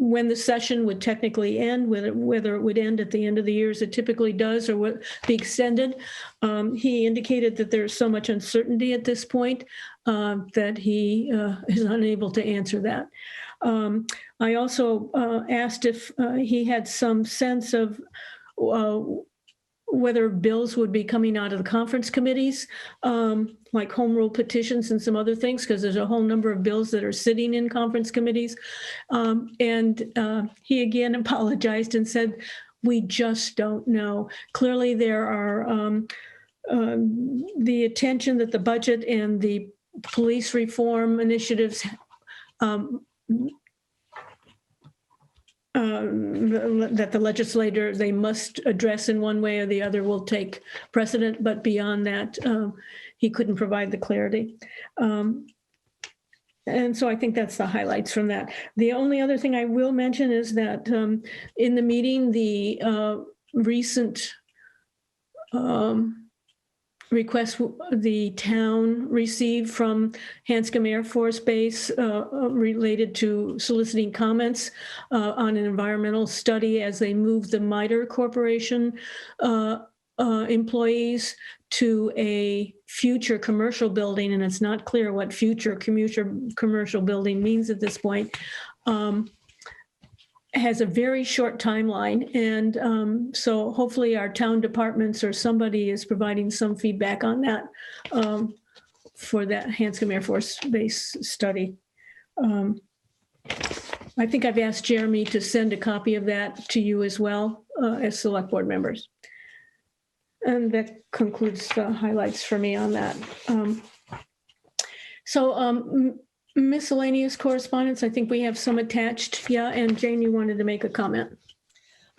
when the session would technically end, whether it would end at the end of the year as it typically does, or would be extended, he indicated that there's so much uncertainty at this point that he is unable to answer that. I also asked if he had some sense of whether bills would be coming out of the conference committees, like home rule petitions and some other things, because there's a whole number of bills that are sitting in conference committees. And he again apologized and said, we just don't know. Clearly there are the attention that the budget and the police reform initiatives that the legislator, they must address in one way or the other, will take precedent. But beyond that, he couldn't provide the clarity. And so I think that's the highlights from that. The only other thing I will mention is that in the meeting, the recent request the town received from Hanscom Air Force Base related to soliciting comments on an environmental study as they moved the MITRE Corporation employees to a future commercial building, and it's not clear what future commercial building means at this point, has a very short timeline. And so hopefully our town departments or somebody is providing some feedback on that for that Hanscom Air Force Base study. I think I've asked Jeremy to send a copy of that to you as well as select board members. And that concludes the highlights for me on that. Miscellaneous correspondence, I think we have some attached. Yeah, and Jane, you wanted to make a comment.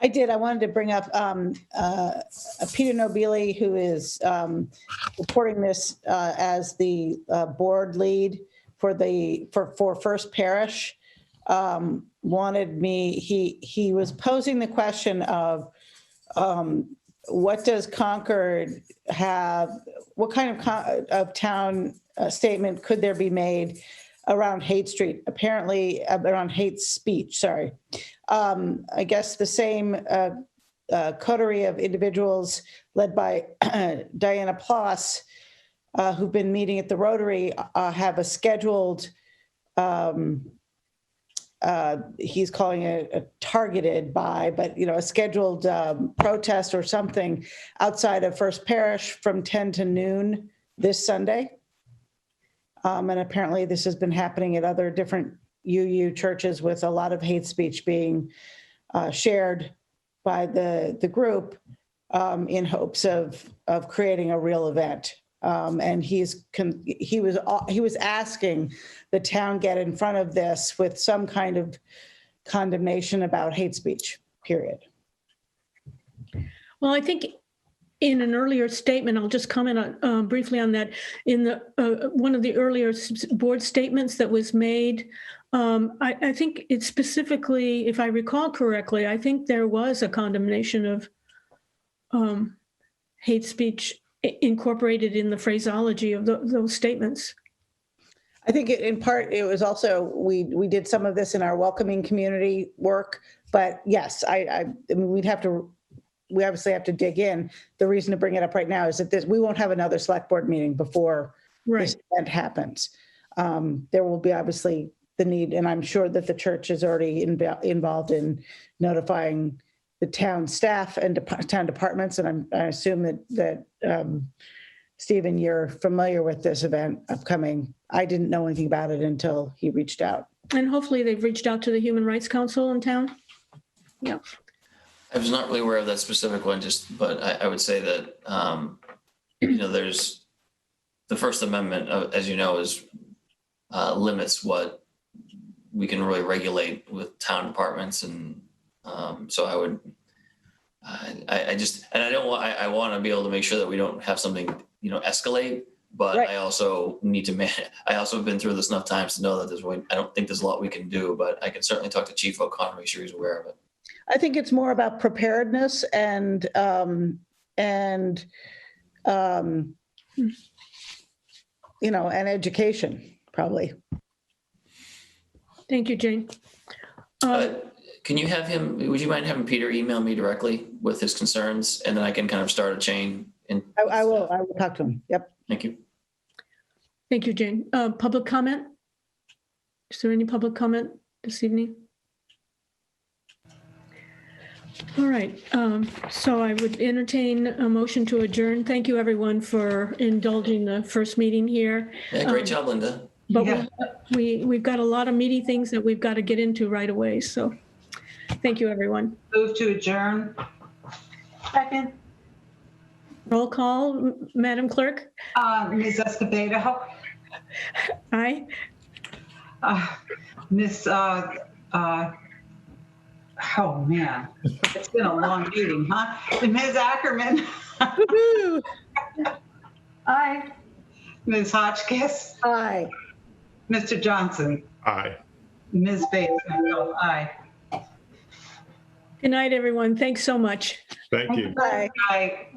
I did. I wanted to bring up Peter Nobili, who is reporting this as the board lead for First Parish. Wanted me. He was posing the question of what does Concord have? What kind of town statement could there be made around hate speech? Apparently, around hate speech. Sorry. I guess the same coterie of individuals led by Diana Ploss, who've been meeting at the Rotary, have a scheduled, he's calling it a targeted by, but a scheduled protest or something outside of First Parish from 10 to noon this Sunday. And apparently this has been happening at other different UU churches with a lot of hate speech being shared by the group in hopes of creating a real event. And he was asking the town get in front of this with some kind of condemnation about hate speech, period. Well, I think in an earlier statement, I'll just comment on, briefly on that. In the one of the earlier board statements that was made, I think it specifically, if I recall correctly, I think there was a condemnation of hate speech incorporated in the phraseology of those statements. I think in part, it was also, we did some of this in our welcoming community work, but yes, I mean, we obviously have to dig in. The reason to bring it up right now is that we won't have another select board meeting before this event happens. There will be obviously the need, and I'm sure that the church is already involved in notifying the town staff and town departments. And I assume that Stephen, you're familiar with this event upcoming. I didn't know anything about it until he reached out. And hopefully they've reached out to the Human Rights Council in town. Yeah. I was not really aware of that specific one, but I would say that, there's the First Amendment, as you know, is limits what we can really regulate with town departments. And so I want to be able to make sure that we don't have something, escalate, but right. I also have been through this enough times to know that I don't think there's a lot we can do, but I can certainly talk to Chief O'Connor, make sure he's aware of it. I think it's more about preparedness and education, probably. Thank you, Jane. Can you would you mind having Peter email me directly with his concerns, and then I can kind of start a chain? I will talk to him. Yep. Thank you. Thank you, Jane. Public comment? Is there any public comment this evening? All right, so I would entertain a motion to adjourn. Thank you, everyone, for indulging the first meeting here. Yeah, great job, Linda. But yeah. We've got a lot of meaty things that we've got to get into right away, so thank you, everyone. Move to adjourn. Second. Roll call, Madam Clerk. Ms. Escobedo. Aye. Ms. Oh man, it's been a long meeting, huh? Ms. Ackerman. Aye. Ms. Hotchkiss. Aye. Mr. Johnson. Aye. Ms. Bates. Aye. Good night, everyone. Thanks so much. Thank you. Bye. Aye.